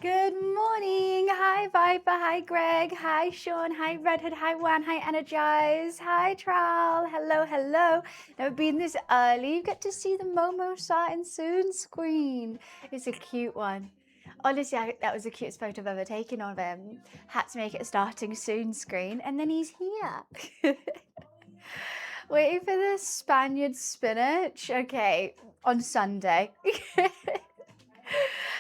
Good morning. Hi, Viper. Hi, Greg. Hi, Sean. Hi, Redhead. Hi, Wan. Hi, Energize. Hi, Tral. Hello, hello. Never been this early. You get to see the Momo starting soon screen. It's a cute one. Honestly, that was the cutest photo I've ever taken of him. Had to make it a starting soon screen, and then he's here. Waiting for the Spaniard spinach. Okay, on Sunday.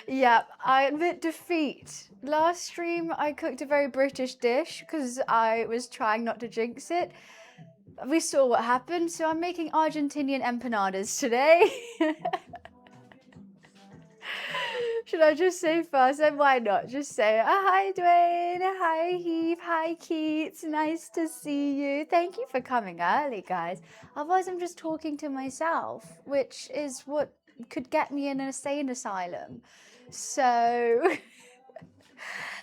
Yeah, I admit defeat. Last stream, I cooked a very British dish because I was trying not to jinx it. We saw what happened, so I'm making Argentinian empanadas today. Should I just say first? And why not? Just say, hi, Dwayne. Hi, Heath. Hi, Keats. Nice to see you. Thank you for coming early, guys. Otherwise, I'm just talking to myself, which is what could get me in an insane asylum. So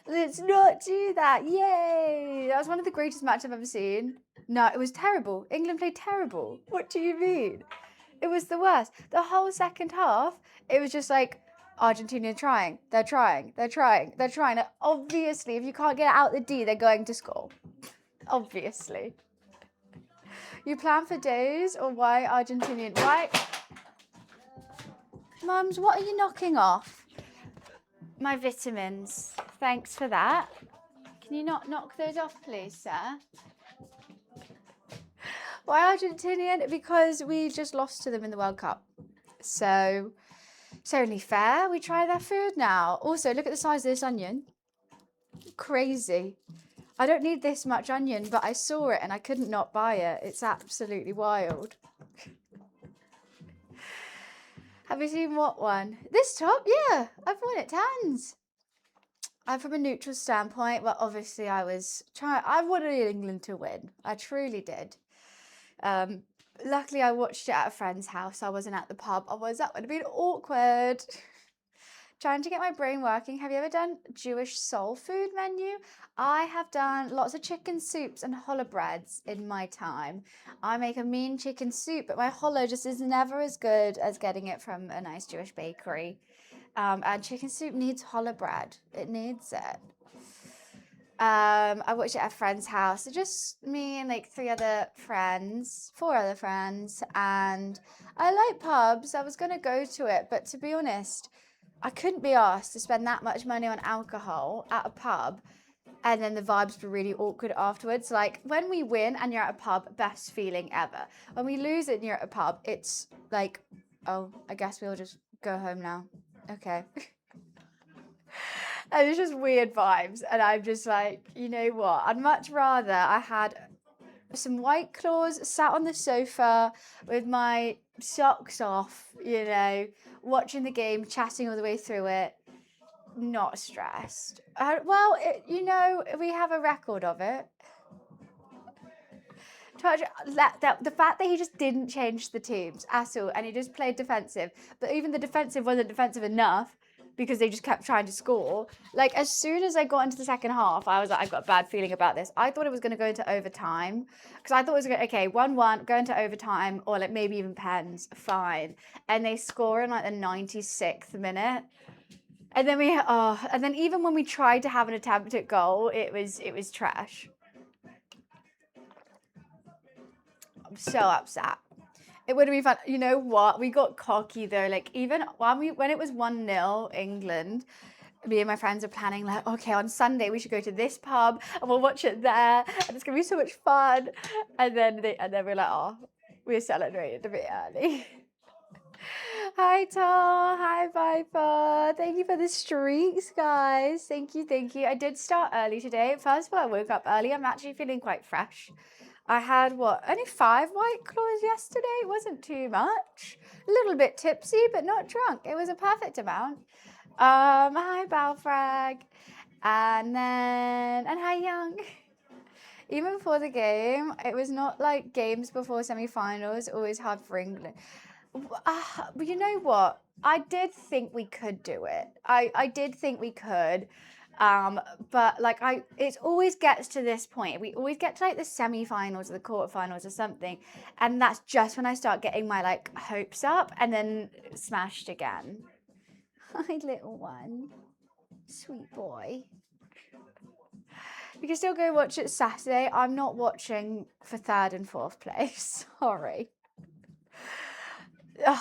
let's not do that. Yay! That was one of the greatest matches I've ever seen. No, it was terrible. England played terrible. What do you mean? It was the worst. The whole second half, it was just like Argentina trying. They're trying. They're trying. They're trying. Obviously, if you can't get out the D, they're going to score. Obviously. You plan for days or why Argentinian? Why? Mums, what are you knocking off? My vitamins. Thanks for that. Can you not knock those off, please, sir? Why Argentinian? Because we just lost to them in the World Cup. So it's only fair. We try their food now. Also, look at the size of this onion. Crazy. I don't need this much onion, but I saw it and I couldn't not buy it. It's absolutely wild. Have you seen what one? This top? Yeah, I've won it tons. I'm from a neutral standpoint, but obviously I wanted England to win. I truly did. Luckily I watched it at a friend's house. I wasn't at the pub. Otherwise that would have been awkward. Trying to get my brain working. Have you ever done Jewish soul food menu? I have done lots of chicken soups and challah breads in my time. I make a mean chicken soup, but my challah just is never as good as getting it from a nice Jewish bakery. And chicken soup needs challah bread. It needs it. I watched it at a friend's house. So just me and like four other friends, and I like pubs. I was gonna go to it, but to be honest, I couldn't be asked to spend that much money on alcohol at a pub, and then the vibes were really awkward afterwards. Like when we win and you're at a pub, best feeling ever. When we lose it and you're at a pub, it's like, oh, I guess we'll just go home now. Okay. And it's just weird vibes. And I'm just like, you know what? I'd much rather I had some White Claws, sat on the sofa with my socks off, watching the game, chatting all the way through it, not stressed. We have a record of it. The fact that he just didn't change the teams at all and he just played defensive, but even the defensive wasn't defensive enough because they just kept trying to score. Like, as soon as I got into the second half, I was like, I've got a bad feeling about this. I thought it was going to go into overtime because I thought it was going to, okay, 1-1, go into overtime or like maybe even pens, fine. And they score in like the 96th minute. And then even when we tried to have an attempt at goal, it was trash. I'm so upset. It would have been fun. You know what? We got cocky though. Like even when it was 1-0 England, me and my friends are planning like, okay, on Sunday we should go to this pub and we'll watch it there and it's gonna be so much fun. And then we're like, oh, we're celebrating a bit early. Hi Tom, hi Viper. Thank you for the streaks, guys. Thank you, thank you. I did start early today. First of all, I woke up early. I'm actually feeling quite fresh. I had only 5 White Claws yesterday. It wasn't too much. A little bit tipsy, but not drunk. It was a perfect amount. Hi Balfrag. And hi Young. Even before the game, it was not like games before semi-finals, always hard for England. But you know what? I did think we could do it. I did think we could. But like it always gets to this point. We always get to like the semi-finals or the quarterfinals or something, and that's just when I start getting my like hopes up and then smashed again. Hi, little one. Sweet boy. You can still go watch it Saturday. I'm not watching for 3rd and 4th place. Sorry.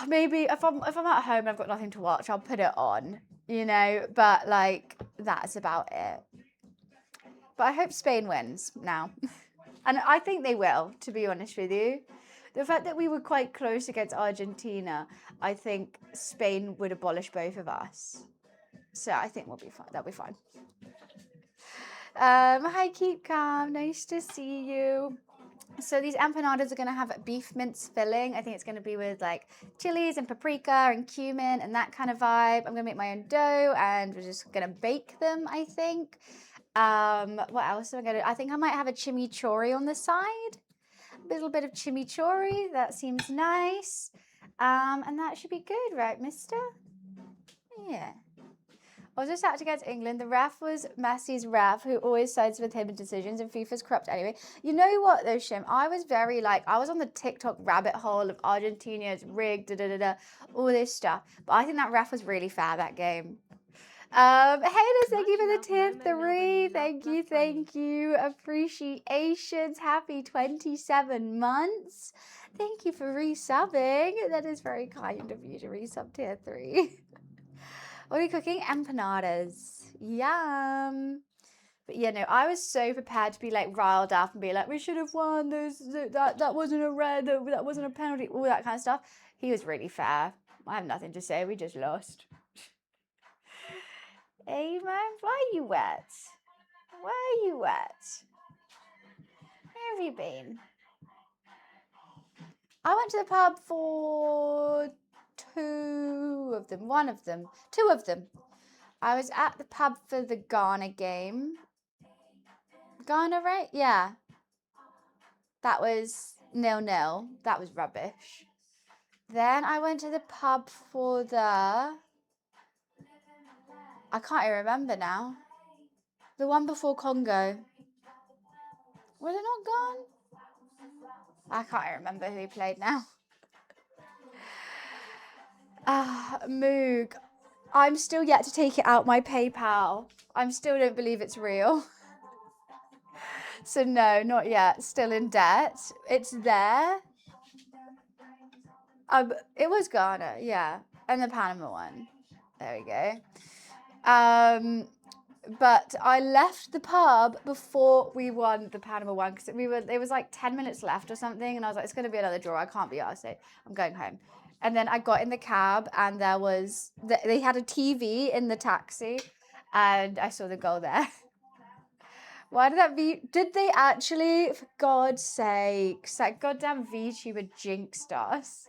Maybe if I'm at home and I've got nothing to watch, I'll put it on, you know, but like that's about it. But I hope Spain wins now. And I think they will, to be honest with you. The fact that we were quite close against Argentina, I think Spain would abolish both of us. So I think we'll be fine. That'll be fine. Hi, Keep Calm. Nice to see you. So these empanadas are going to have beef mince filling. I think it's going to be with like chilies and paprika and cumin and that kind of vibe. I'm going to make my own dough and we're just going to bake them, I think. What else am I going to do? I think I might have a chimichurri on the side. A little bit of chimichurri. That seems nice. And that should be good, right, mister? Yeah. I was just out against England. The ref was Messi's ref, who always sides with him in decisions, and FIFA's corrupt anyway. You know what, though, Shim? I was on the TikTok rabbit hole of Argentina's rigged, all this stuff. But I think that ref was really fair that game. Haters, thank you for the tier 3. Thank you. Appreciations. Happy 27 months. Thank you for resubbing. That is very kind of you to resub tier 3. What are we cooking? Empanadas. Yum. But yeah, no, I was so prepared to be like riled up and be like, we should have won. That wasn't a red, that wasn't a penalty, all that kind of stuff. He was really fair. I have nothing to say. We just lost. Hey man, why are you wet? Why are you wet? Where have you been? I went to the pub for two of them. I was at the pub for the Ghana game. Ghana, right? Yeah. That was 0-0. That was rubbish. Then I went to the pub for I can't even remember now. The one before Congo. Was it not gone? I can't even remember who he played now. Moog. I'm still yet to take it out my PayPal. I still don't believe it's real. So no, not yet. Still in debt. It's there. It was Ghana, yeah. And the Panama one. There we go. But I left the pub before we won the Panama one because there was like 10 minutes left or something, and I was like, it's going to be another draw. I can't be arsed. I'm going home. And then I got in the cab, and they had a TV in the taxi, and I saw the goal there. Why did they actually, for God's sakes, that goddamn VTuber jinxed us?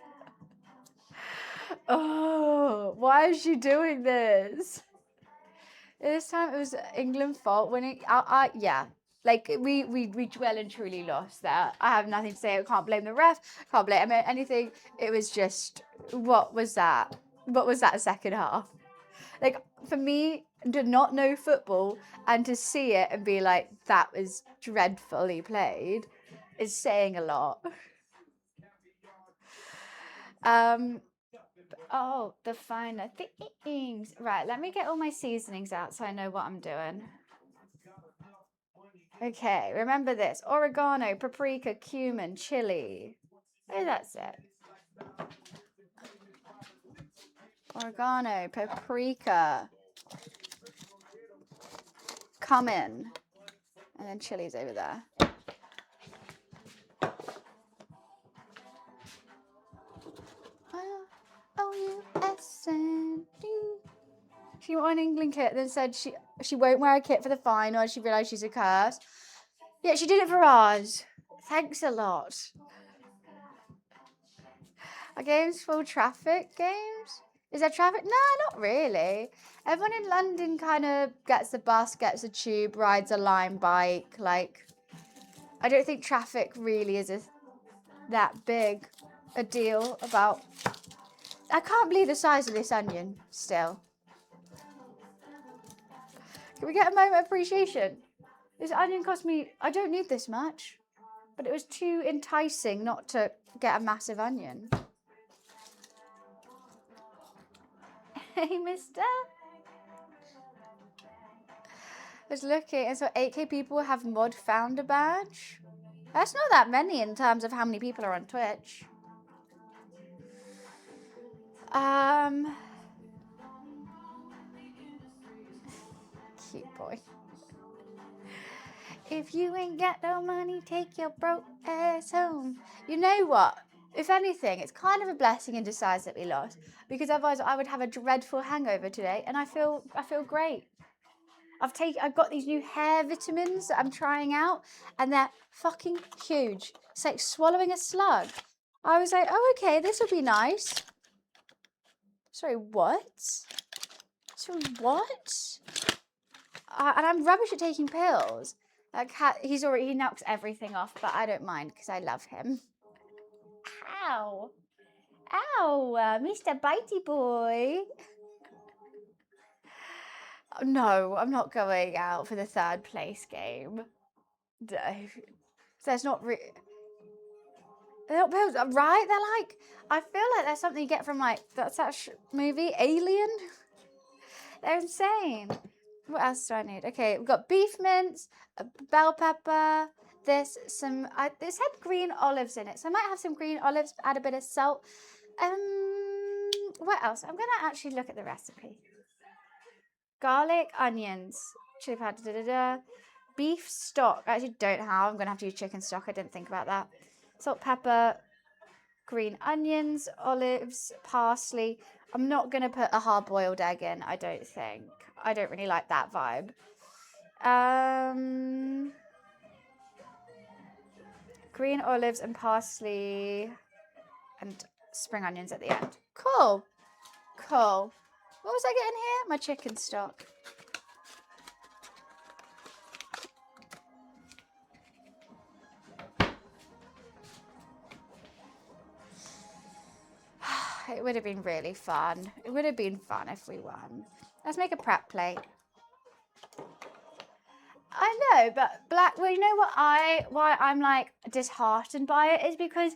Oh, why is she doing this? This time it was England's fault winning. Yeah, like we well and truly lost that. I have nothing to say. I can't blame the ref. Can't blame anything. It was just, what was that? What was that second half? Like for me, to not know football and to see it and be like, that was dreadfully played, is saying a lot. Oh, the finer things. Right, let me get all my seasonings out so I know what I'm doing. Okay, remember this. Oregano, paprika, cumin, chili. Oh, that's it. Oregano, paprika, cumin, and then chili's over there. O-U-S-N-D. She wore an England kit, then said she won't wear a kit for the final. She realised she's a curse. Yeah, she did it for ours. Thanks a lot. Are games full traffic games? Is there traffic? No, not really. Everyone in London kind of gets the bus, gets a tube, rides a Lime bike. Like, I don't think traffic really is that big a deal about. I can't believe the size of this onion still. Can we get a moment of appreciation? This onion cost me, I don't need this much, but it was too enticing not to get a massive onion. Hey, mister. was looking, and so 8K people have mod founder badge. That's not that many in terms of how many people are on Twitch. Cute boy. If you ain't got no money, take your broke ass home. You know what? If anything, it's kind of a blessing in disguise that we lost, because otherwise I would have a dreadful hangover today, and I feel great. I've got these new hair vitamins that I'm trying out, and they're fucking huge. It's like swallowing a slug. I was like, oh, okay, this will be nice. Sorry, what? Sorry, what? And I'm rubbish at taking pills. That cat, he knocks everything off, but I don't mind because I love him. Ow. Ow, Mr. Bitey boy. No, I'm not going out for the third place game. There's not really... They're not pills, right? They're like... I feel like there's something you get from like... That's that movie, Alien? They're insane. What else do I need? Okay, we've got beef mince, a bell pepper, this had green olives in it, so I might have some green olives, add a bit of salt. What else? I'm going to actually look at the recipe. Garlic, onions, chili powder, beef stock. I actually don't have. I'm going to have to use chicken stock. I didn't think about that. Salt, pepper, green onions, olives, parsley. I'm not going to put a hard-boiled egg in, I don't think. I don't really like that vibe. Green olives and parsley and spring onions at the end. Cool. Cool. What was I getting here? My chicken stock. It would have been really fun. It would have been fun if we won. Let's make a prep plate. I know, but well, you know why I'm like disheartened by it is because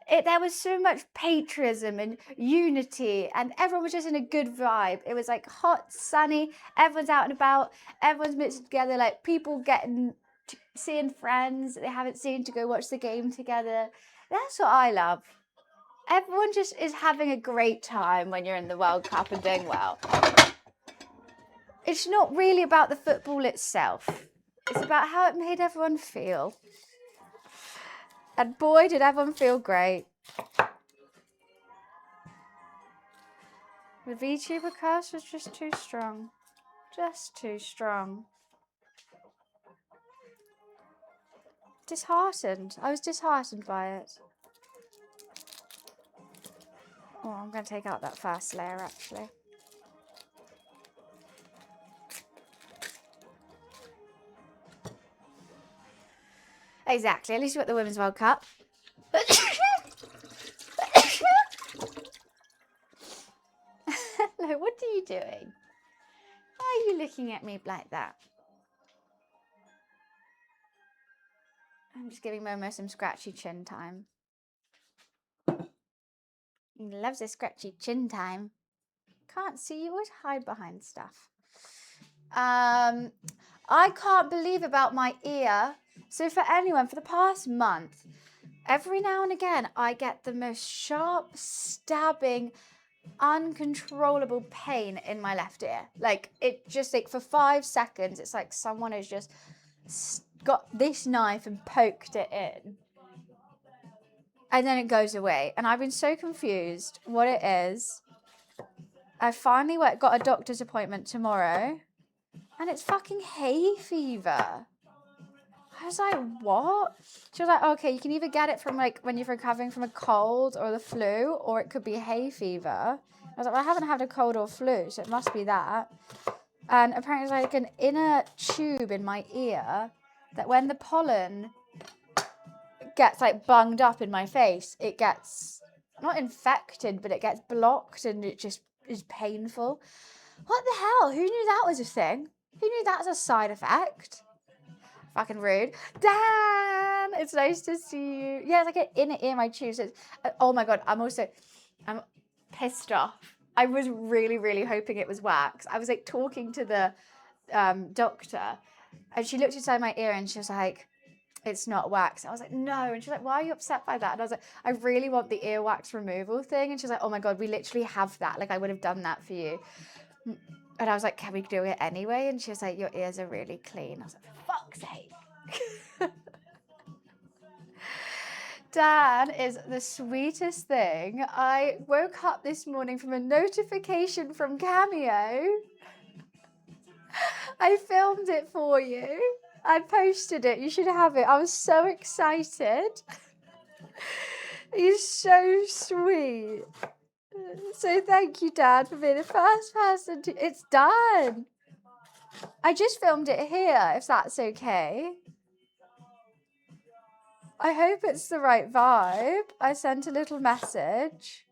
there was so much patriotism and unity, and everyone was just in a good vibe. It was like hot, sunny, everyone's out and about, everyone's mixed together, like people seeing friends that they haven't seen to go watch the game together. That's what I love. Everyone just is having a great time when you're in the World Cup and doing well. It's not really about the football itself. It's about how it made everyone feel. And boy, did everyone feel great. The VTuber curse was just too strong. Just too strong. Disheartened. I was disheartened by it. Oh, I'm going to take out that first layer, actually. Exactly. At least we got the Women's World Cup. Hello, what are you doing? Why are you looking at me like that? I'm just giving Momo some scratchy chin time. He loves a scratchy chin time. Can't see you, always hide behind stuff. I can't believe about my ear. So for anyone, for the past month, every now and again, I get the most sharp, stabbing, uncontrollable pain in my left ear. Like, it just, like, for 5 seconds, it's like someone has just got this knife and poked it in. And then it goes away. And I've been so confused what it is. I finally got a doctor's appointment tomorrow. And it's fucking hay fever. I was like, what? She was like, okay, you can either get it from like when you're recovering from a cold or the flu, or it could be hay fever. I was like, well, I haven't had a cold or flu, so it must be that. And apparently there's like an inner tube in my ear that when the pollen gets like bunged up in my face, it gets not infected, but it gets blocked and it just is painful. What the hell? Who knew that was a thing? Who knew that's a side effect? Fucking rude. Dan, it's nice to see you. Yeah, it's like an inner ear, my tube. So oh my God, I'm pissed off. I was really, really hoping it was wax. I was like talking to the doctor And she looked inside my ear and she was like, it's not wax. I was like, no. And she's like, why are you upset by that? And I was like, I really want the earwax removal thing. And she's like, oh my God, we literally have that. Like, I would have done that for you. And I was like, can we do it anyway? And she was like, your ears are really clean. I was like, for fuck's sake. Dan is the sweetest thing. I woke up this morning from a notification from Cameo. I filmed it for you. I posted it. You should have it. I was so excited. He's so sweet. So thank you, Dad, for being the first person to... It's done. I just filmed it here, if that's okay. I hope it's the right vibe. I sent a little message.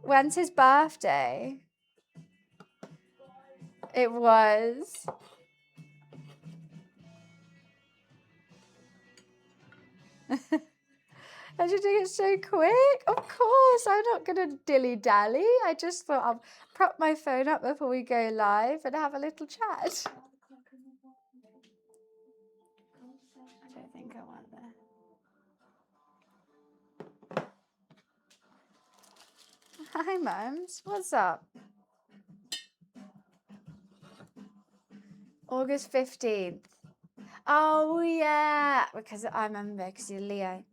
When's his birthday? It was. And you think it's so quick? Of course, I'm not going to dilly-dally. I just thought I'll prop my phone up before we go live and have a little chat. I don't think I want that. Hi, Mums. What's up? August 15th. Oh, yeah. Because I remember, because you're Leo.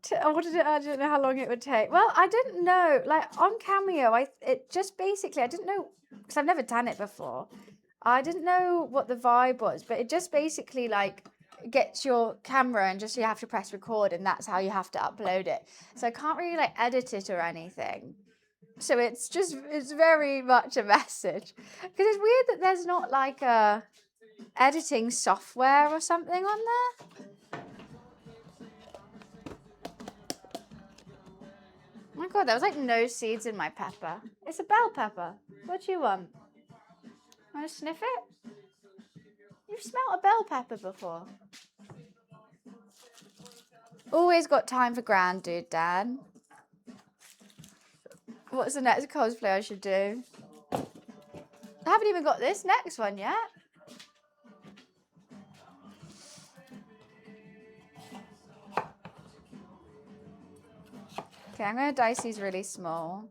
I don't know how long it would take. Well, I didn't know. Like, on Cameo, I didn't know, because I've never done it before. I didn't know what the vibe was, but it just basically, like, gets your camera and just you have to press record, and that's how you have to upload it. So I can't really, like, edit it or anything. So it's very much a message. Because it's weird that there's not, like, a editing software or something on there. Oh my God, there was like no seeds in my pepper. It's a bell pepper. What do you want? Want to sniff it? You've smelled a bell pepper before. Always got time for grand, dude, Dan. What's the next cosplay I should do? I haven't even got this next one yet. Okay, I'm going to dice these really small.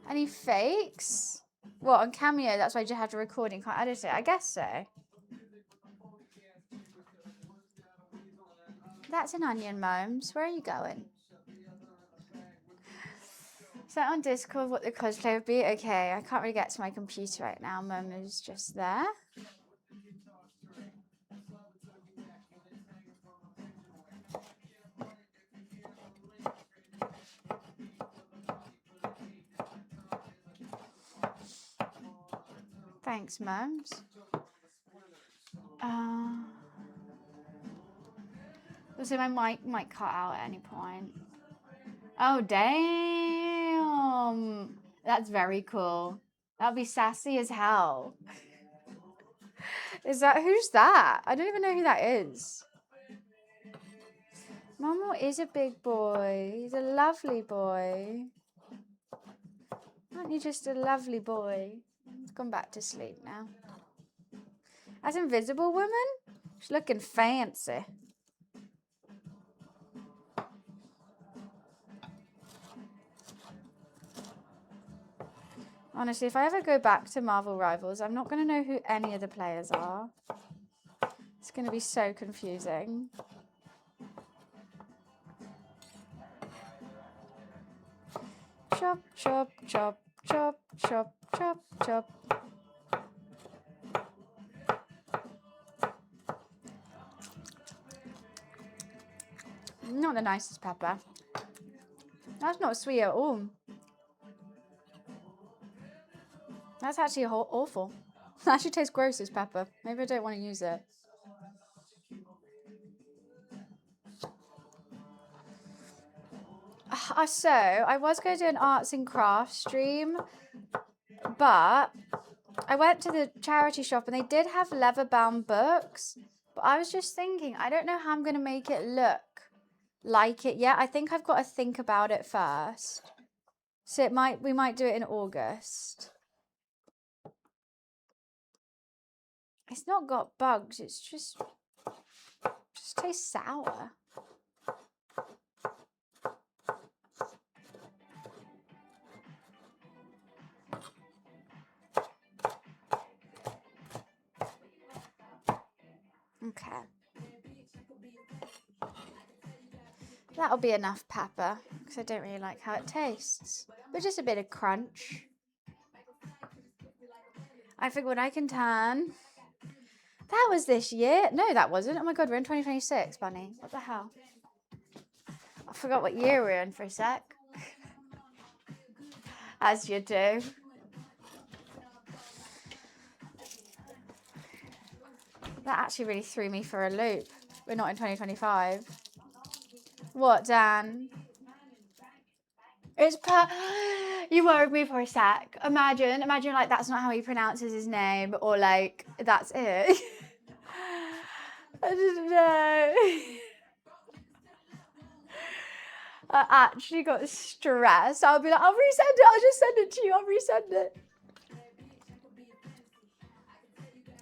Any fakes? What, on Cameo, that's why you have to record and can't edit it? I guess so. That's an onion, Momes. Where are you going? So on Discord what the cosplay would be? Okay, I can't really get to my computer right now. Mum is just there. Thanks, Mums. So my mic might cut out at any point. Oh, damn. That's very cool. That'll be sassy as hell. Who's that? I don't even know who that is. Momo is a big boy. He's a lovely boy. Aren't you just a lovely boy? He's gone back to sleep now. That's Invisible Woman? She's looking fancy. Honestly, if I ever go back to Marvel Rivals, I'm not going to know who any of the players are. It's going to be so confusing. Chop, chop, chop, chop, chop, chop, chop. Not the nicest pepper. That's not sweet at all. That's actually awful. That actually tastes gross as pepper. Maybe I don't want to use it. So, I was going to do an arts and crafts stream, but I went to the charity shop and they did have leather-bound books, but I was just thinking, I don't know how I'm going to make it look. like it yet. I think I've got to think about it first. So we might do it in August. It's not got bugs, it's just tastes sour. Okay. That'll be enough pepper, because I don't really like how it tastes. But just a bit of crunch. I think what I can turn. That was this year. No, that wasn't. Oh my god, we're in 2026, Bunny. What the hell? I forgot what year we're in for a sec. As you do. That actually really threw me for a loop. We're not in 2025. What, Dan? It's You worried me for a sec. Imagine like that's not how he pronounces his name, or like that's it. I didn't know. I actually got stressed. I'll be like, I'll resend it. I'll just send it to you. I'll resend it.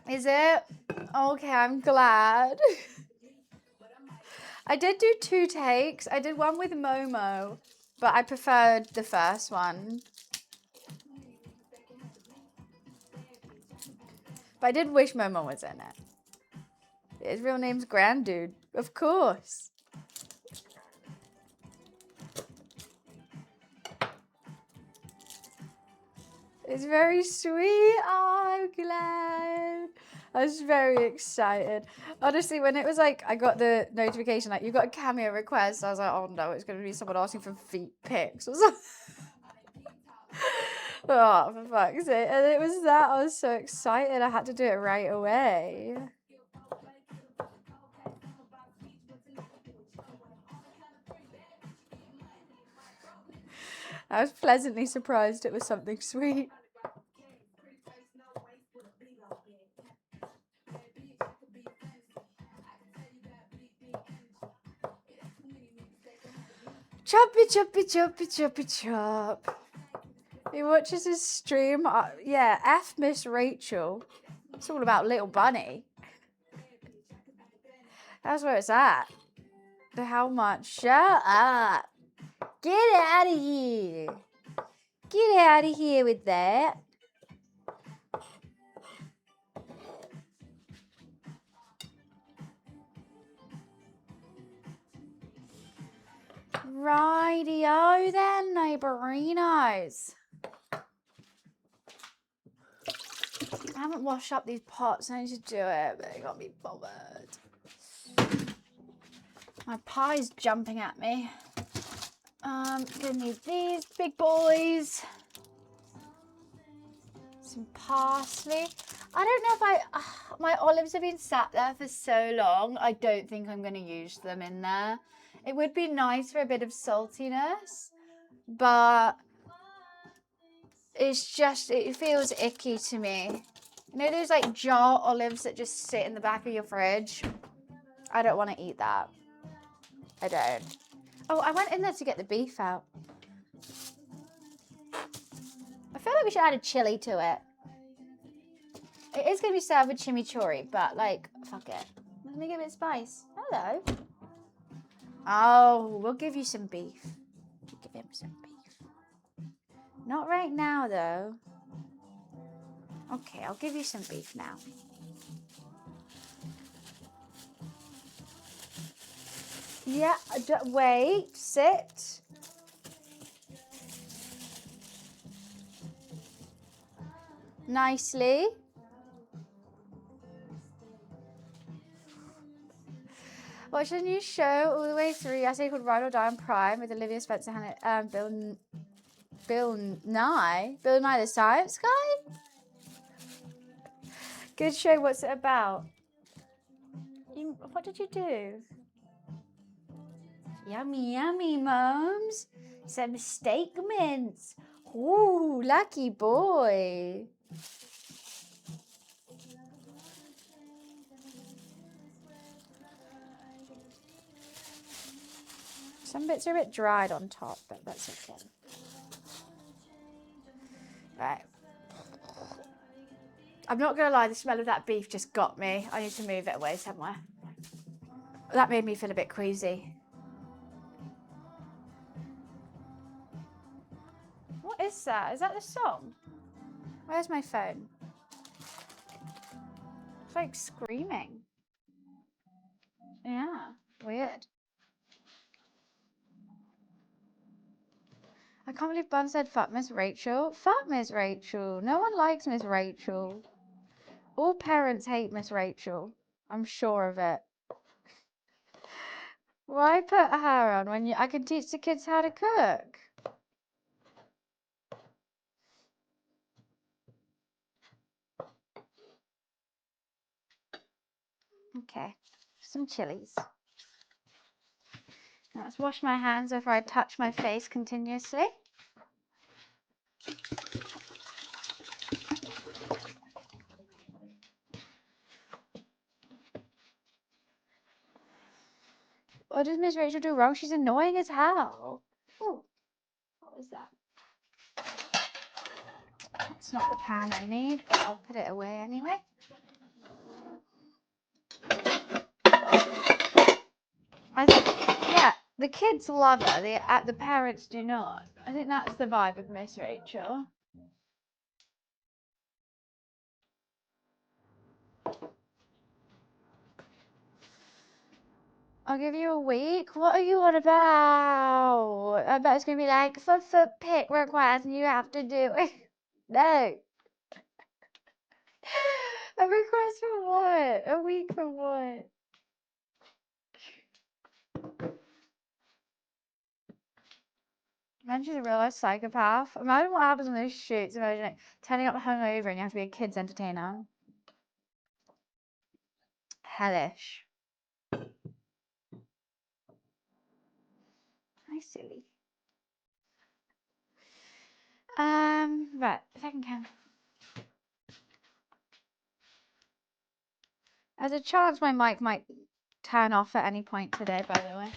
Is it? Okay, I'm glad. I did do 2 takes. I did one with Momo, but I preferred the first one. But I did wish Momo was in it. His real name's Grandude, of course. It's very sweet. Oh, I'm glad. I was very excited. Honestly, when it was like, I got the notification, like, you got a cameo request, I was like, oh no, it's going to be someone asking for feet pics or something. Oh, for fuck's sake. And it was that. I was so excited. I had to do it right away. I was pleasantly surprised it was something sweet. Choppy, choppy, choppy, choppy, chop. He watches his stream. Yeah, F Miss Rachel. It's all about Little Bunny. That's where it's at. How much? Shut up. Get out of here. Get out of here with that. Rightio then, neighborinos. I haven't washed up these pots. I need to do it, but I can't be bothered. My pie's jumping at me. Gonna need these big boys. Some parsley. I don't know if my olives have been sat there for so long. I don't think I'm going to use them in there. It would be nice for a bit of saltiness, but it's just, it feels icky to me. You know those like jar olives that just sit in the back of your fridge? I don't want to eat that. I don't. Oh, I went in there to get the beef out. I feel like we should add a chili to it. It is going to be served with chimichurri, but like, fuck it. Let me give it spice. Hello. Oh, we'll give you some beef. We'll give him some beef. Not right now, though. Okay, I'll give you some beef now. Yeah, wait, sit. Nicely. Watch a new show all the way through yesterday called Ride or Die on Prime with Olivia Spencer and Bill Nye the Science Guy. Good show. What's it about? What did you do? Yummy, yummy, mums. Some steak mince. Ooh, lucky boy. Some bits are a bit dried on top, but that's okay. Right. I'm not going to lie, the smell of that beef just got me. I need to move it away somewhere. That made me feel a bit queasy. What is that? Is that the song? Where's my phone? It's like screaming. Yeah, weird. I can't believe Bun said fuck Miss Rachel. Fuck Miss Rachel. No one likes Miss Rachel. All parents hate Miss Rachel. I'm sure of it. Why put her on when I can teach the kids how to cook? Okay, some chilies. Now let's wash my hands before I touch my face continuously. What does Miss Rachel do wrong? She's annoying as hell. Oh, what was that? That's not the pan I need, but I'll put it away anyway. I think, yeah, the kids love her. The parents do not. I think that's the vibe of Miss Rachel. I'll give you a week. What are you on about? I bet it's gonna be like for foot pick request and you have to do it. No. A request for what? A week for what? Imagine she's a real life psychopath. Imagine what happens on those shoots. Imagine like, turning up hungover and you have to be a kid's entertainer. Hellish. Hi, silly. Right, second cam. There's a chance my mic might turn off at any point today, by the way.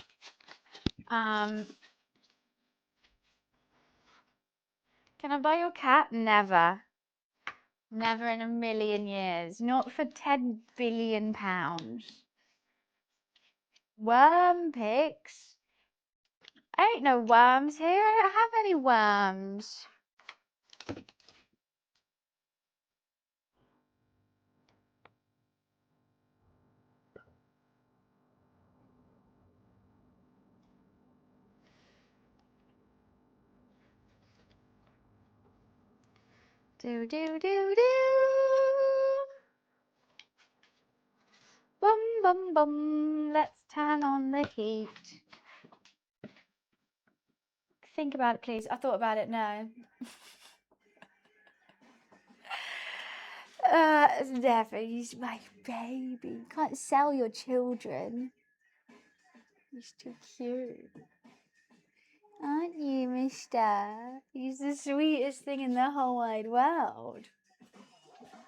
Can I buy your cat? Never. Never in a million years. Not for 10 billion pounds. Worm pics? Ain't no worms here. I don't have any worms. Do do do do. Bum bum bum. Let's turn on the heat. Think about it, please. I thought about it. No. Never. He's my baby. You can't sell your children. He's too cute. Aren't you, mister? He's the sweetest thing in the whole wide world.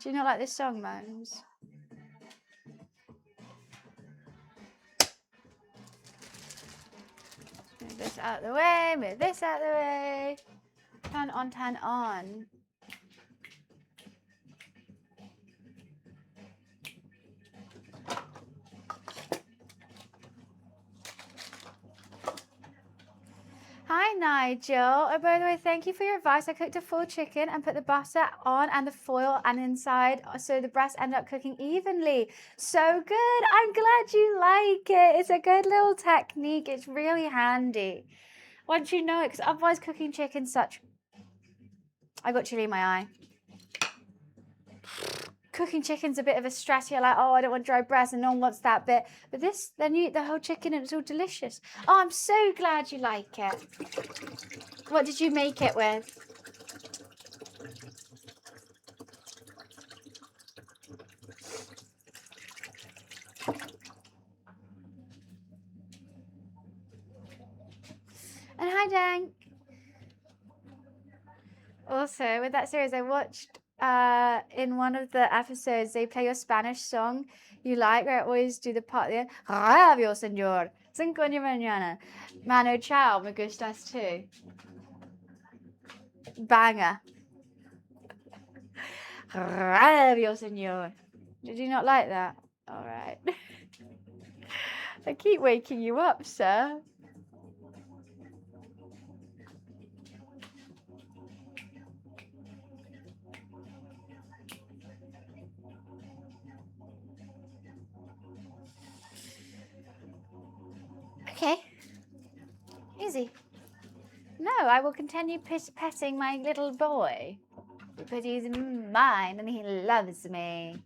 Do you not like this song, Moans? Move this out of the way, move this out of the way. Turn on, turn on. Hi, Nigel. Oh, by the way, thank you for your advice. I cooked a full chicken and put the butter on and the foil and inside so the breast ended up cooking evenly. So good. I'm glad you like it. It's a good little technique. It's really handy. Once you know it, because otherwise cooking chicken's such... I got chili in my eye. Cooking chicken's a bit of a stress. You're like, oh, I don't want dry breast and no one wants that bit. But this, then you eat the whole chicken and it's all delicious. Oh, I'm so glad you like it. What did you make it with? And hi, Dank. Also, with that series, I watched in one of the episodes, they play your Spanish song you like, where I always do the part at the end. Rabio, senor. 5 de mañana. Mano chao, me gustas too. Banger. Radio, señor. Did you not like that? All right. I keep waking you up, sir. Okay. Easy. No, I will continue petting my little boy because he's mine and he loves me.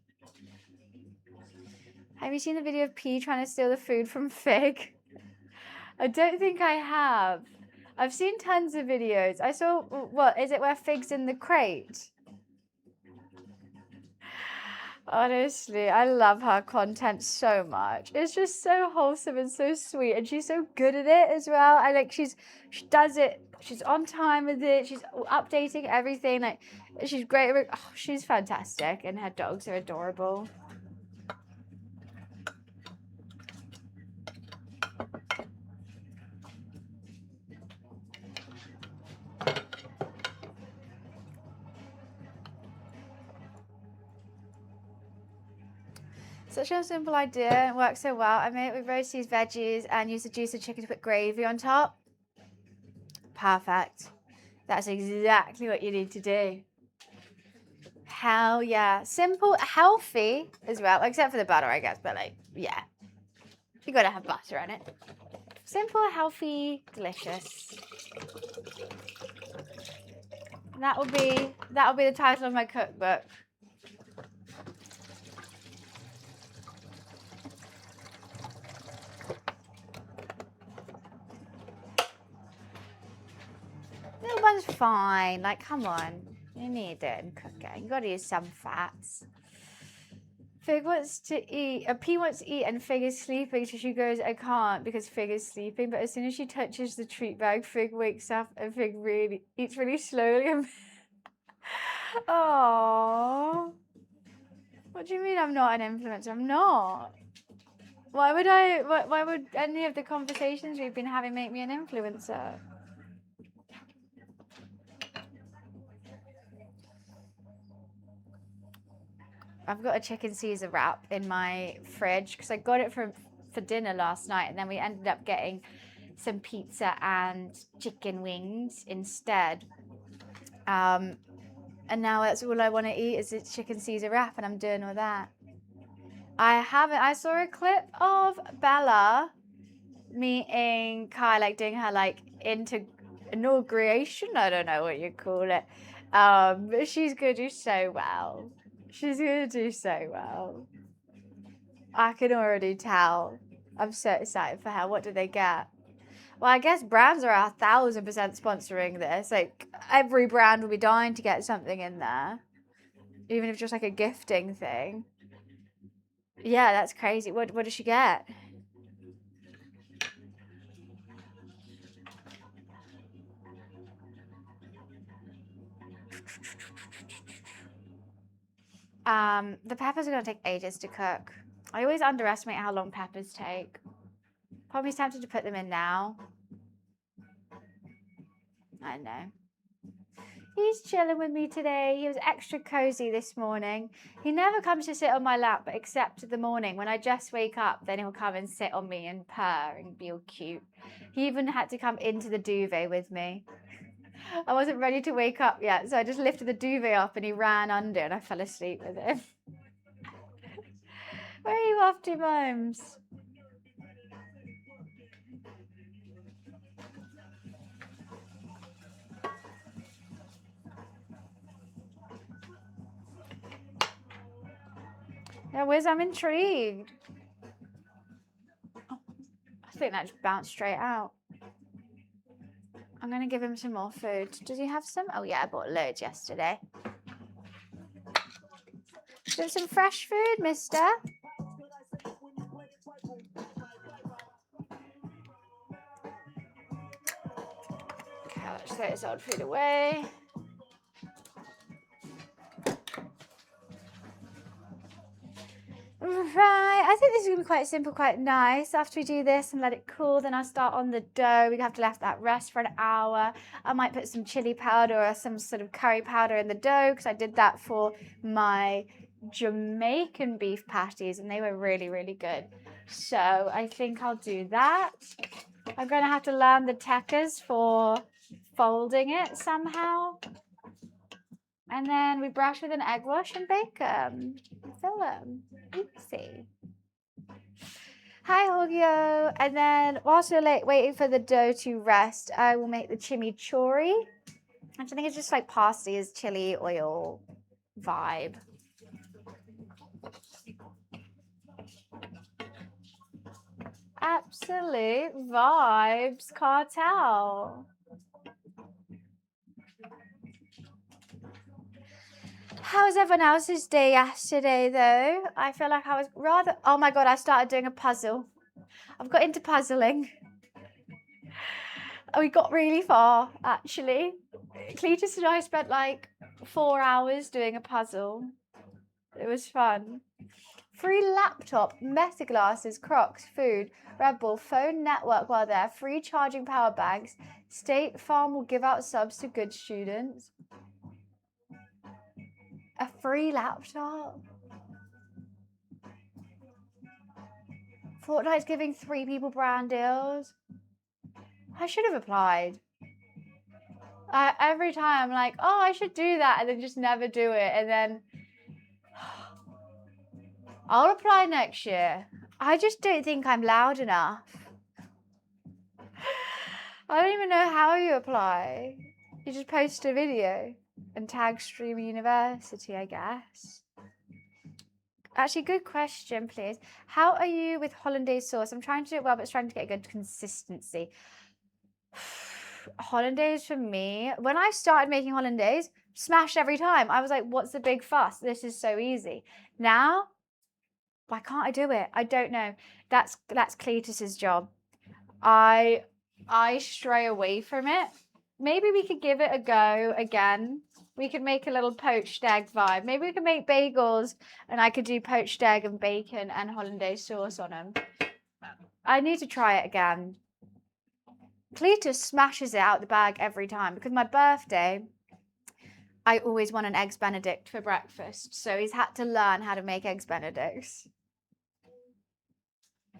Have you seen the video of P trying to steal the food from Fig? I don't think I have. I've seen tons of videos. I saw, what, is it where Fig's in the crate? Honestly, I love her content so much. It's just so wholesome and so sweet, and she's so good at it as well. I like she does it. She's on time with it. She's updating everything. Like she's great. Oh, she's fantastic, and her dogs are adorable. Such a simple idea and works so well. I made it with roast these veggies and used the juice of chicken to put gravy on top. Perfect. That's exactly what you need to do. Hell yeah. Simple, healthy as well, except for the butter, I guess, but like, yeah. You gotta have butter in it. Simple, healthy, delicious. That'll be the title of my cookbook. Little one's fine. Like, come on. You need it in cooking. You gotta use some fats. Fig wants to eat. P wants to eat, and Fig is sleeping. So she goes, "I can't because Fig is sleeping." But as soon as she touches the treat bag, Fig wakes up, and Fig eats really slowly. Oh, what do you mean I'm not an influencer? I'm not. Why would I? Why would any of the conversations we've been having make me an influencer? I've got a chicken Caesar wrap in my fridge because I got it for dinner last night, and then we ended up getting some pizza and chicken wings instead. And now that's all I want to eat is a chicken Caesar wrap, and I'm doing all that. I saw a clip of Bella meeting Kai, like doing her like inauguration. I don't know what you call it. But she's gonna do so well. She's gonna do so well. I can already tell. I'm so excited for her. What do they get? Well, I guess brands are 1,000% sponsoring this. Like every brand will be dying to get something in there, even if just like a gifting thing. Yeah, that's crazy. What does she get? The peppers are gonna take ages to cook. I always underestimate how long peppers take. Probably tempted to put them in now. I know. He's chilling with me today. He was extra cozy this morning. He never comes to sit on my lap, except in the morning when I just wake up. Then he'll come and sit on me and purr and be all cute. He even had to come into the duvet with me. I wasn't ready to wake up yet, so I just lifted the duvet up and he ran under and I fell asleep with him. Where are you off to, Momes? Yeah, Wiz, I'm intrigued. Oh, I think that just bounced straight out. I'm going to give him some more food. Does he have some? Oh, yeah, I bought loads yesterday. Do you want some fresh food, mister? Okay, let's throw this old food away. Right, I think this is going to be quite simple, quite nice. After we do this and let it cool, then I'll start on the dough. We have to let that rest for an hour. I might put some chili powder or some sort of curry powder in the dough because I did that for my Jamaican beef patties and they were really, really good. So I think I'll do that. I'm going to have to learn the techers for folding it somehow. And then we brush with an egg wash and bake them. Fill them. Oopsie. Hi, Hogio. And then whilst we're waiting for the dough to rest, I will make the chimichurri. I think it's just like Parsley's chili oil vibe. Absolute vibes cartel. How was everyone else's day yesterday, though? I feel like I was rather... Oh, my God, I started doing a puzzle. I've got into puzzling. We got really far, actually. Cletus and I spent like 4 hours doing a puzzle. It was fun. Free laptop, meta glasses, Crocs, food, Red Bull, phone network while there, free charging power banks. State Farm will give out subs to good students. A free laptop? Fortnite's giving 3 people brand deals. I should have applied. Every time I'm like, oh, I should do that, and then just never do it. And then I'll apply next year. I just don't think I'm loud enough. I don't even know how you apply. You just post a video and tag Stream University, I guess. Actually, good question, please. How are you with hollandaise sauce? I'm trying to do it well, but it's trying to get a good consistency. Hollandaise for me, when I started making hollandaise, smashed every time. I was like, what's the big fuss? This is so easy. Now, why can't I do it? I don't know. That's Cletus's job. I stray away from it. Maybe we could give it a go again. We could make a little poached egg vibe. Maybe we could make bagels and I could do poached egg and bacon and hollandaise sauce on them. I need to try it again. Cletus smashes it out the bag every time because my birthday, I always want an eggs benedict for breakfast. So he's had to learn how to make eggs benedicts.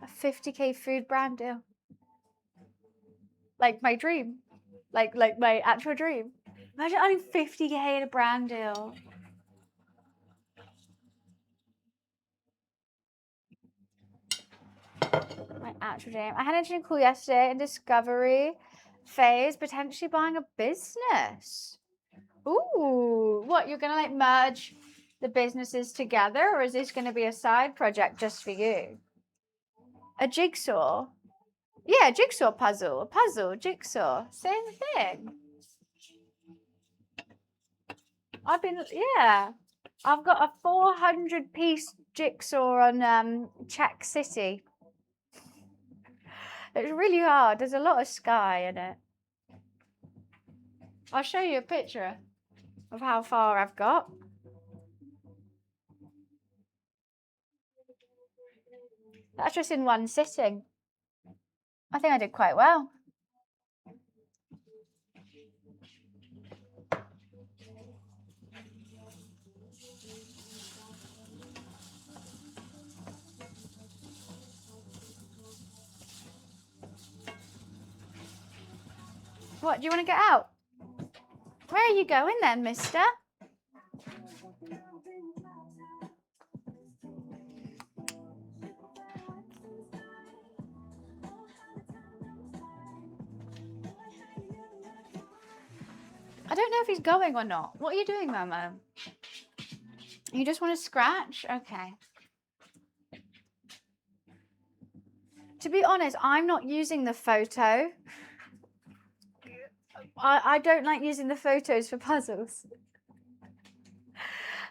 A 50k food brand deal. Like my dream. Like my actual dream. Imagine earning 50k in a brand deal. My actual dream. I had an interesting call yesterday in discovery phase, potentially buying a business. Ooh, what, you're gonna like merge the businesses together, or is this gonna be a side project just for you? A jigsaw? Yeah, jigsaw puzzle. A puzzle, jigsaw. Same thing. I've got a 400-piece jigsaw on Czech City. It's really hard. There's a lot of sky in it. I'll show you a picture of how far I've got. That's just in one sitting. I think I did quite well. What, do you want to get out? Where are you going then, mister? I don't know if he's going or not. What are you doing, Momo? You just want to scratch? Okay. To be honest, I'm not using the photo. I don't like using the photos for puzzles.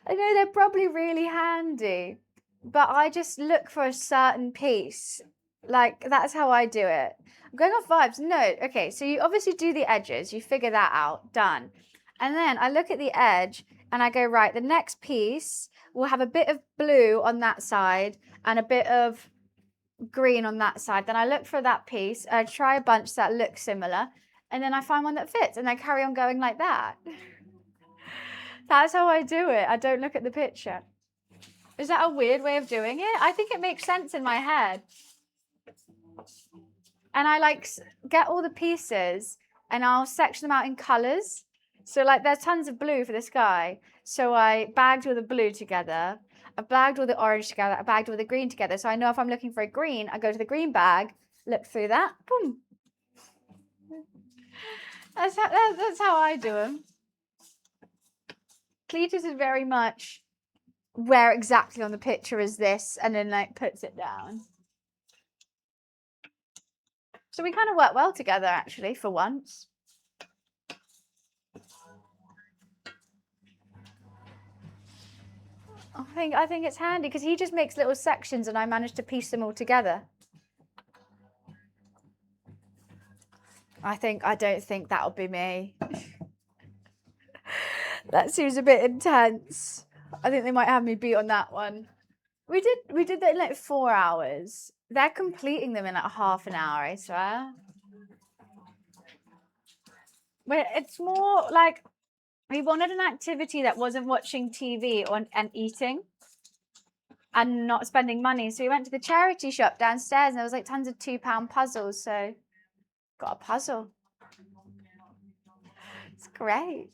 I know they're probably really handy, but I just look for a certain piece. Like, that's how I do it. I'm going off vibes. No, okay, so you obviously do the edges. You figure that out. Done. And then I look at the edge and I go, right, the next piece will have a bit of blue on that side and a bit of green on that side. Then I look for that piece, I try a bunch that look similar, and then I find one that fits, and I carry on going like that. That's how I do it. I don't look at the picture. Is that a weird way of doing it? I think it makes sense in my head. And I like get all the pieces and I'll section them out in colors. So like there's tons of blue for the sky. So I bagged all the blue together. I bagged all the orange together. I bagged all the green together. So I know if I'm looking for a green, I go to the green bag, look through that, boom. That's how I do them. Cletus is very much where exactly on the picture is this, and then like puts it down. So we kind of work well together actually for once. I think it's handy because he just makes little sections and I manage to piece them all together. I don't think that'll be me. That seems a bit intense. I think they might have me beat on that one. We did that in like 4 hours. They're completing them in like half an hour, I swear. But it's more like we wanted an activity that wasn't watching TV and eating and not spending money. So we went to the charity shop downstairs and there was like tons of £2 puzzles. So got a puzzle. It's great.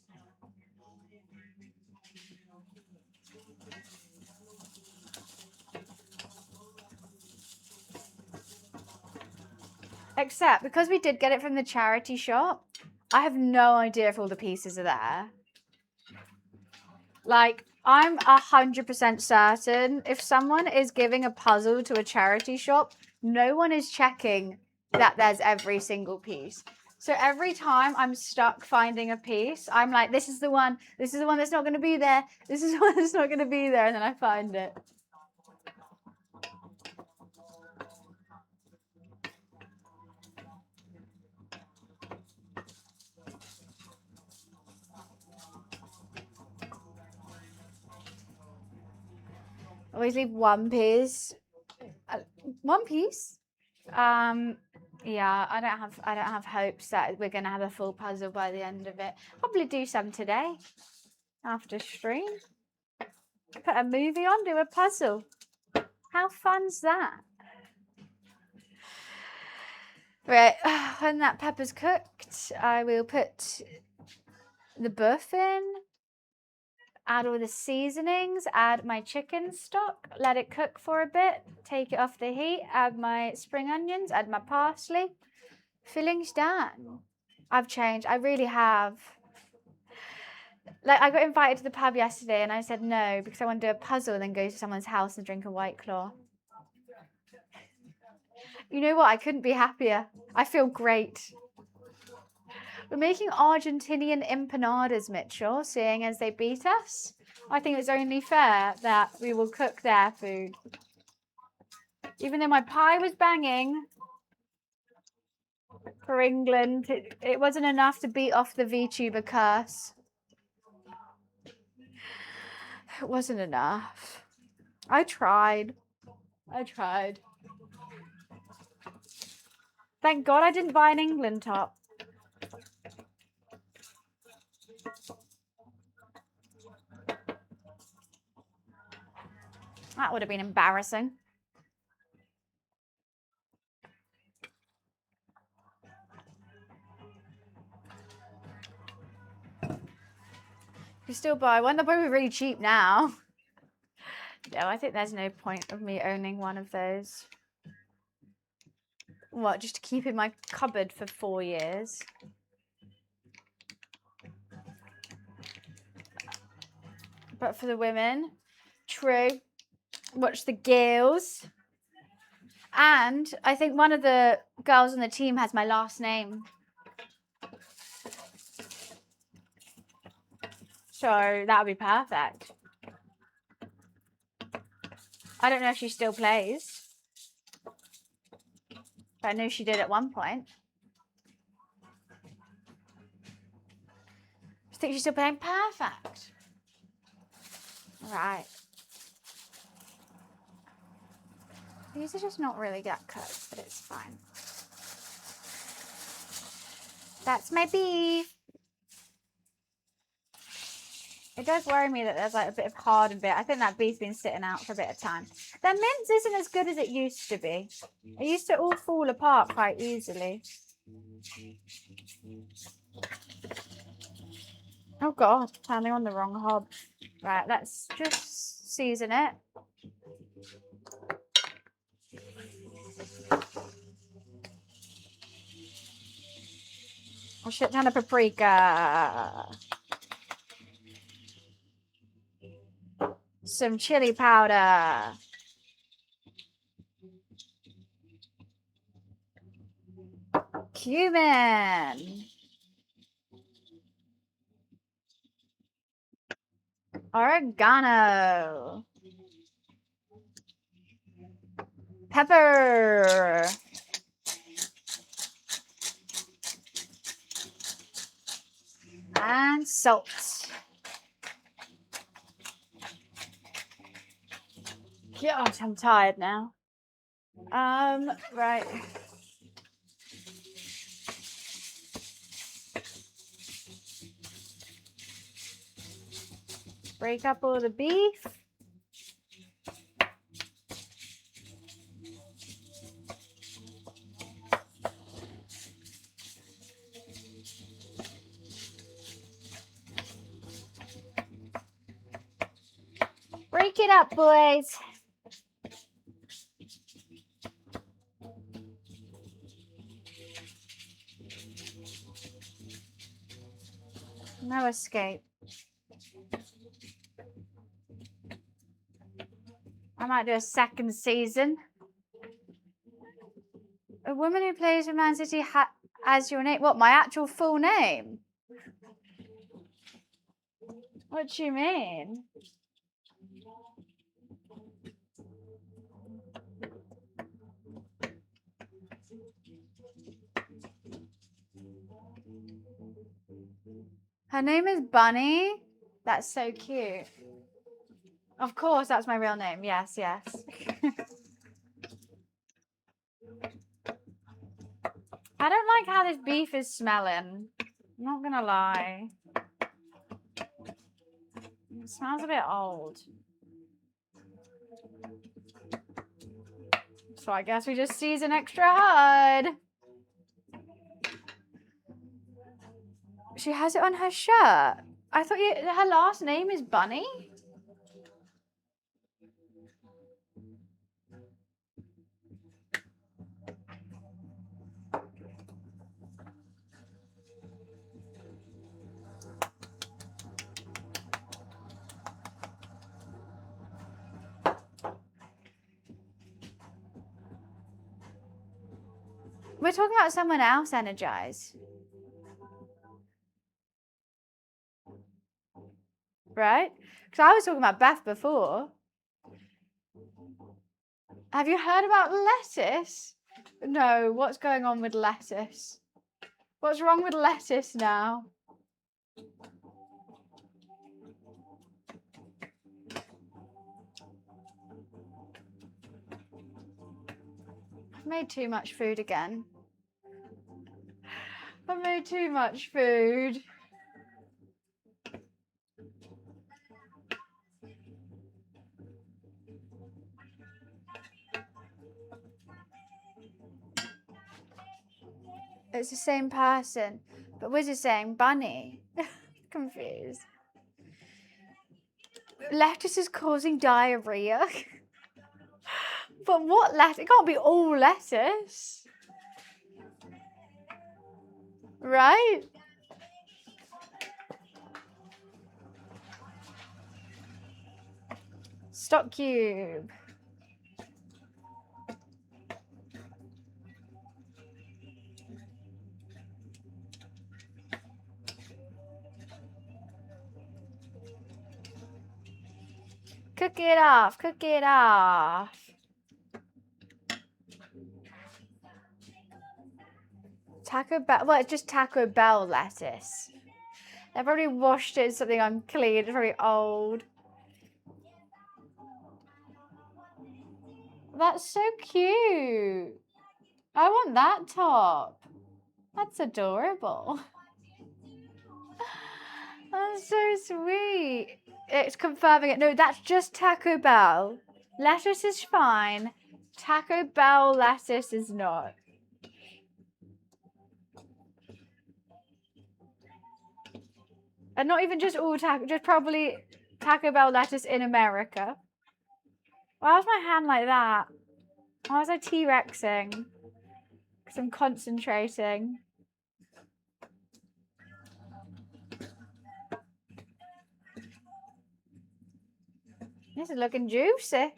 Except because we did get it from the charity shop, I have no idea if all the pieces are there. Like, I'm 100% certain if someone is giving a puzzle to a charity shop, no one is checking that there's every single piece. So every time I'm stuck finding a piece, I'm like, this is the one that's not going to be there. This is the one that's not going to be there. And then I find it. Always leave one piece. One piece? Yeah, I don't have hopes that we're gonna have a full puzzle by the end of it. Probably do some today after stream. Put a movie on, do a puzzle. How fun's that? Right, when that pepper's cooked, I will put the buff in, add all the seasonings, add my chicken stock, let it cook for a bit, take it off the heat, add my spring onions, add my parsley. Filling's done. I've changed. I really have. Like, I got invited to the pub yesterday and I said no because I want to do a puzzle and then go to someone's house and drink a White Claw. You know what? I couldn't be happier. I feel great. We're making Argentinian empanadas, Mitchell, seeing as they beat us. I think it's only fair that we will cook their food. Even though my pie was banging for England, it wasn't enough to beat off the VTuber curse. It wasn't enough. I tried. Thank God I didn't buy an England top. That would have been embarrassing. If you still buy one, they're probably really cheap now. No, I think there's no point of me owning one of those. What, just to keep in my cupboard for 4 years? But for the women, true. Watch the girls. And I think one of the girls on the team has my last name. So that would be perfect. I don't know if she still plays. But I know she did at one point. I think she's still playing. Perfect. Right. These are just not really that cooked, but it's fine. That's my beef. It does worry me that there's like a bit of hardened bit. I think that beef's been sitting out for a bit of time. The mince isn't as good as it used to be. It used to all fall apart quite easily. Oh God, turning on the wrong hob. Right, let's just season it. A shit ton of paprika. Some chili powder. Cumin. Oregano. Pepper. And salt. God, I'm tired now. Right. Break up all the beef. Break it up, boys. No escape. I might do a second season. A woman who plays for Man City as your name. What, my actual full name? What do you mean? Her name is Bunny. That's so cute. Of course, that's my real name. Yes, yes. I don't like how this beef is smelling. I'm not gonna lie. It smells a bit old. So I guess we just season extra hard. She has it on her shirt. I thought her last name is Bunny. We're talking about someone else energized. Right? Because I was talking about Beth before. Have you heard about lettuce? No, what's going on with lettuce? What's wrong with lettuce now? I've made too much food again. I've made too much food. It's the same person, but we're just saying bunny. Confused. Lettuce is causing diarrhea. But what lettuce? It can't be all lettuce. Right? Stock cube. Cook it off, cook it off. Taco Bell, well, it's just Taco Bell lettuce. They probably washed it in something unclean, it's probably old. That's so cute. I want that top. That's adorable. That's so sweet. It's confirming it. No, that's just Taco Bell. Lettuce is fine. Taco Bell lettuce is not. And not even just all taco, just probably Taco Bell lettuce in America. Why was my hand like that? Why was I T-Rexing? Because I'm concentrating. This is looking juicy. I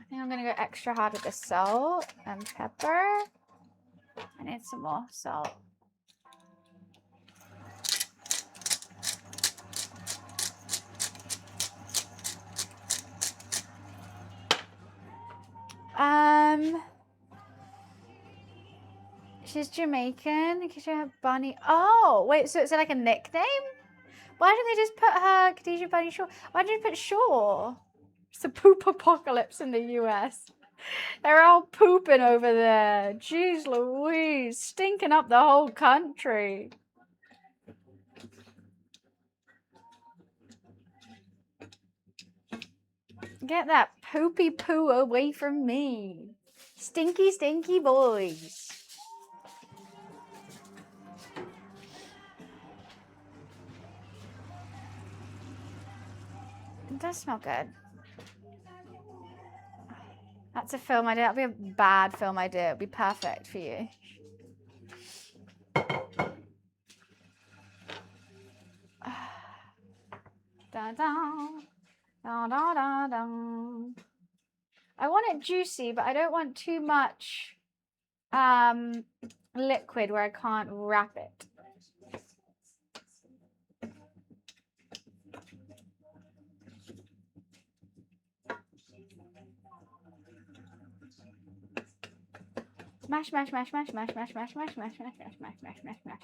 think I'm going to go extra hard with the salt and pepper. I need some more salt. She's Jamaican. Because she have Bunny. Oh, wait. So it's like a nickname? Why didn't they just put her Khadijah Bunny Shaw? Why did you put Shaw? It's a poop apocalypse in the US. They're all pooping over there. Jeez Louise. Stinking up the whole country. Get that poopy poo away from me. Stinky, stinky boys. It does smell good. That's a film idea. That'd be a bad film idea. It'd be perfect for you. Da, da, da, da, da, da. I want it juicy, but I don't want too much liquid where I can't wrap it. Mash, mash, mash, mash, mash, mash, mash, mash, mash, mash, mash, mash, mash, mash, mash.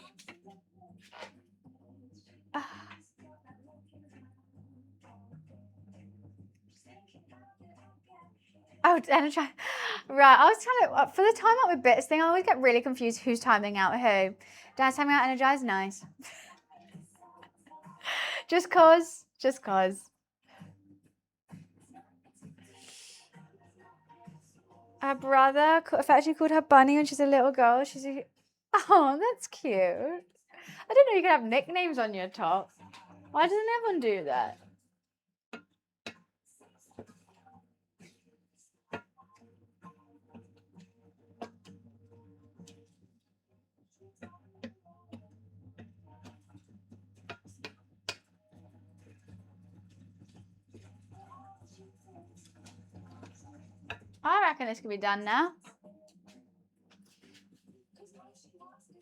Oh, energize. Right, I was trying to, for the time out with bits thing, I always get really confused who's timing out who. Dad's timing out energize? Nice. Just cause. Her brother actually called her Bunny when she's a little girl. Oh, that's cute. I didn't know you could have nicknames on your top. Why doesn't everyone do that? I reckon this could be done now.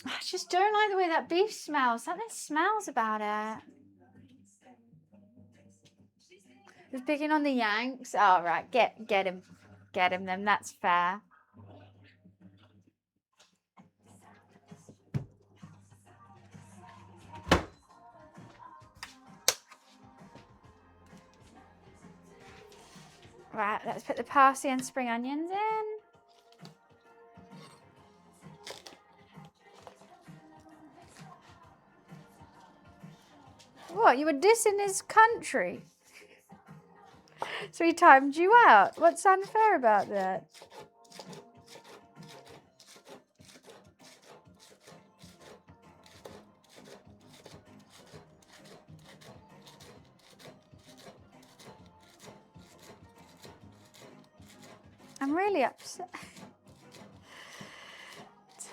I just don't like the way that beef smells. Something smells about it. Who's picking on the Yanks? All right, get him then. That's fair. Right, let's put the parsley and spring onions in. What, you were dissing his country? So he timed you out. What's unfair about that? I'm really upset.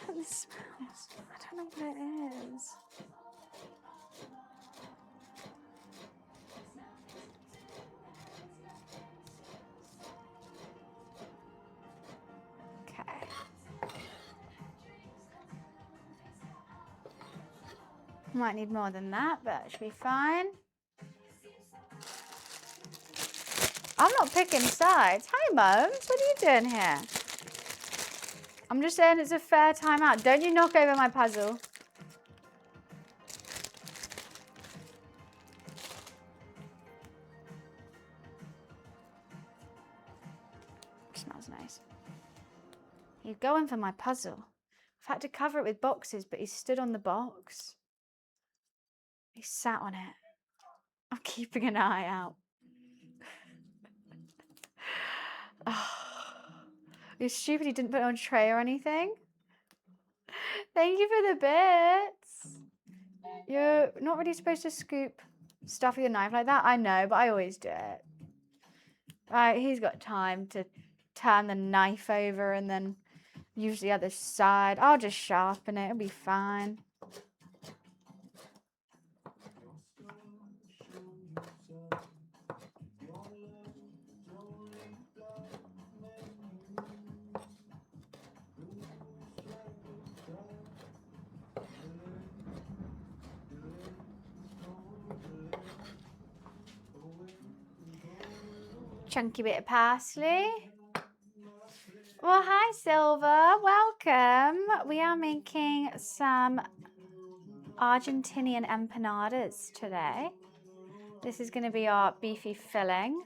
It smells. I don't know what it is. Okay. Might need more than that, but it should be fine. I'm not picking sides. Hi, Mums. What are you doing here? I'm just saying it's a fair timeout. Don't you knock over my puzzle. smells nice. He's going for my puzzle. I've had to cover it with boxes, but he stood on the box. He sat on it. I'm keeping an eye out. Oh, it's stupid he didn't put it on a tray or anything. Thank you for the bits. You're not really supposed to scoop stuff with your knife like that. I know, but I always do it. Right, he's got time to turn the knife over and then use the other side. I'll just sharpen it. It'll be fine. Chunky bit of parsley. Well, hi, Silver. Welcome. We are making some Argentinian empanadas today. This is going to be our beefy filling.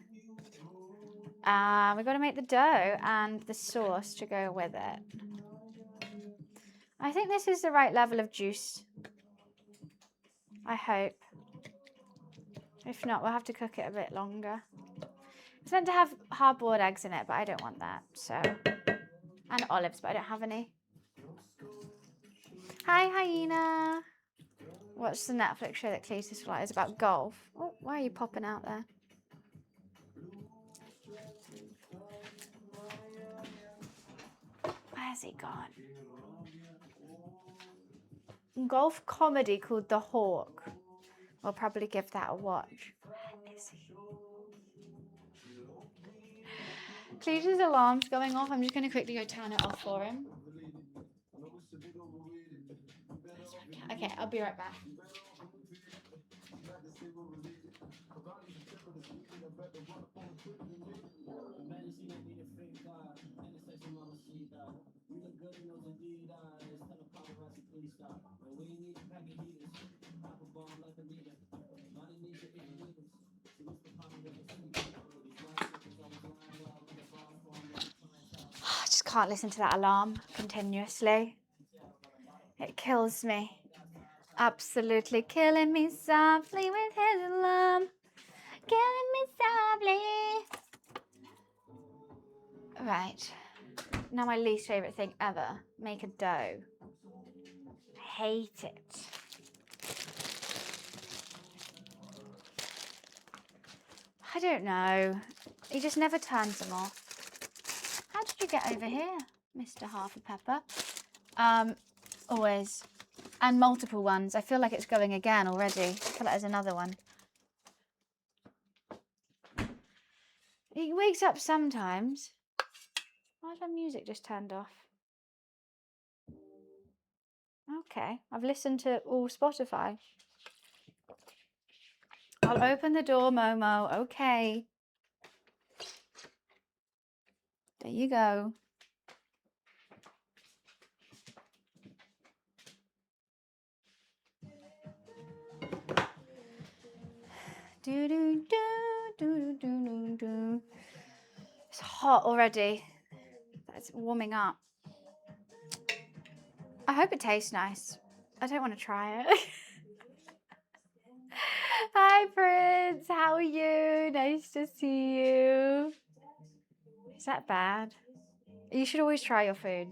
We've got to make the dough and the sauce to go with it. I think this is the right level of juice. I hope. If not, we'll have to cook it a bit longer. It's meant to have hard-boiled eggs in it, but I don't want that. So, and olives, but I don't have any. Hi, Hyena. What's the Netflix show that Cletus likes? It's about golf. Oh, why are you popping out there? Where's he gone? Golf comedy called The Hawk. We'll probably give that a watch. Where is he? Cletus' alarm's going off. I'm just going to quickly go turn it off for him. Okay, I'll be right back. I just can't listen to that alarm continuously. It kills me. Absolutely killing me softly with his alarm. Killing me softly. Right. Now my least favourite thing ever. Make a dough. I hate it. I don't know. He just never turns them off. How did you get over here, Mr. Half a Pepper? Always. And multiple ones. I feel like it's going again already. I feel like there's another one. He wakes up sometimes. Why's my music just turned off? Okay, I've listened to all Spotify. I'll open the door, Momo. Okay. There you go. Do do do do do do do. It's hot already. It's warming up. I hope it tastes nice. I don't want to try it. Hi, Prince. How are you? Nice to see you. Is that bad? You should always try your food.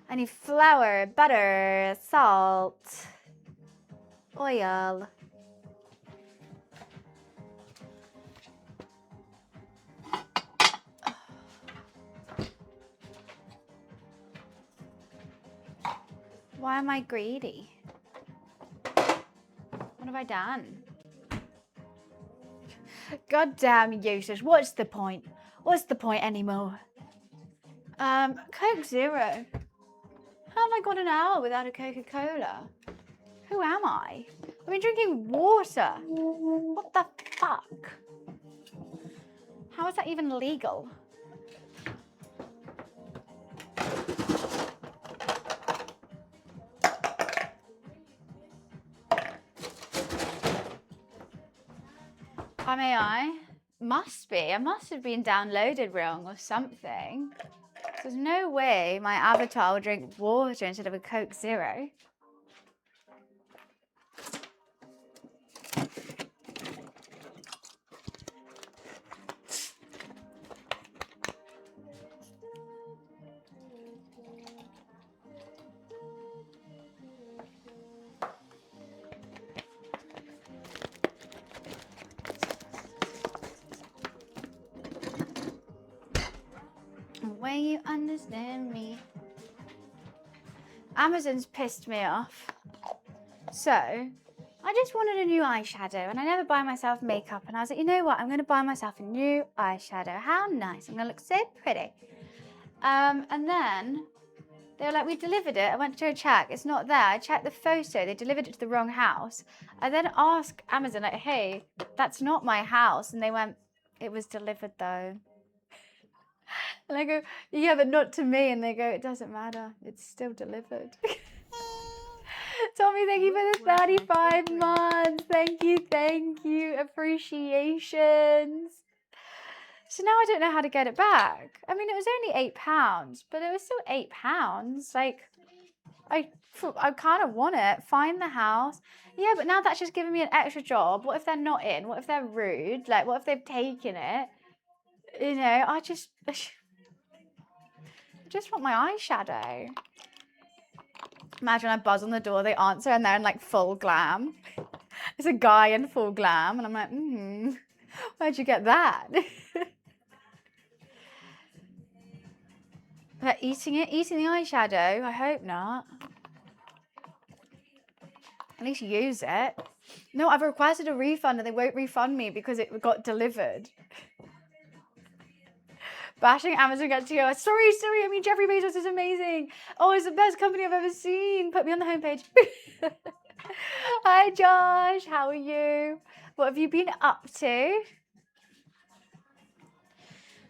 I need flour, butter, salt, oil. Why am I greedy? What have I done? God damn useless. What's the point? What's the point anymore? Coke Zero. How have I got an hour without a Coca-Cola? Who am I? I've been drinking water. What the fuck? How is that even legal? I? Must be. It must have been downloaded wrong or something. There's no way my avatar will drink water instead of a Coke Zero. When you understand me. Amazon's pissed me off. So, I just wanted a new eyeshadow and I never buy myself makeup. And I was like, you know what? I'm going to buy myself a new eyeshadow. How nice. I'm going to look so pretty. And then they were like, we delivered it. I went to go check. It's not there. I checked the photo. They delivered it to the wrong house. I then asked Amazon, like, hey, that's not my house. And they went, it was delivered though. And I go, yeah, but not to me. And they go, it doesn't matter. It's still delivered. Tommy, thank you for the 35 months. Thank you. Appreciations. So now I don't know how to get it back. I mean, it was only £8, but it was still £8. Like, I kind of want it. Find the house. Yeah, but now that's just giving me an extra job. What if they're not in? What if they're rude? Like, what if they've taken it? You know, I just want my eyeshadow. Imagine I buzz on the door, they answer, and they're in like full glam. It's a guy in full glam, and I'm like, where'd you get that? But eating the eyeshadow? I hope not. At least use it. No, I've requested a refund and they won't refund me because it got delivered. Bashing Amazon gets to go, sorry, I mean, Jeffrey Bezos is amazing. Oh, it's the best company I've ever seen. Put me on the homepage. Hi, Josh. How are you? What have you been up to?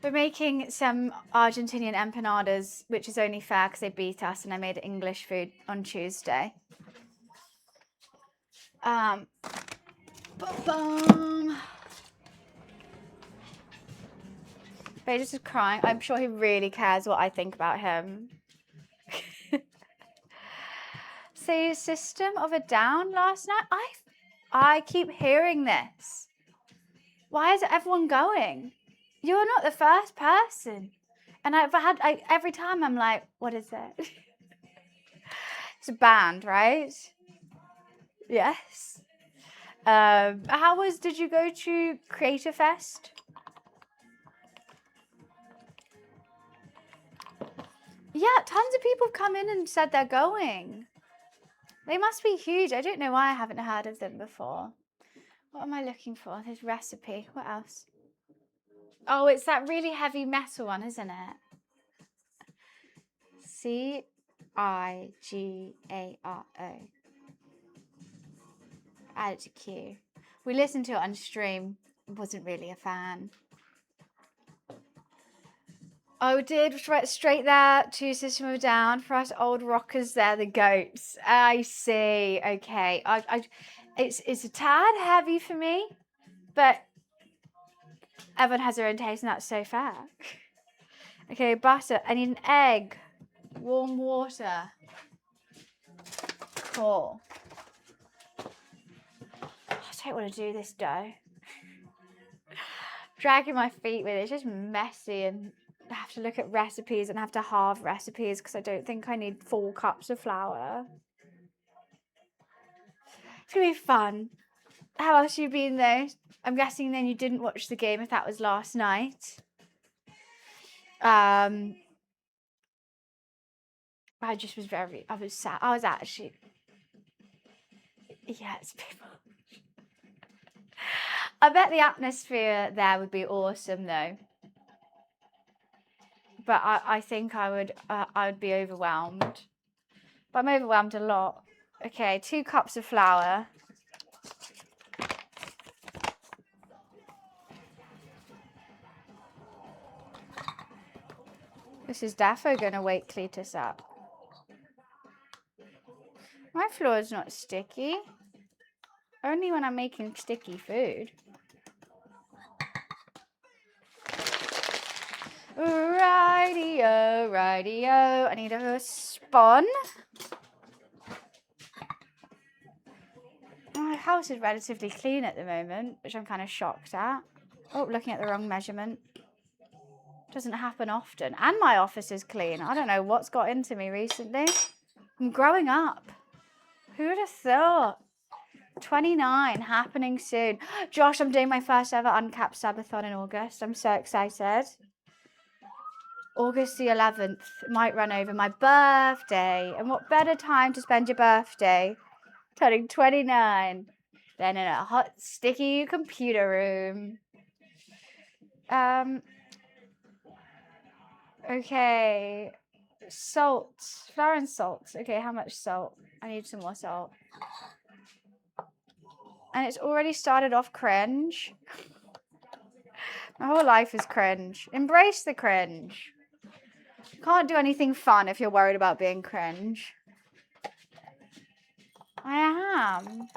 We're making some Argentinian empanadas, which is only fair because they beat us, and I made English food on Tuesday. Bezos is crying. I'm sure he really cares what I think about him. So, System of a Down last night? I keep hearing this. Why is everyone going? You're not the first person. And every time I'm like, what is it? It's a band, right? Yes. Did you go to Creator Fest? Yeah, tons of people have come in and said they're going. They must be huge. I don't know why I haven't heard of them before. What am I looking for? This recipe. What else? Oh, it's that really heavy metal one, isn't it? Cigaro. Add it to queue. We listened to it on stream. Wasn't really a fan. Oh, did straight there to System of a Down for us old rockers. They're the goats. I see. Okay. It's a tad heavy for me, but everyone has their own taste, and that's so fair. Okay, butter. I need an egg. Warm water. Cool. I don't want to do this dough. Dragging my feet with it. It's just messy, and I have to look at recipes and have to halve recipes because I don't think I need 4 cups of flour. It's going to be fun. How else have you been though? I'm guessing then you didn't watch the game if that was last night. I was sad. I was actually, yeah, it's people. I bet the atmosphere there would be awesome though. But I think I would be overwhelmed. But I'm overwhelmed a lot. Okay, 2 cups of flour. This is defo going to wake Cletus up. My flour is not sticky. Only when I'm making sticky food. Righty-o, righty-o. I need a spawn. My house is relatively clean at the moment, which I'm kind of shocked at. Oh, looking at the wrong measurement. Doesn't happen often. And my office is clean. I don't know what's got into me recently. I'm growing up. Who would have thought? 29, happening soon. Josh, I'm doing my first ever uncapped subathon in August. I'm so excited. August the 11th. It might run over my birthday. And what better time to spend your birthday? Turning 29. Than in a hot, sticky computer room. Okay. Salt. Flour and salt. Okay, how much salt? I need some more salt. And it's already started off cringe. My whole life is cringe. Embrace the cringe. You can't do anything fun if you're worried about being cringe. I am.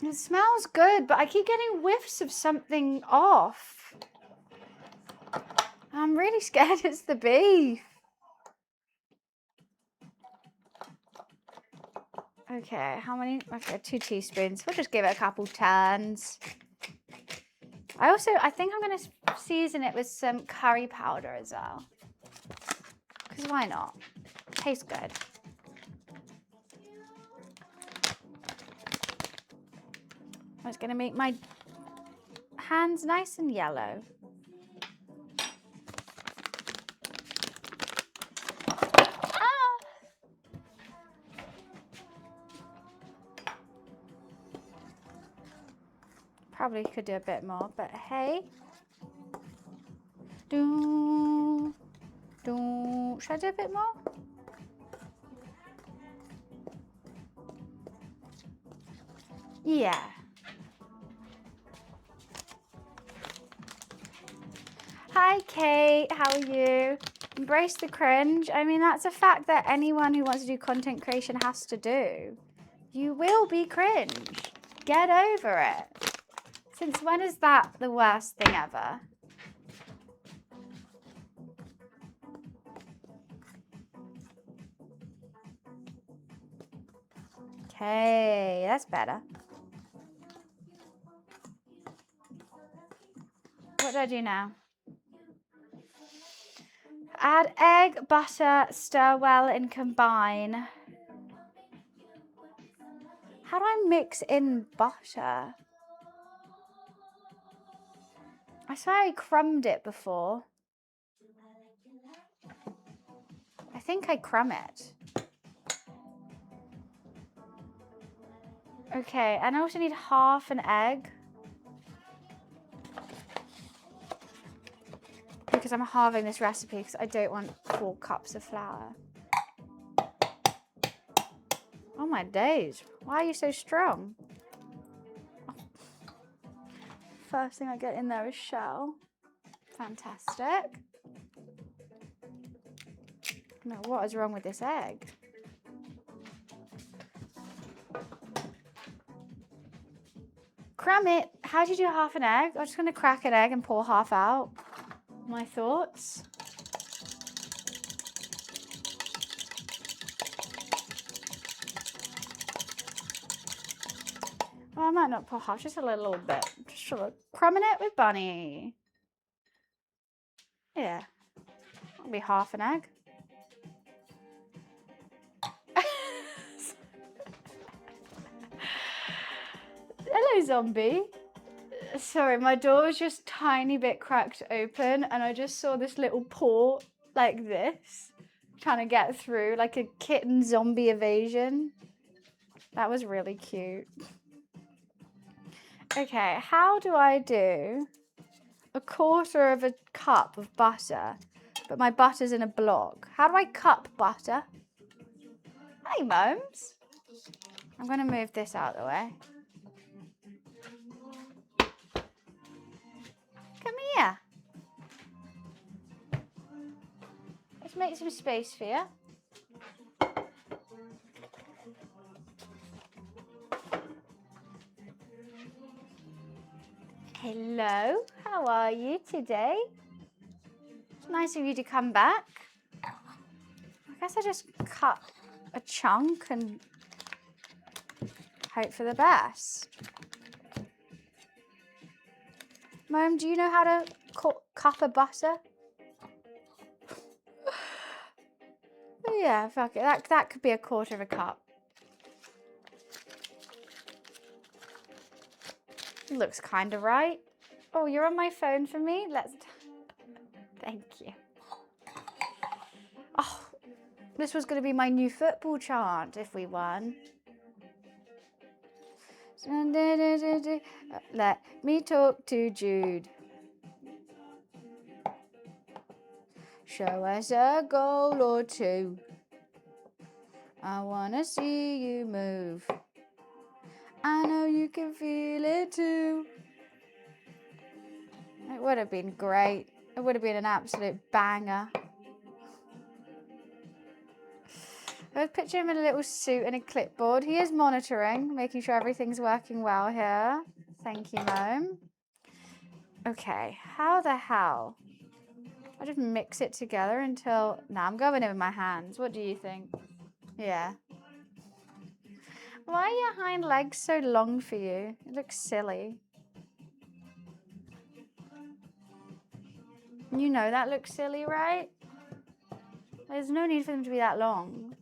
It smells good, but I keep getting whiffs of something off. I'm really scared it's the beef. Okay, how many? Okay, 2 teaspoons. We'll just give it a couple turns. I think I'm going to season it with some curry powder as well. Because why not? Tastes good. It's going to make my hands nice and yellow. Probably could do a bit more, but hey. Should I do a bit more? Yeah. Hi, Kate. How are you? Embrace the cringe. I mean, that's a fact that anyone who wants to do content creation has to do. You will be cringe. Get over it. Since when is that the worst thing ever? Okay, that's better. What do I do now? Add egg, butter, stir well and combine. How do I mix in butter? I swear I crumbed it before. I think I crumb it. Okay, and I also need half an egg. Because I'm halving this recipe because I don't want 4 cups of flour. Oh my days, why are you so strong? First thing I get in there is shell. Fantastic. Now, what is wrong with this egg? Crumb it. How do you do half an egg? I'm just going to crack an egg and pour half out. My thoughts. Well, I might not pour half, just a little bit. Just sort of crumbing it with Bunny. Yeah. That'll be half an egg. Hello, zombie. Sorry, my door was just tiny bit cracked open and I just saw this little paw like this trying to get through, like a kitten zombie evasion. That was really cute. Okay, how do I do 1/4 of a cup of butter, but my butter's in a block? How do I cup butter? Hey, Momes. I'm going to move this out of the way. Come here. Just make some space for you. Hello, how are you today? It's nice of you to come back. I guess I just cut a chunk and hope for the best. Mum, do you know how to cup a butter? Yeah, fuck it. That could be a quarter of a cup. Looks kind of right. Oh, you're on my phone for me? Thank you. Oh, this was going to be my new football chant if we won. Let me talk to Jude. Show us a goal or two. I want to see you move. I know you can feel it too. It would have been great. It would have been an absolute banger. Let's picture him in a little suit and a clipboard. He is monitoring, making sure everything's working well here. Thank you, Mom. Okay, how the hell? I just mix it together until... Nah, I'm going in with my hands. What do you think? Yeah. Why are your hind legs so long for you? It looks silly. You know that looks silly, right? There's no need for them to be that long.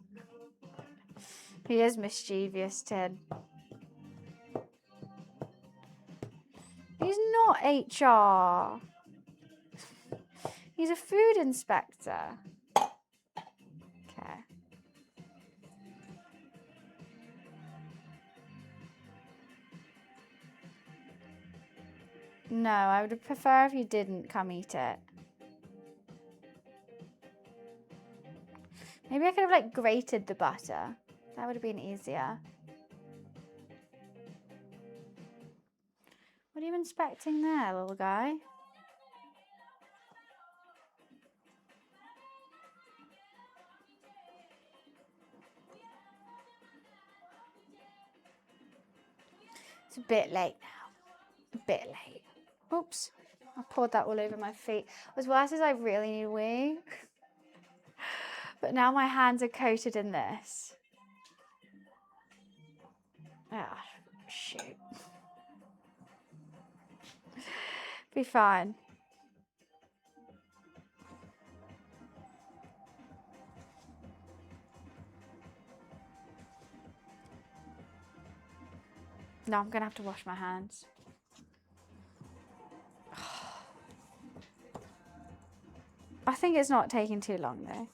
He is mischievous, Ted. He's not HR. He's a food inspector. Okay. No, I would prefer if you didn't come eat it. Maybe I could have like grated the butter. That would have been easier. What are you inspecting there, little guy? It's a bit late now. A bit late. Oops. I poured that all over my feet. As worse as I really need a wee. But now my hands are coated in this. Ah, shoot. Be fine. No, I'm gonna have to wash my hands. I think it's not taking too long though.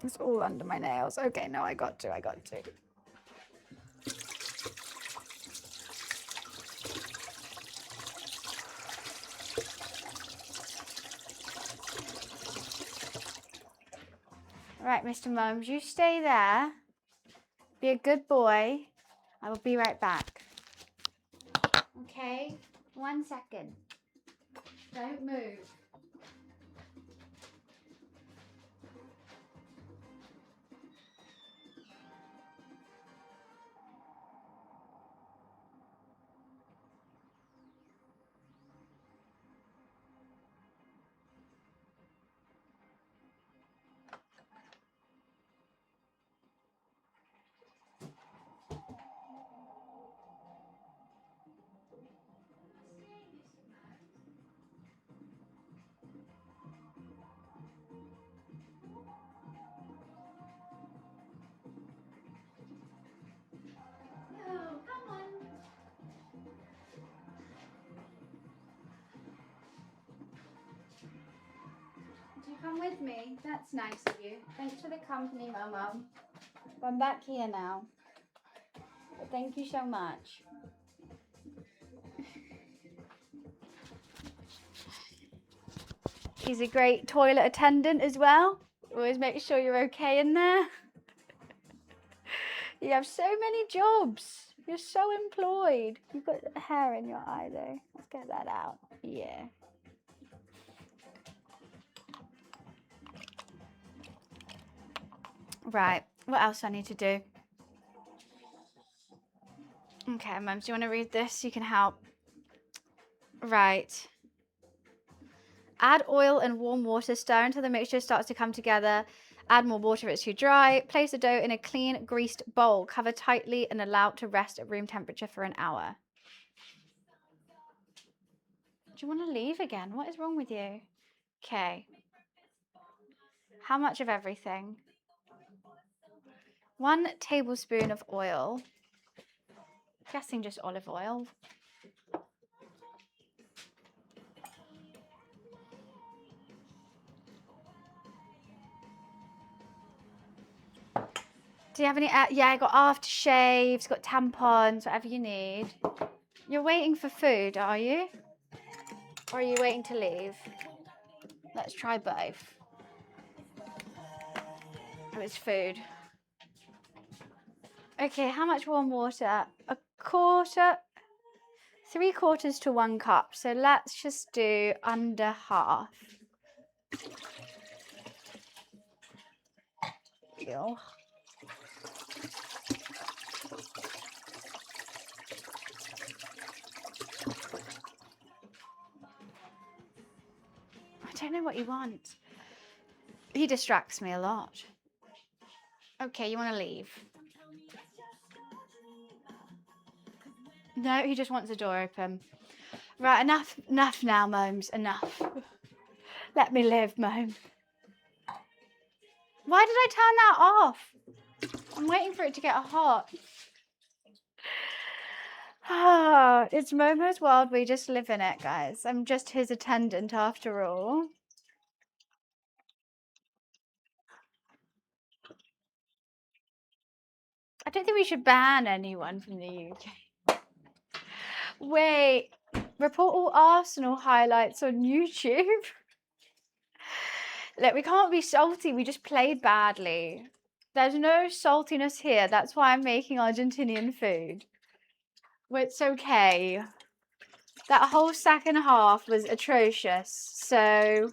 It's all under my nails. Okay, no, I got to. Right, Mr. Mums, you stay there. Be a good boy. I will be right back. Okay, 1 second. Don't move. Come with me. That's nice of you. Thanks for the company, Mum. I'm back here now. But thank you so much. He's a great toilet attendant as well. Always make sure you're okay in there. You have so many jobs. You're so employed. You've got hair in your eye though. Let's get that out. Yeah. Right. What else do I need to do? Okay, Mums, do you want to read this? You can help. Right. Add oil and warm water. Stir until the mixture starts to come together. Add more water if it's too dry. Place the dough in a clean, greased bowl. Cover tightly and allow it to rest at room temperature for an hour. Do you want to leave again? What is wrong with you? Okay. How much of everything? 1 tablespoon of oil. Guessing just olive oil. Do you have any? Yeah, I got aftershaves, got tampons, whatever you need. You're waiting for food, are you? Or are you waiting to leave? Let's try both. Oh, it's food. Okay, how much warm water? A quarter, 3/4 to 1 cup. So let's just do under half. Ew. I don't know what you want. He distracts me a lot. Okay, you want to leave? No, he just wants the door open. Right, enough now, Momes, enough. Let me live, Mome. Why did I turn that off? I'm waiting for it to get hot. Ah, it's Momo's world. We just live in it, guys. I'm just his attendant after all. I don't think we should ban anyone from the UK. Wait, report all Arsenal highlights on YouTube. Look, we can't be salty. We just played badly. There's no saltiness here. That's why I'm making Argentinian food. Well, it's okay. That whole second half was atrocious. So,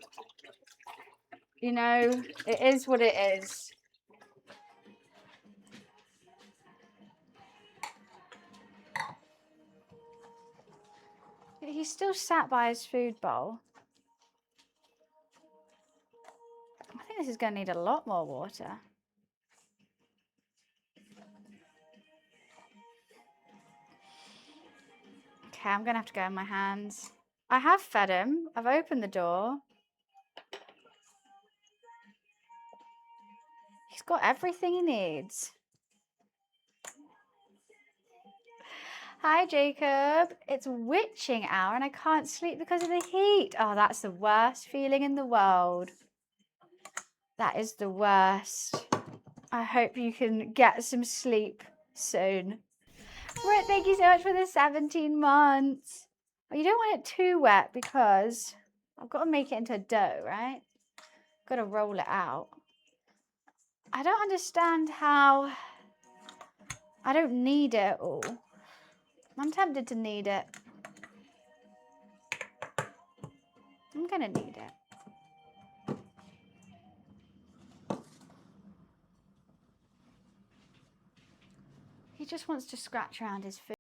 you know, it is what it is. He's still sat by his food bowl. I think this is going to need a lot more water. Okay, I'm going to have to go in my hands. I have fed him. I've opened the door. He's got everything he needs. Hi, Jacob. It's witching hour and I can't sleep because of the heat. Oh, that's the worst feeling in the world. That is the worst. I hope you can get some sleep soon. Britt, thank you so much for the 17 months. Well, you don't want it too wet because I've got to make it into a dough, right? Got to roll it out. I don't understand how I don't need it all. I'm tempted to need it. I'm going to need it. He just wants to scratch around his food.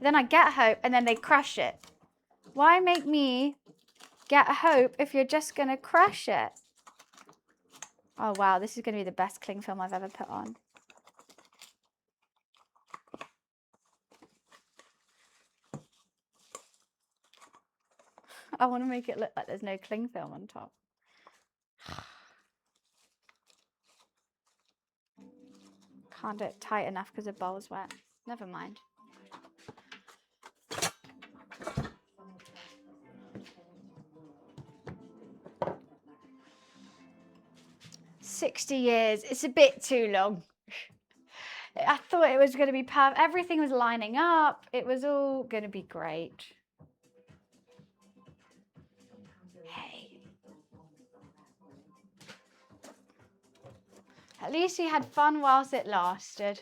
Then I get hope and then they crush it. Why make me get hope if you're just going to crush it? Oh, wow. This is going to be the best cling film I've ever put on. I want to make it look like there's no cling film on top. Can't do it tight enough because the bowl's wet. Never mind. $60. It's a bit too long. I thought it was going to be perfect. Everything was lining up. It was all going to be great. Hey. At least he had fun whilst it lasted.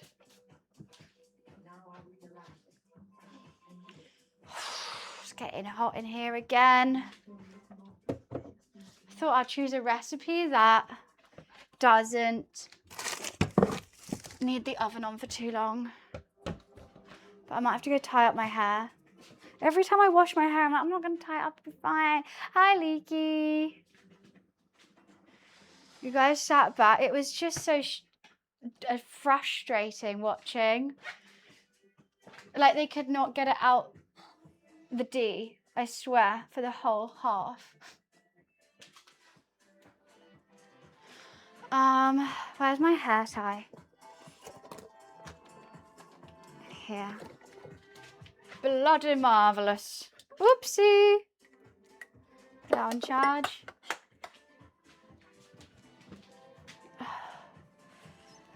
It's getting hot in here again. I thought I'd choose a recipe that doesn't need the oven on for too long. But I might have to go tie up my hair. Every time I wash my hair, I'm like, I'm not going to tie it up, it'll be fine. Hi, Leaky. You guys sat back. It was just so frustrating watching. Like they could not get it out the D, I swear, for the whole half. Where's my hair tie? Here. Bloody marvellous. Whoopsie. Put that on charge.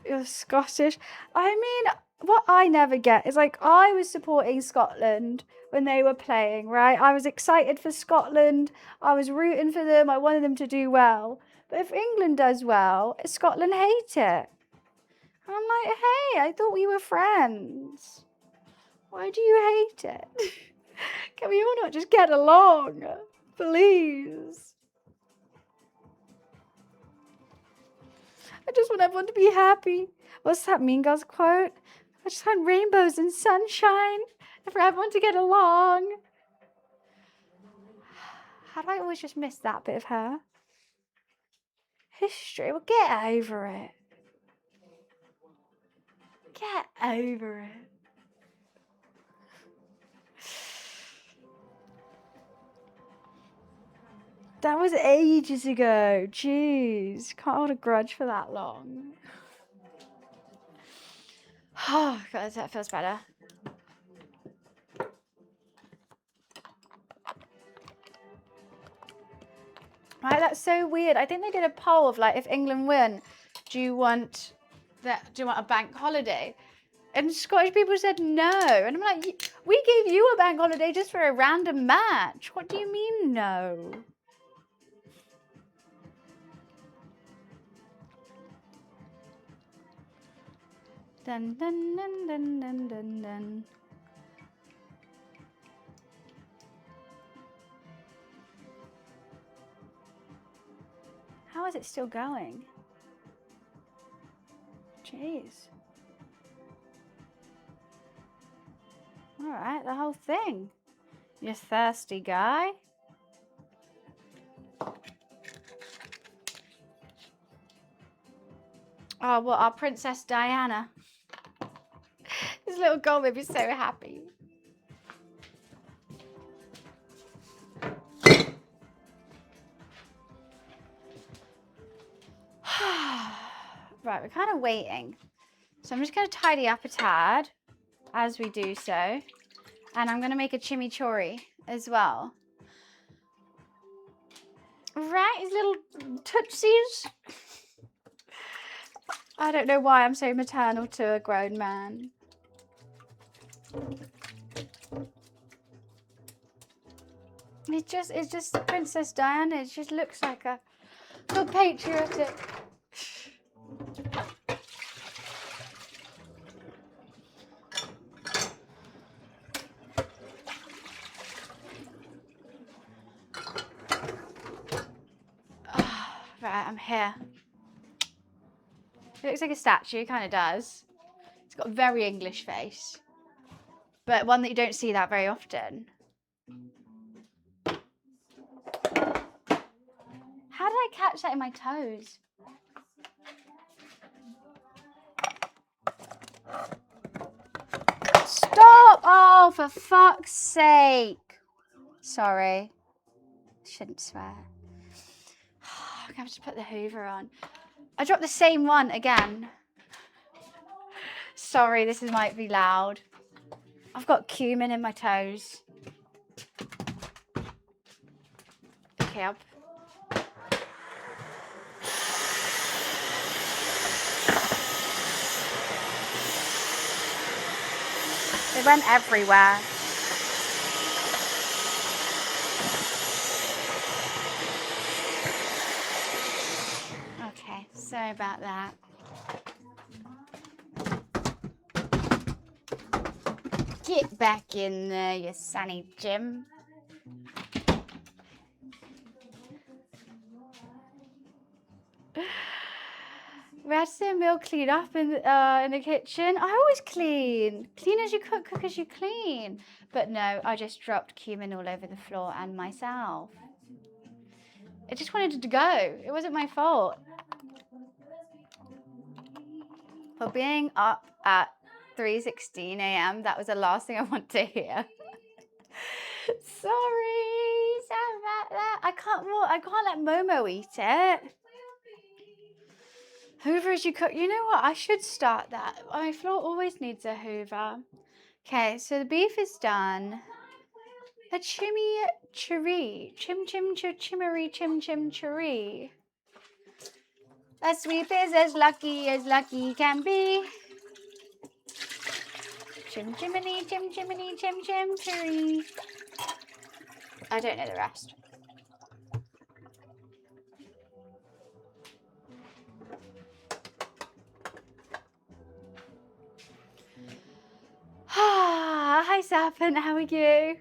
You're Scottish. I mean, what I never get is like, I was supporting Scotland when they were playing, right? I was excited for Scotland. I was rooting for them. I wanted them to do well. But if England does well, Scotland hate it. And I'm like, hey, I thought we were friends. Why do you hate it? Can we all not just get along? Please. I just want everyone to be happy. What's that Mean Girls quote? I just want rainbows and sunshine and for everyone to get along. How do I always just miss that bit of her? History. Well, get over it. Get over it. That was ages ago. Jeez. Can't hold a grudge for that long. Oh, God, that feels better. Right, that's so weird. I think they did a poll of like, if England win, do you want a bank holiday? And Scottish people said no. And I'm like, we gave you a bank holiday just for a random match. What do you mean no? Dun dun dun dun dun dun dun. How is it still going? Jeez. All right, the whole thing. You thirsty guy. Oh, well, our Princess Diana. This little girl made me so happy. Right, we're kind of waiting. So I'm just going to tidy up a tad as we do so. And I'm going to make a chimichurri as well. Right, his little tootsies. I don't know why I'm so maternal to a grown man. It's just Princess Diana. It just looks like a so patriotic. Right, I'm here. It looks like a statue, kind of does. It's got a very English face. but one that you don't see that very often. How did I catch that in my toes? Stop! Oh, for fuck's sake. Sorry. Shouldn't swear. I'm going to have to put the Hoover on. I dropped the same one again. Sorry, this might be loud. I've got cumin in my toes. Okay, they went everywhere. Okay, sorry about that. Get back in there, you sunny Jim. Rest and meal clean up in the kitchen. I always clean. Clean as you cook, cook as you clean. But no, I just dropped cumin all over the floor and myself. I just wanted it to go. It wasn't my fault. For being up at 3:16 a.m., that was the last thing I want to hear. Sorry about that. I can't let Momo eat it. Hoover as you cook. You know what? I should start that. My floor always needs a Hoover. Okay, so the beef is done. A chimichurri. Chimichurri. A sweep is as lucky can be. Chimney, chimchurri. I don't know the rest. Hi, Serpent, how are you?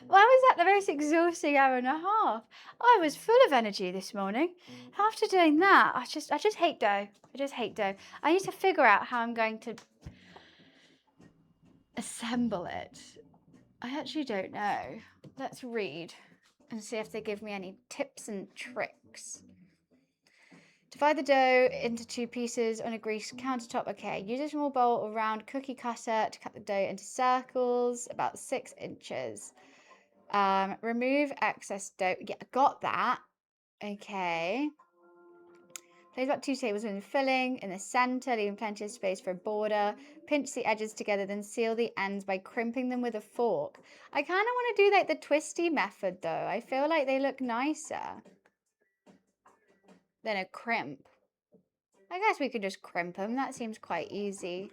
Why was that the most exhausting hour and a half? I was full of energy this morning. After doing that, I just hate dough. I just hate dough. I need to figure out how I'm going to assemble it. I actually don't know. Let's read and see if they give me any tips and tricks. Divide the dough into 2 pieces on a greased countertop. Okay, use a small bowl or round cookie cutter to cut the dough into circles about 6 inches. Remove excess dough. Yeah, got that. Okay. Place about 2 tablespoons of filling in the center, leaving plenty of space for a border. Pinch the edges together, then seal the ends by crimping them with a fork. I kind of want to do like the twisty method though. I feel like they look nicer than a crimp. I guess we could just crimp them. That seems quite easy.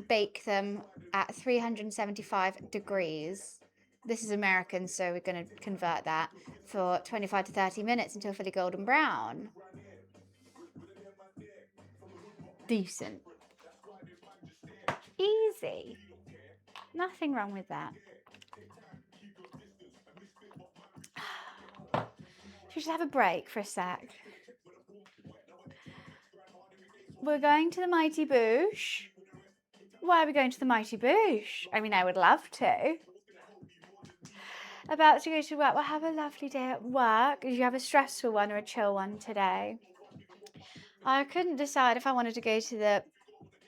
Bake them at 375 degrees. This is American, so we're going to convert that for 25 to 30 minutes until fully golden brown. Decent. Easy. Nothing wrong with that. Should we just have a break for a sec? We're going to the Mighty Boosh. Why are we going to the Mighty Boosh? I mean, I would love to. About to go to work. We'll have a lovely day at work. Did you have a stressful one or a chill one today? I couldn't decide if I wanted to go to the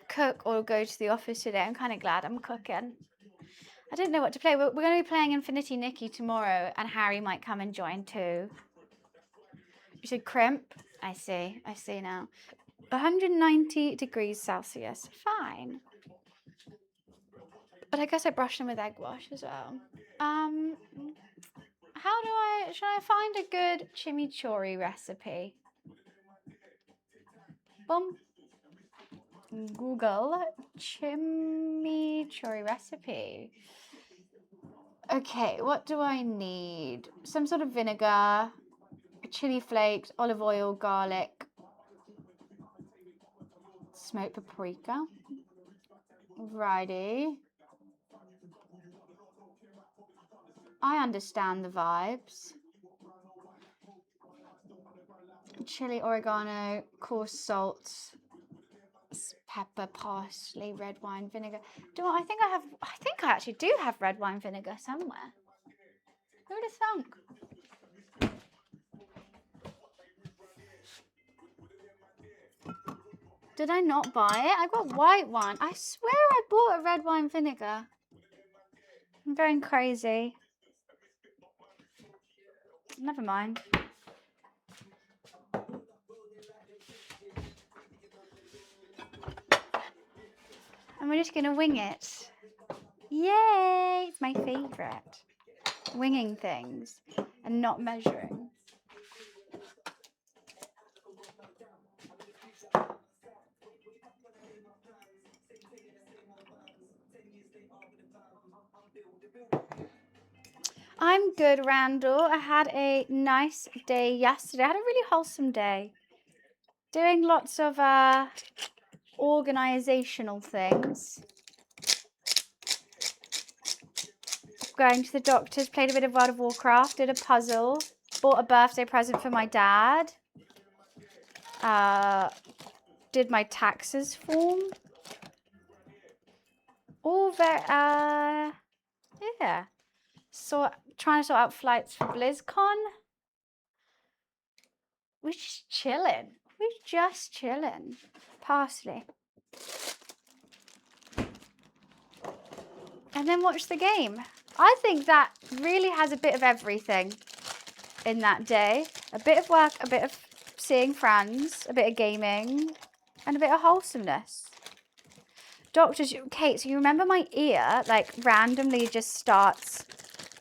cook or go to the office today. I'm kind of glad I'm cooking. I didn't know what to play. We're going to be playing Infinity Nikki tomorrow, and Harry might come and join too. You said crimp? I see now. 190 degrees Celsius. Fine. But I guess I brush them with egg wash as well. Should I find a good chimichurri recipe? Boom. Google chimichurri recipe. Okay, what do I need? Some sort of vinegar, chili flakes, olive oil, garlic, smoked paprika. Righty. I understand the vibes. Chili, oregano, coarse salt, pepper, parsley, red wine vinegar. I think I actually do have red wine vinegar somewhere. Who would have thunk? Did I not buy it? I got white wine. I swear I bought a red wine vinegar. I'm going crazy. Never mind. And we're just going to wing it. Yay! It's my favourite. Winging things and not measuring. I'm good, Randall. I had a nice day yesterday. I had a really wholesome day. Doing lots of organisational things. Going to the doctors, played a bit of World of Warcraft, did a puzzle, bought a birthday present for my dad, did my taxes form. All very, yeah. So trying to sort out flights for BlizzCon. We're just chilling. We're just chilling. Parsley. And then watch the game. I think that really has a bit of everything in that day. A bit of work, a bit of seeing friends, a bit of gaming, and a bit of wholesomeness. Doctors, Kate, so you remember my ear, like, randomly just starts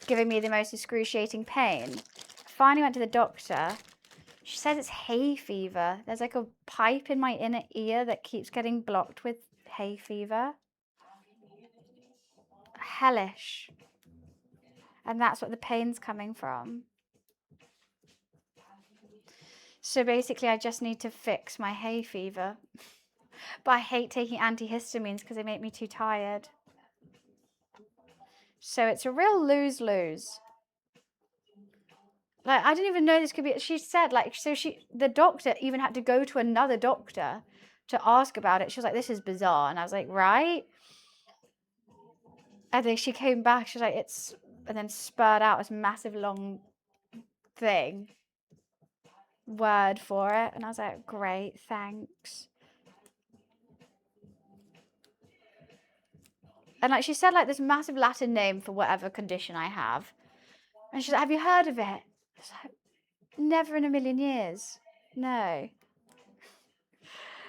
giving me the most excruciating pain. I finally went to the doctor. She says it's hay fever. There's like a pipe in my inner ear that keeps getting blocked with hay fever. Hellish. And that's what the pain's coming from. So basically I just need to fix my hay fever. But I hate taking antihistamines because they make me too tired. So it's a real lose-lose. Like, I didn't even know this could be, she said, like, so the doctor even had to go to another doctor to ask about it. She was like, this is bizarre. And I was like, right? And then she came back, she was like, and then spurred out this massive long thing, word for it. And I was like, great, thanks. And like, she said like this massive Latin name for whatever condition I have. And she's like, have you heard of it? I was like, never in a million years. No.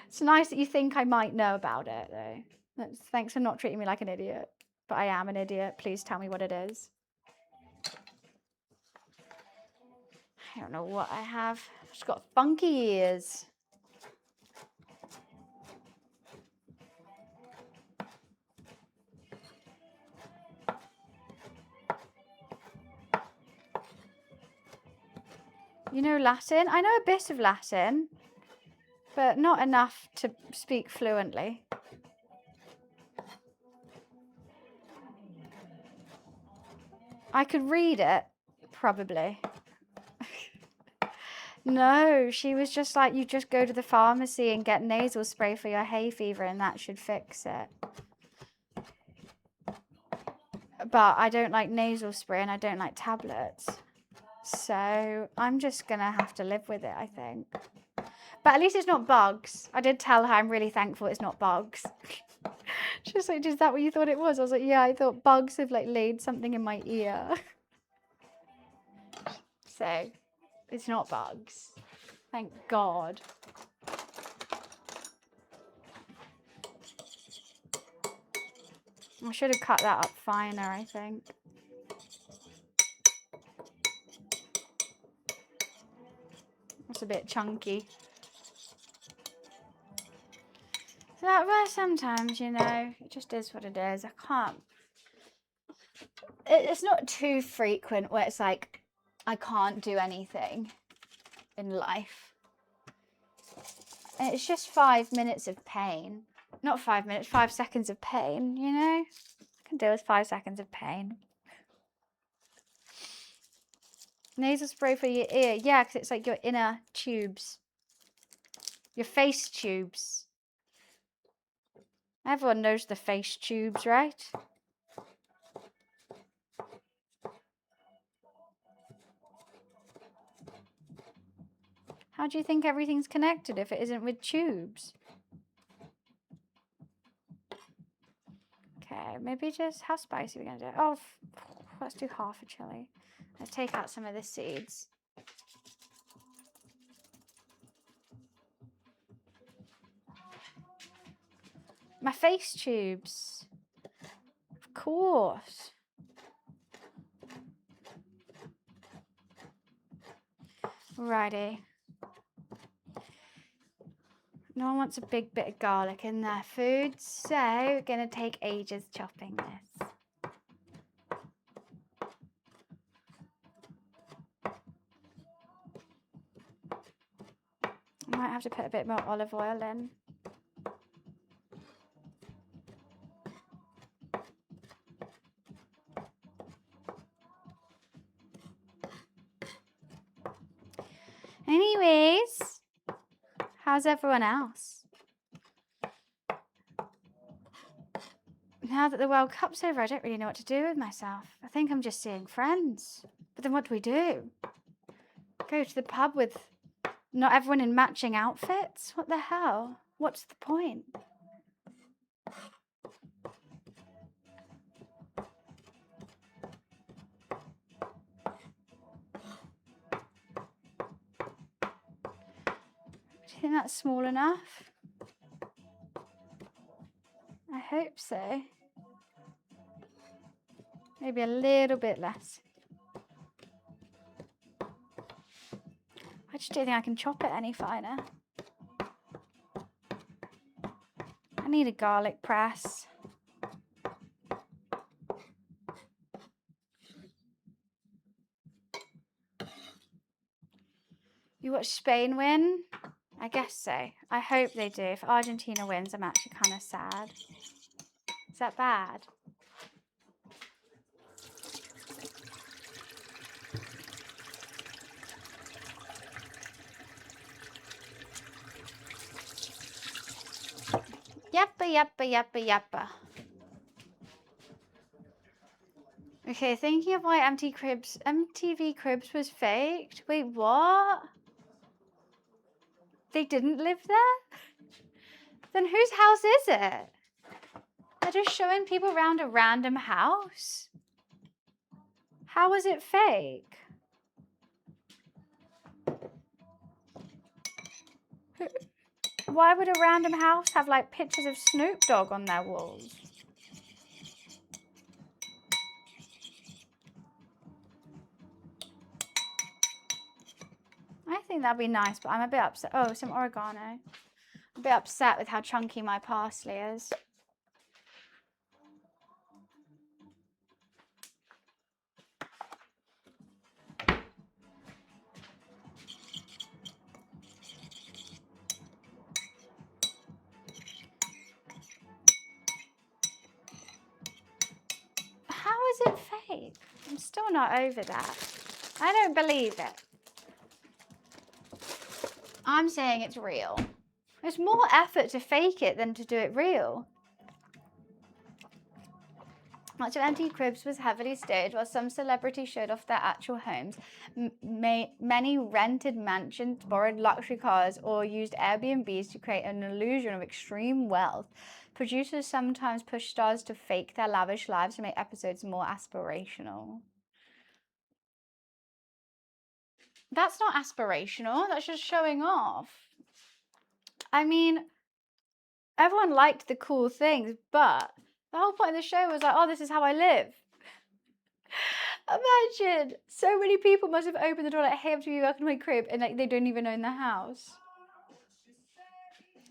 It's nice that you think I might know about it, though. Thanks for not treating me like an idiot. But I am an idiot. Please tell me what it is. I don't know what I have. I've just got funky ears. You know Latin? I know a bit of Latin, but not enough to speak fluently. I could read it, probably. No, she was just like, you just go to the pharmacy and get nasal spray for your hay fever and that should fix it. But I don't like nasal spray and I don't like tablets. So I'm just going to have to live with it, I think. But at least it's not bugs. I did tell her I'm really thankful it's not bugs. She was like, is that what you thought it was? I was like, yeah, I thought bugs have like laid something in my ear. So it's not bugs. Thank God. I should have cut that up finer, I think. It's a bit chunky. So well, sometimes, you know, it just is what it is. I can't. It's not too frequent where it's like, I can't do anything in life. And it's just 5 minutes of pain. Not 5 minutes, 5 seconds of pain, you know? I can deal with 5 seconds of pain. Nasal spray for your ear. Yeah, because it's like your inner tubes. Your face tubes. Everyone knows the face tubes, right? How do you think everything's connected if it isn't with tubes? Okay, maybe just, how spicy are we going to do? Oh, let's do half a chili. Let's take out some of the seeds. My face tubes. Of course. Righty. No one wants a big bit of garlic in their food, so we're going to take ages chopping this. I might have to put a bit more olive oil in. Anyways, how's everyone else? Now that the World Cup's over, I don't really know what to do with myself. I think I'm just seeing friends. But then what do we do? Go to the pub with not everyone in matching outfits? What the hell? What's the point? Do you think that's small enough? I hope so. Maybe a little bit less. I just don't think I can chop it any finer. I need a garlic press. You watch Spain win? I guess so. I hope they do. If Argentina wins, I'm actually kind of sad. Is that bad? Yappa. Okay, thinking of why MTV Cribs was faked. Wait, what? They didn't live there? Then whose house is it? They're just showing people around a random house? How was it fake? Why would a random house have like pictures of Snoop Dogg on their walls? I think that'd be nice, but I'm a bit upset. Oh, some oregano. I'm a bit upset with how chunky my parsley is. How is it fake? I'm still not over that. I don't believe it. I'm saying it's real. There's more effort to fake it than to do it real. Much of MTV Cribs was heavily staged, while some celebrities showed off their actual homes. Many rented mansions, borrowed luxury cars, or used Airbnbs to create an illusion of extreme wealth. Producers sometimes push stars to fake their lavish lives to make episodes more aspirational. That's not aspirational, that's just showing off. I mean, everyone liked the cool things, but the whole point of the show was like, oh, this is how I live. Imagine, so many people must have opened the door like, hey, I'm to be welcome to my crib, and like they don't even own the house.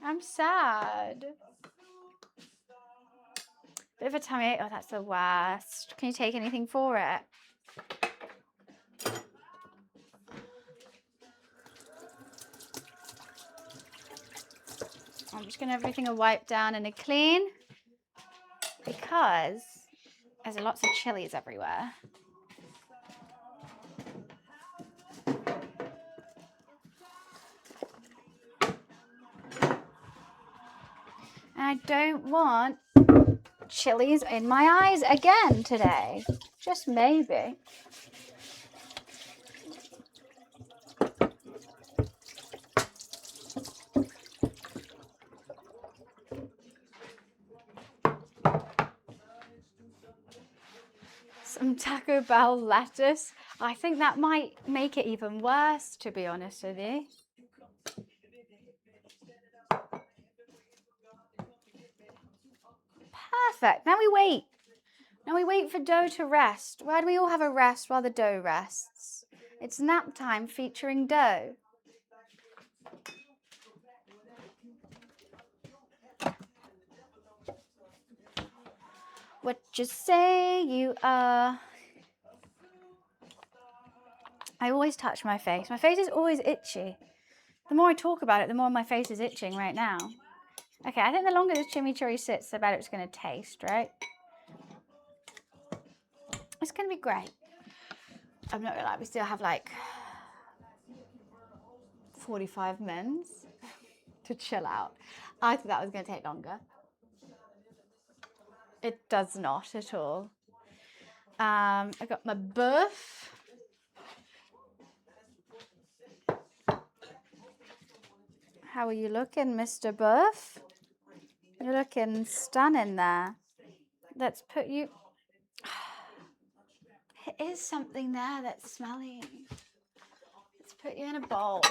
I'm sad. Bit of a tummy ache. Oh, that's the worst. Can you take anything for it? I'm just gonna have everything wipe down and a clean because there's lots of chilies everywhere. And I don't want chilies in my eyes again today. Just maybe. Some Taco Bell lettuce. I think that might make it even worse, to be honest with you. Perfect. Now we wait. Now we wait for dough to rest. Why do we all have a rest while the dough rests? It's nap time featuring dough. What you say you are? I always touch my face. My face is always itchy. The more I talk about it, the more my face is itching right now. Okay, I think the longer this chimichurri sits, the better it's going to taste, right? It's going to be great. I'm not going to lie, we still have like 45 minutes to chill out. I thought that was going to take longer. It does not at all. I got my buff. How are you looking, Mr. Buff? You're looking stunning there. Let's put you... There is something there that's smelly. Let's put you in a bowl.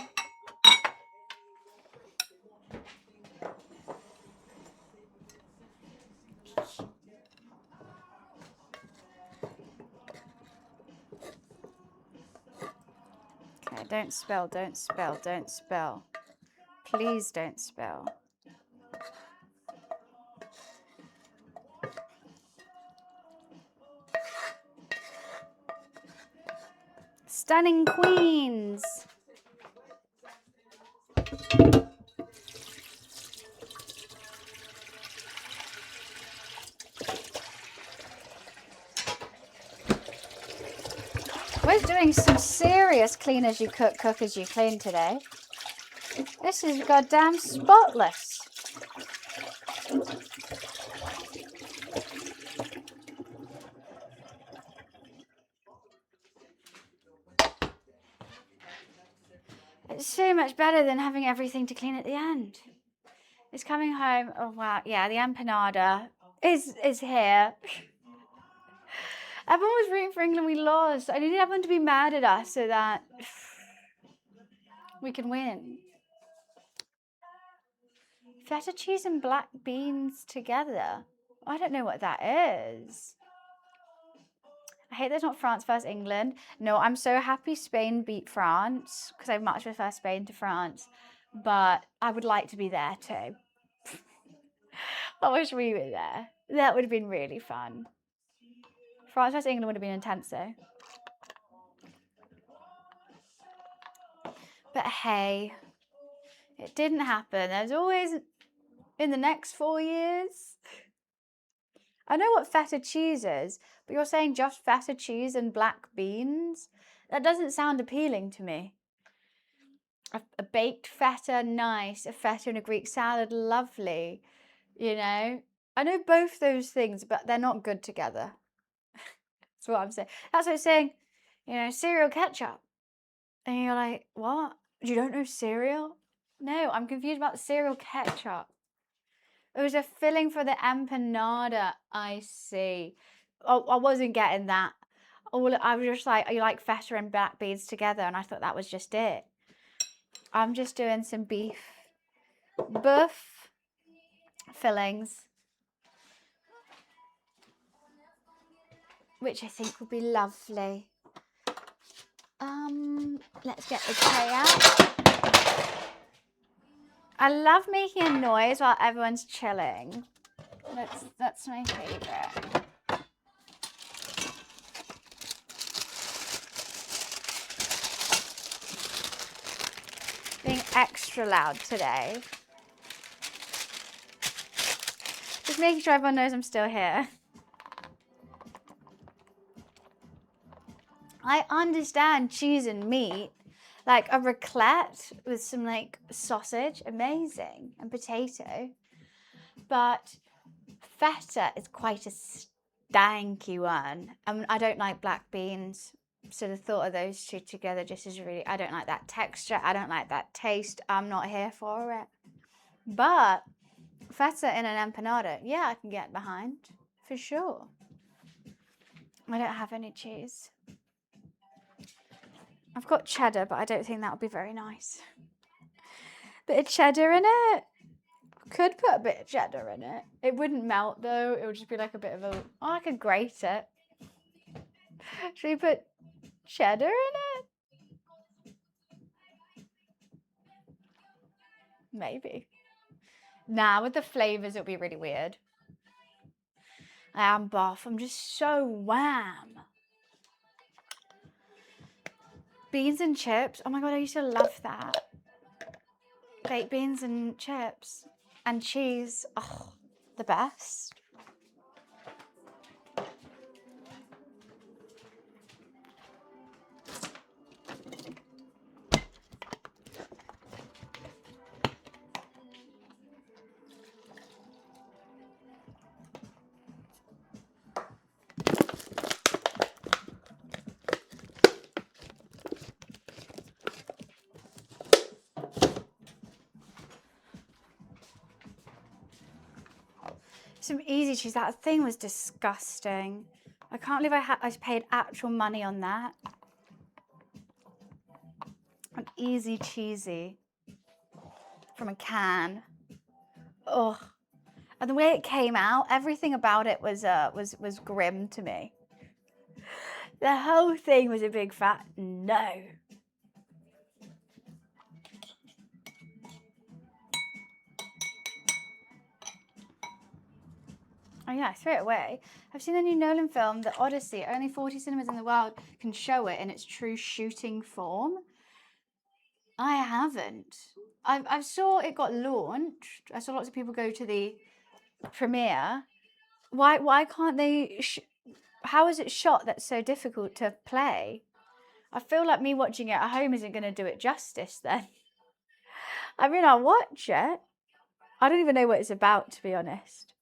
Okay, don't spill, don't spill, don't spill. Please don't spill. Stunning queens. We're doing some serious clean as you cook, cook as you clean today. This is goddamn spotless. It's so much better than having everything to clean at the end. It's coming home. Oh wow, yeah, the empanada is here. Everyone was rooting for England. We lost. I needed everyone to be mad at us so that we can win. Feta cheese and black beans together. I don't know what that is. I hate there's not France versus England. No, I'm so happy Spain beat France because I much prefer Spain to France. But I would like to be there too. I wish we were there. That would have been really fun. France versus England would have been intense though. But hey, it didn't happen. There's always, in the next 4 years. I know what feta cheese is, but you're saying just feta cheese and black beans? That doesn't sound appealing to me. A baked feta, nice. A feta and a Greek salad, lovely. You know? I know both those things, but they're not good together. That's what I'm saying. That's what I'm saying. You know, cereal ketchup. And you're like, what? You don't know cereal? No, I'm confused about cereal ketchup. It was a filling for the empanada. I see. Oh, I wasn't getting that. I was just like, you like feta and black beans together, and I thought that was just it. I'm just doing some beef fillings, which I think will be lovely. Let's get the tray out. I love making a noise while everyone's chilling. That's my favorite. Being extra loud today. Just making sure everyone knows I'm still here. I understand cheese and meat, like a raclette with some like sausage, amazing, and potato. But feta is quite a stanky one. I don't like black beans. So the thought of those two together just is really, I don't like that texture. I don't like that taste. I'm not here for it. But feta in an empanada, yeah, I can get behind for sure. I don't have any cheese. I've got cheddar, but I don't think that would be very nice. Bit of cheddar in it. Could put a bit of cheddar in it. It wouldn't melt though. It would just be like a bit of a, oh, I could grate it. Should we put cheddar in it? Maybe. Nah, with the flavours, it'll be really weird. I am buff. I'm just so wham. Beans and chips. Oh my God, I used to love that. Baked beans and chips. And cheese. Oh, the best. Some easy cheese. That thing was disgusting. I can't believe I paid actual money on that. An easy cheesy from a can. Ugh. And the way it came out, everything about it was grim to me. The whole thing was a big fat no. Oh yeah, I threw it away. I've seen the new Nolan film, The Odyssey. Only 40 cinemas in the world can show it in its true shooting form. I haven't. I saw it got launched. I saw lots of people go to the premiere. Why can't they? How is it shot that's so difficult to play? I feel like me watching it at home isn't going to do it justice then. I mean, I'll watch it. I don't even know what it's about, to be honest.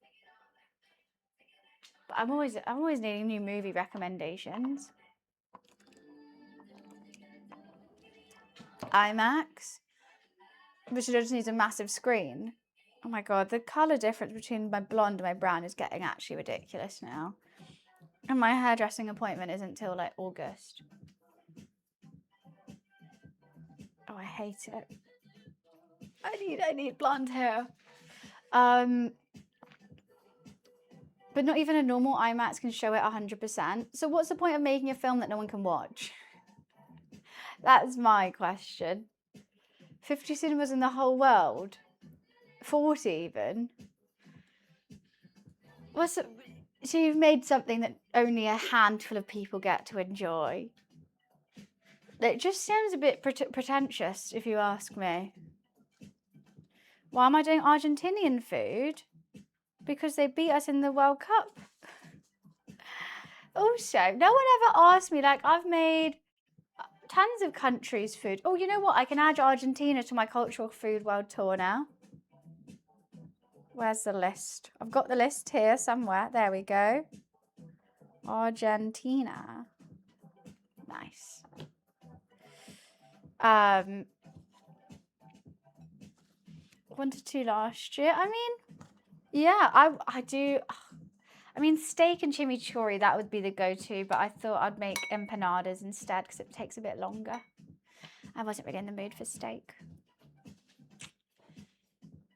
But I'm always needing new movie recommendations. IMAX, which just needs a massive screen. Oh my God, the colour difference between my blonde and my brown is getting actually ridiculous now. And my hairdressing appointment isn't till like August. Oh, I hate it. I need blonde hair. But not even a normal IMAX can show it 100%. So what's the point of making a film that no one can watch? That's my question. 50 cinemas in the whole world? 40 even? So you've made something that only a handful of people get to enjoy. It just sounds a bit pretentious, if you ask me. Why am I doing Argentinian food? Because they beat us in the World Cup. Also, no one ever asked me, like, I've made tons of countries' food. Oh, you know what? I can add Argentina to my cultural food world tour now. Where's the list? I've got the list here somewhere. There we go. Argentina. Nice. 1 to 2 last year. I mean, yeah, I do. I mean, steak and chimichurri, that would be the go-to, but I thought I'd make empanadas instead because it takes a bit longer. I wasn't really in the mood for steak.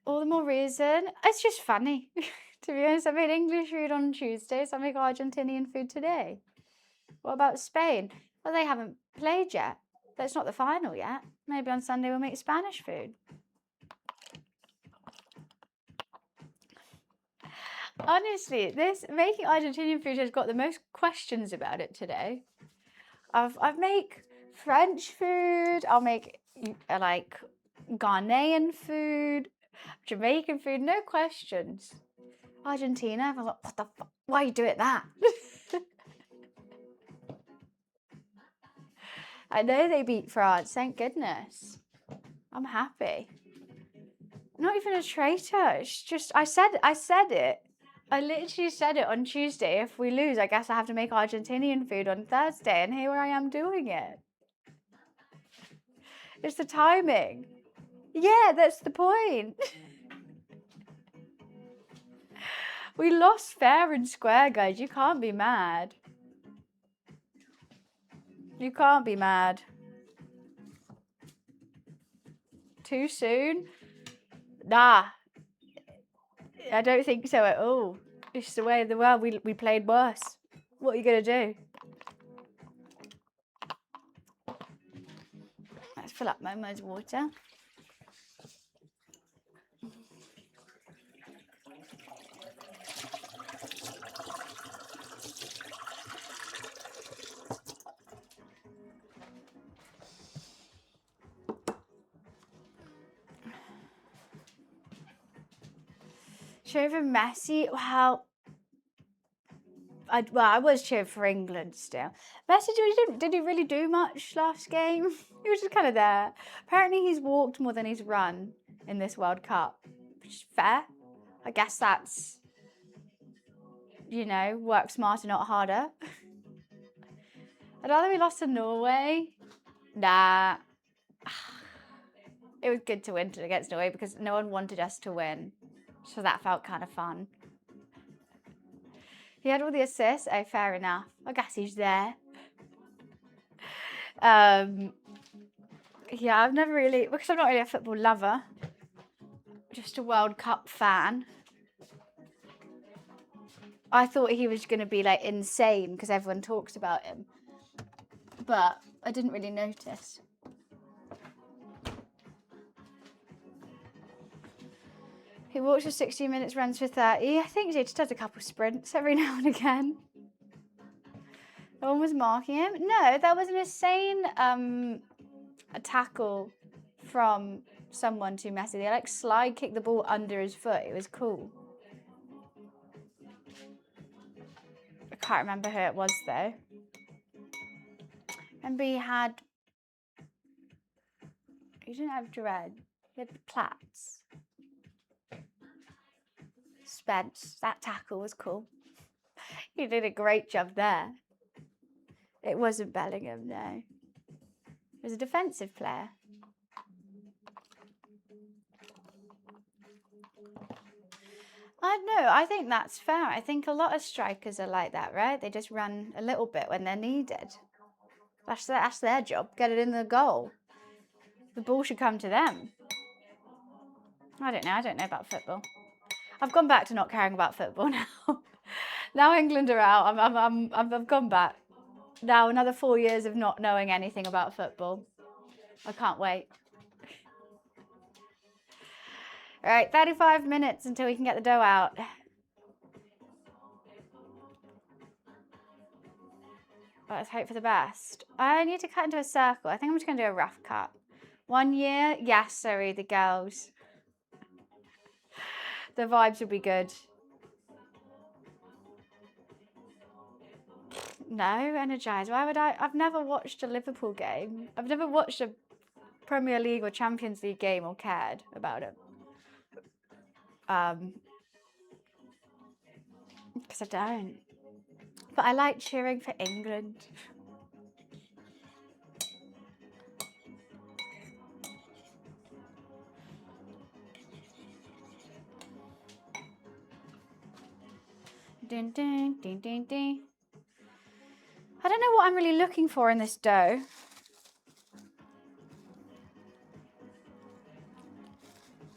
All the more reason. It's just funny. To be honest, I made English food on Tuesday, so I make Argentinian food today. What about Spain? Well, they haven't played yet. That's not the final yet. Maybe on Sunday we'll make Spanish food. Honestly, this making Argentinian food has got the most questions about it today. I've make French food. I'll make like Ghanaian food, Jamaican food. No questions. Argentina. I was like, what the fuck? Why you do it that? I know they beat France. Thank goodness. I'm happy. Not even a traitor. It's just I said it. I literally said it on Tuesday. If we lose, I guess I have to make Argentinian food on Thursday, and here I am doing it. It's the timing. Yeah, that's the point. We lost fair and square, guys. You can't be mad. You can't be mad. Too soon? Nah, I don't think so at all. It's just the way of the world. We played worse. What are you going to do? Let's fill up Momo's water. Cheering for Messi? Well, I was cheering for England still. Messi, did he really do much last game? He was just kind of there. Apparently he's walked more than he's run in this World Cup, which is fair. I guess that's, you know, work smarter, not harder. I'd rather we lost to Norway. Nah. It was good to win against Norway because no one wanted us to win. So that felt kind of fun. He had all the assists. Oh, fair enough. I guess he's there. Yeah, I've never really, because I'm not really a football lover, just a World Cup fan. I thought he was going to be like insane because everyone talks about him, but I didn't really notice. He walks for 60 minutes, runs for 30. I think he just does a couple sprints every now and again. No one was marking him. No, that was an insane a tackle from someone to Messi. They like slide kicked the ball under his foot. It was cool. I can't remember who it was though. Remember he didn't have dread. He had plaits. Spence, that tackle was cool. He did a great job there. It wasn't Bellingham, no. It was a defensive player. I don't know. I think that's fair. I think a lot of strikers are like that, right? They just run a little bit when they're needed. That's their job. Get it in the goal. The ball should come to them. I don't know. I don't know about football. I've gone back to not caring about football now. Now England are out. I've gone back. Now another 4 years of not knowing anything about football. I can't wait. All right, 35 minutes until we can get the dough out. Let's hope for the best. I need to cut into a circle. I think I'm just going to do a rough cut. 1 year? Yes, sorry, the girls. The vibes will be good. No, energized. Why would I? I've never watched a Liverpool game. I've never watched a Premier League or Champions League game or cared about it. Because I don't. But I like cheering for England. Ding, ding, ding, ding, ding. I don't know what I'm really looking for in this dough.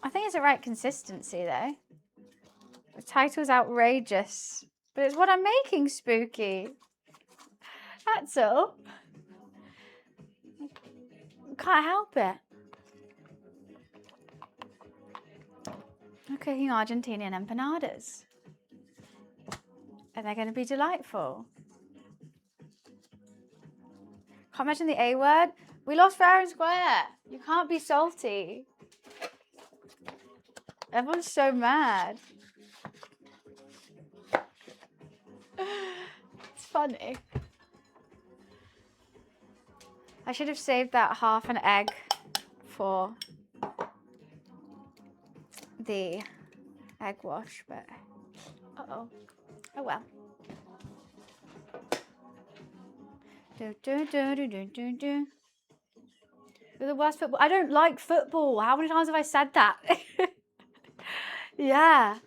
I think it's the right consistency though. The title's outrageous, but it's what I'm making spooky. That's all. Can't help it. I'm cooking Argentinian empanadas. And they're going to be delightful. Can't imagine the A word. We lost fair and square. You can't be salty. Everyone's so mad. It's funny. I should have saved that half an egg for the egg wash, but oh well. You're the worst football. I don't like football. How many times have I said that? Yeah.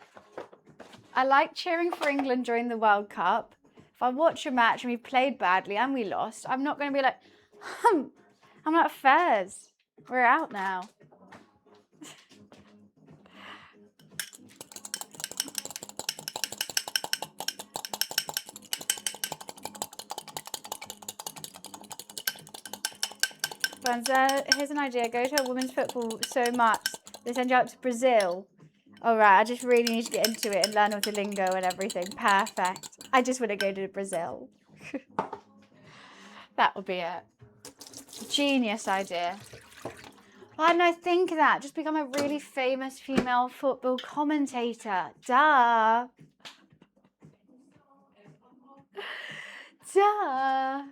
I like cheering for England during the World Cup. If I watch a match and we played badly and we lost, I'm not going to be like, I'm not fairs. We're out now. Friends, here's an idea. Go to a women's football so much. They send you out to Brazil. All right, I just really need to get into it and learn all the lingo and everything. Perfect. I just want to go to Brazil. That would be a genius idea. Why didn't I think of that? Just become a really famous female football commentator. Duh. Duh.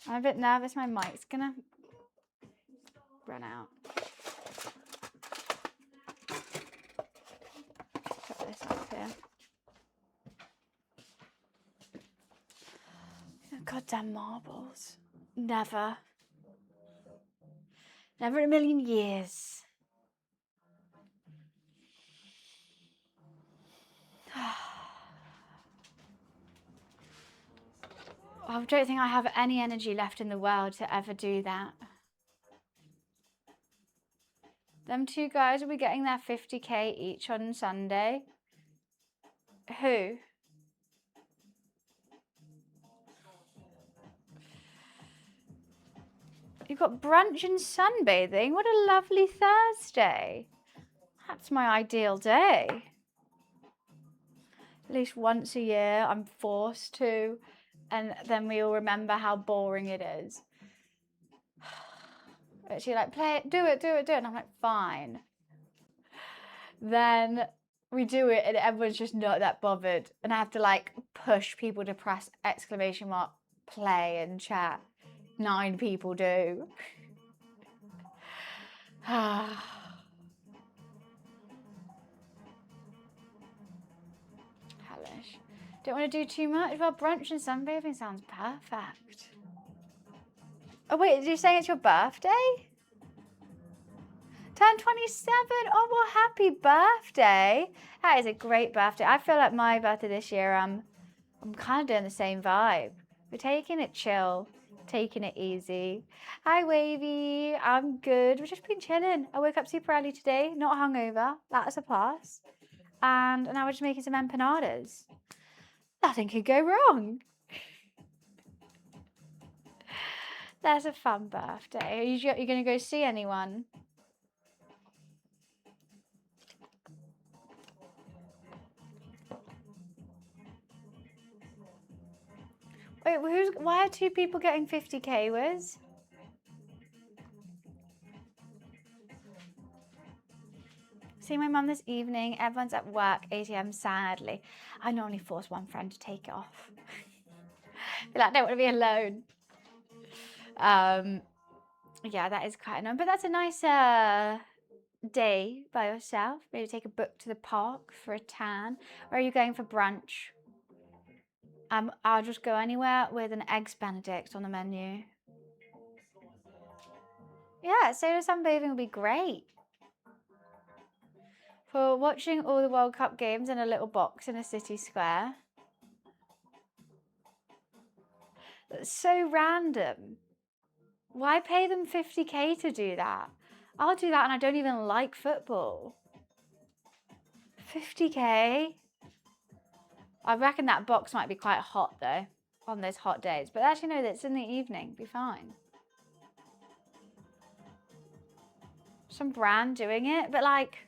I'm a bit nervous my mic's gonna run out. Put this up here. Goddamn marbles. Never. Never in a million years. I don't think I have any energy left in the world to ever do that. Them two guys will be getting their 50k each on Sunday. Who? You've got brunch and sunbathing. What a lovely Thursday. That's my ideal day. At least once a year, I'm forced to. And then we all remember how boring it is. She's like, play it, do it. And I'm like, fine. Then we do it and everyone's just not that bothered. And I have to like push people to press exclamation mark play and chat. 9 people do. Hellish. Don't want to do too much. Well, brunch and sunbathing sounds perfect. Oh wait, did you say it's your birthday? Turn 27. Oh, well, happy birthday. That is a great birthday. I feel like my birthday this year, I'm kind of doing the same vibe. We're taking it chill, taking it easy. Hi, Wavy. I'm good. We've just been chilling. I woke up super early today, not hungover. That's a plus. And now we're just making some empanadas. Nothing could go wrong. That's a fun birthday. Are you going to go see anyone? Wait, why are 2 people getting 50k, Wiz? See my mum this evening. Everyone's at work, ATM, sadly. I normally force one friend to take it off. Be like, I don't want to be alone. Yeah, that is quite annoying. But that's a nice day by yourself. Maybe take a book to the park for a tan. Where are you going for brunch? I'll just go anywhere with an eggs Benedict on the menu. Yeah, solar sunbathing would be great. For watching all the World Cup games in a little box in a city square. That's so random. Why pay them 50k to do that? I'll do that and I don't even like football. 50k? I reckon that box might be quite hot though, on those hot days. But actually no, that's in the evening, be fine. Some brand doing it, but like,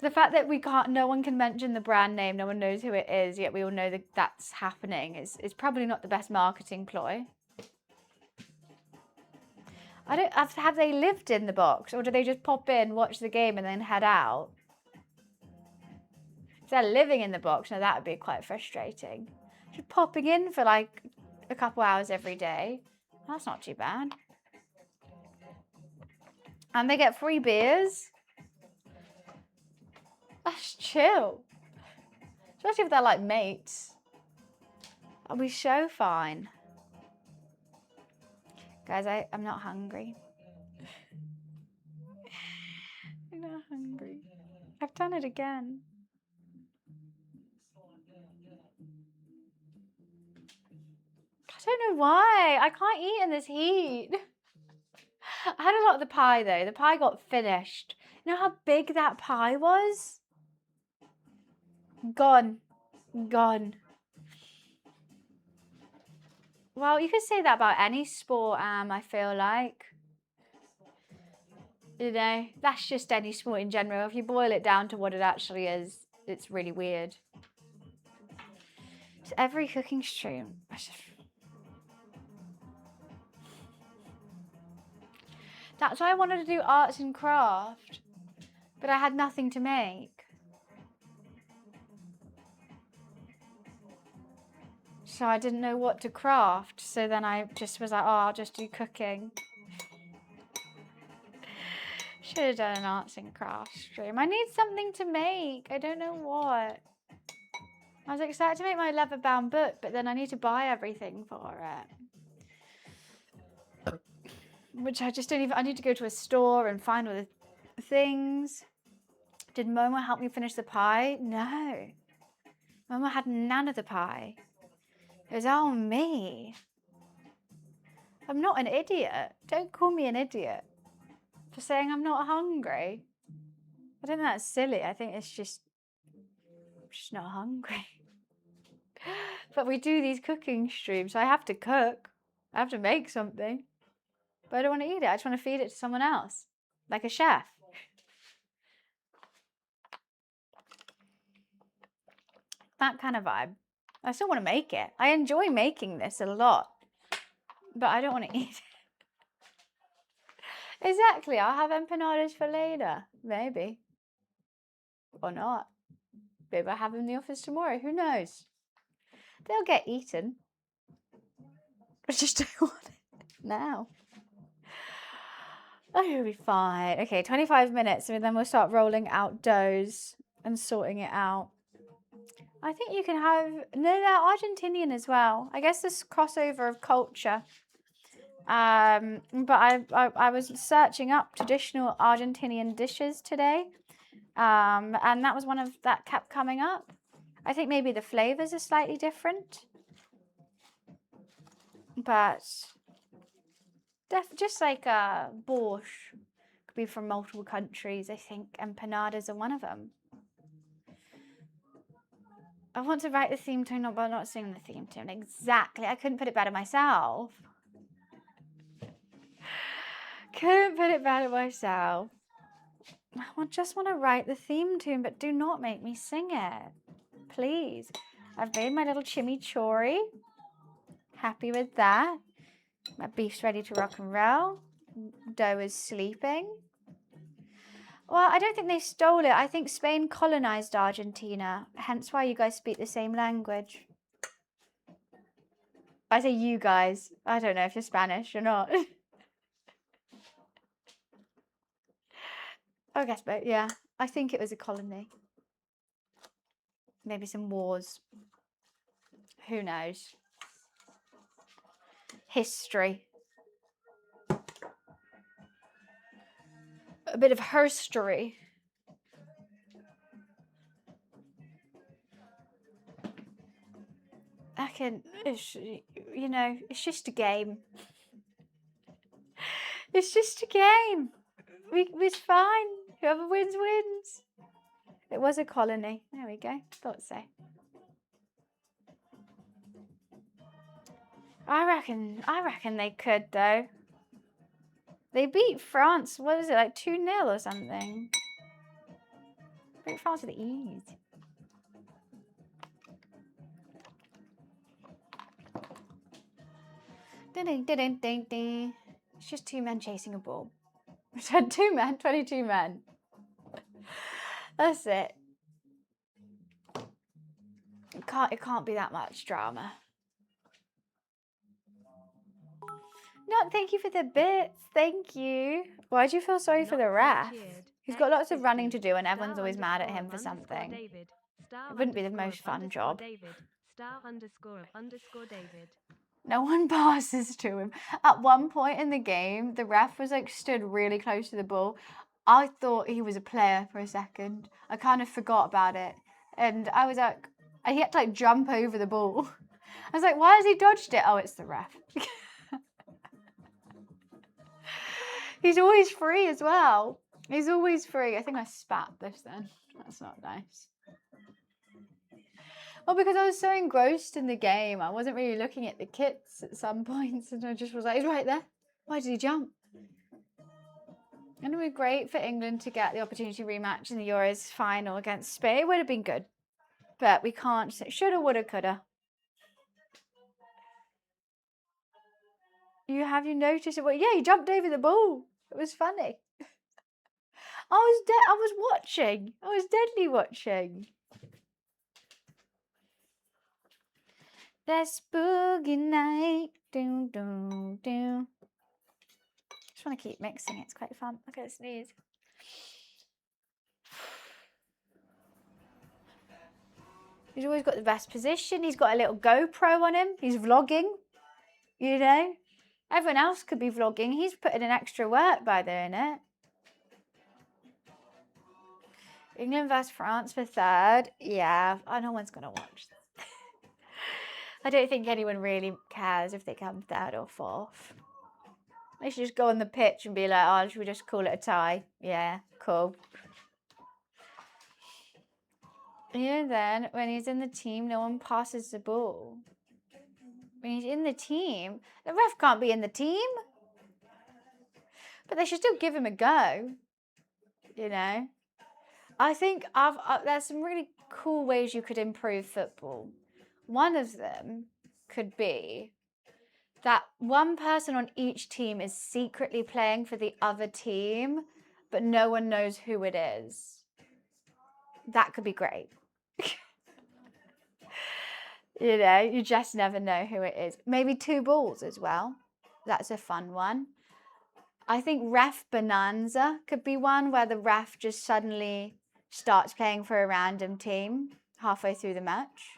the fact that no one can mention the brand name, no one knows who it is, yet we all know that that's happening is probably not the best marketing ploy. Have they lived in the box or do they just pop in, watch the game and then head out? If they're living in the box, now that would be quite frustrating. Just popping in for like a couple hours every day. That's not too bad. And they get free beers. That's chill. Especially if they're like mates. I'll be so fine. Guys, I'm not hungry. I'm not hungry. I've done it again. I don't know why. I can't eat in this heat. I had a lot of the pie though. The pie got finished. You know how big that pie was? Gone. Gone. Well, you could say that about any sport, I feel like. You know, that's just any sport in general. If you boil it down to what it actually is, it's really weird. It's every cooking stream. That's why I wanted to do arts and craft, but I had nothing to make. So I didn't know what to craft. So then I just was like, oh, I'll just do cooking. Should have done an arts and crafts stream. I need something to make. I don't know what. I was excited to make my leather-bound book, but then I need to buy everything for it. Which I just don't even... I need to go to a store and find all the things. Did Momo help me finish the pie? No. Momo had none of the pie. It was all me. I'm not an idiot. Don't call me an idiot for saying I'm not hungry. I don't think that's silly. I think it's just... I'm just not hungry. But we do these cooking streams, so I have to cook. I have to make something. But I don't want to eat it. I just want to feed it to someone else. Like a chef. That kind of vibe. I still want to make it. I enjoy making this a lot. But I don't want to eat it. Exactly. I'll have empanadas for later. Maybe. Or not. Maybe I'll have them in the office tomorrow. Who knows? They'll get eaten. I just don't want it now. Oh, you'll be fine. Okay, 25 minutes, and then we'll start rolling out doughs and sorting it out. I think you can have... No, they're Argentinian as well. I guess this crossover of culture. But I was searching up traditional Argentinian dishes today. And that was one of... That kept coming up. I think maybe the flavors are slightly different. But... just like borscht could be from multiple countries. I think empanadas are one of them. I want to write the theme tune, but not sing the theme tune. Exactly. I couldn't put it better myself. Couldn't put it better myself. I just want to write the theme tune, but do not make me sing it. Please. I've made my little chimichurri. Happy with that. My beef's ready to rock and roll. Dough is sleeping. Well, I don't think they stole it. I think Spain colonized Argentina, hence why you guys speak the same language. I say you guys. I don't know if you're Spanish or not. I guess, but yeah, I think it was a colony. Maybe some wars. Who knows? History. A bit of herstory. You know, it's just a game. It's just a game. It's fine. Whoever wins, wins. It was a colony. There we go. Thought so. I reckon they could, though. They beat France, what is it, like 2-0 or something? Beat France with ease. Ding, ding, ding, ding, ding. It's just 2 men chasing a ball. I said 2 men, 22 men. That's it. It can't be that much drama. thank you for the bits. Thank you. Why do you feel sorry for the ref? He's got lots of running to do and everyone's always mad at him for something. It wouldn't be the most fun job. No one passes to him. At one point in the game, the ref was like stood really close to the ball. I thought he was a player for a second. I kind of forgot about it. And I was like, he had to like jump over the ball. I was like, why has he dodged it? Oh, it's the ref. He's always free as well. He's always free. I think I spat this then. That's not nice. Well, because I was so engrossed in the game, I wasn't really looking at the kits at some points, and I just was like, he's right there. Why did he jump? And it would be great for England to get the opportunity to rematch in the Euros final against Spain. It would have been good. But we can't say shoulda, woulda, coulda. Have you noticed it? Well, yeah, he jumped over the ball. It was funny. I was watching. I was deadly watching. Let's boogie night. Do, do, do. Just want to keep mixing. It's quite fun. Look at it sneeze. He's always got the best position. He's got a little GoPro on him. He's vlogging, you know. Everyone else could be vlogging. He's putting in extra work by doing it. England versus France for third. Yeah, no one's going to watch this. I don't think anyone really cares if they come third or fourth. They should just go on the pitch and be like, oh, should we just call it a tie? Yeah, cool. And then when he's in the team, no one passes the ball. When he's in the team, the ref can't be in the team. But they should still give him a go, you know. I think there's some really cool ways you could improve football. One of them could be that one person on each team is secretly playing for the other team, but no one knows who it is. That could be great. You know, you just never know who it is. Maybe 2 balls as well. That's a fun one. I think ref bonanza could be one where the ref just suddenly starts playing for a random team halfway through the match.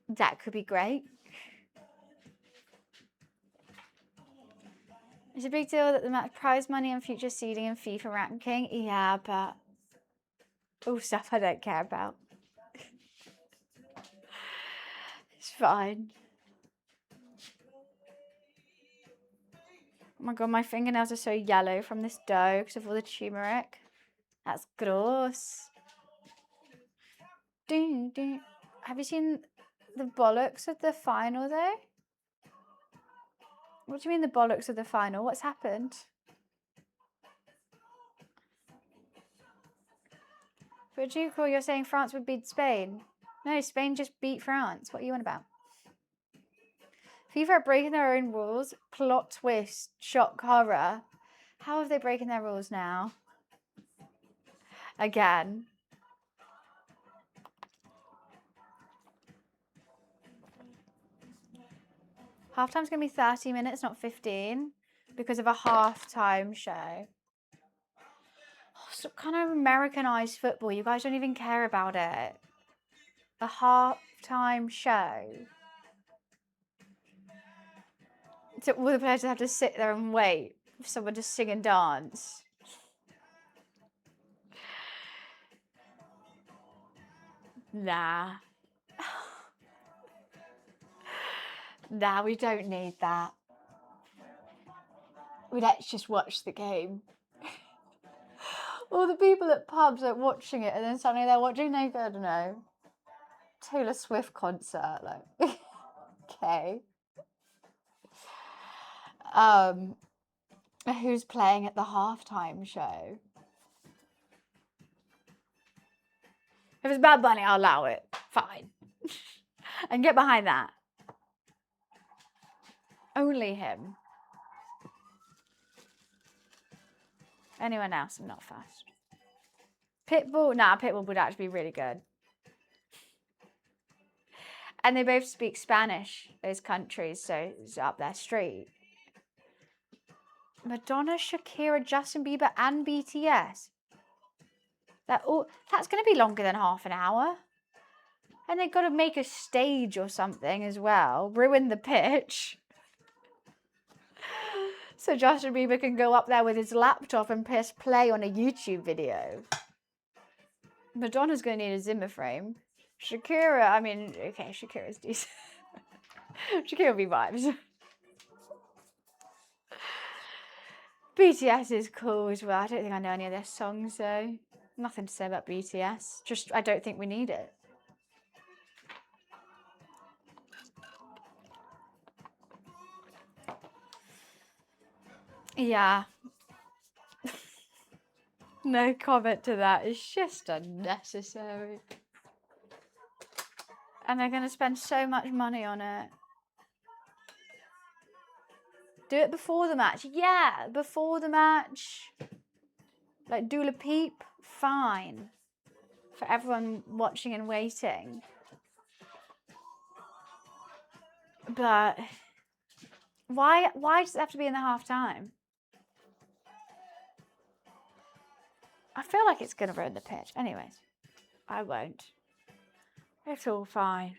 That could be great. It's a big deal that the match prize money and future seeding and FIFA ranking. Yeah, but stuff I don't care about. It's fine. Oh my god, my fingernails are so yellow from this dough because of all the turmeric. That's gross. Ding, ding. Have you seen the bollocks of the final though? What do you mean the bollocks of the final? What's happened? But you're saying France would beat Spain. No, Spain just beat France. What are you on about? FIFA are breaking their own rules. Plot twist. Shock horror. How have they broken their rules now? Again. Halftime's going to be 30 minutes, not 15, because of a halftime show. So kind of Americanized football. You guys don't even care about it. A halftime show. So all the players have to sit there and wait for someone to sing and dance. Nah. Nah, we don't need that. Let's just watch the game. All the people at pubs are watching it and then suddenly they're watching, I don't know, Taylor Swift concert. Like, okay. Who's playing at the halftime show? If it's Bad Bunny, I'll allow it. Fine. And get behind that. Only him. Anyone else? I'm not fast. Pitbull? Nah, Pitbull would actually be really good. And they both speak Spanish, those countries, so it's up their street. Madonna, Shakira, Justin Bieber, and BTS. That's going to be longer than half an hour. And they've got to make a stage or something as well. Ruin the pitch. So Justin Bieber can go up there with his laptop and press play on a YouTube video. Madonna's going to need a Zimmer frame. Shakira, I mean, okay, Shakira's decent. Shakira will be vibes. BTS is cool as well. I don't think I know any of their songs, though. Nothing to say about BTS. Just, I don't think we need it. Yeah. No comment to that. It's just unnecessary. And they're going to spend so much money on it. Do it before the match. Yeah, before the match. Like Dula Peep, fine. For everyone watching and waiting. But why does it have to be in the half time? I feel like it's going to ruin the pitch. Anyways, I won't. It's all fine.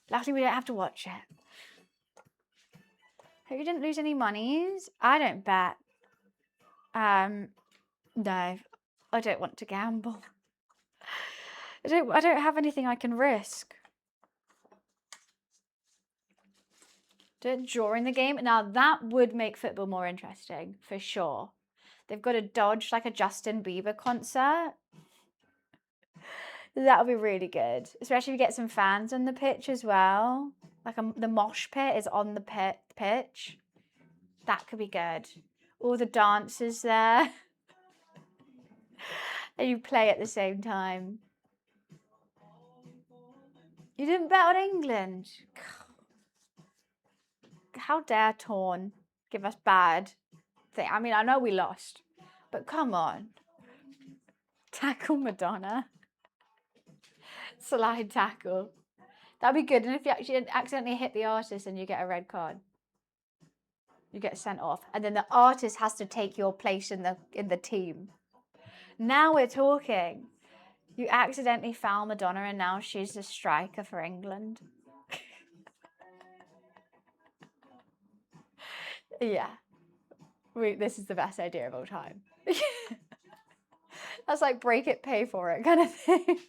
Luckily, we don't have to watch it. Hope you didn't lose any monies. I don't bet. No, I don't want to gamble. I don't have anything I can risk. Do it during the game. Now that would make football more interesting for sure. They've got to dodge like a Justin Bieber concert. That would be really good, especially if you get some fans on the pitch as well. Like the mosh pit is on the pitch. That could be good. All the dancers there. And you play at the same time. You didn't bet on England. How dare Torn give us bad thing. I mean, I know we lost, but come on. Tackle Madonna. Slide tackle. That'd be good. And if you actually accidentally hit the artist and you get a red card, you get sent off. And then the artist has to take your place in the team. Now we're talking. You accidentally foul Madonna and now she's the striker for England. Yeah. This is the best idea of all time. That's like break it, pay for it kind of thing.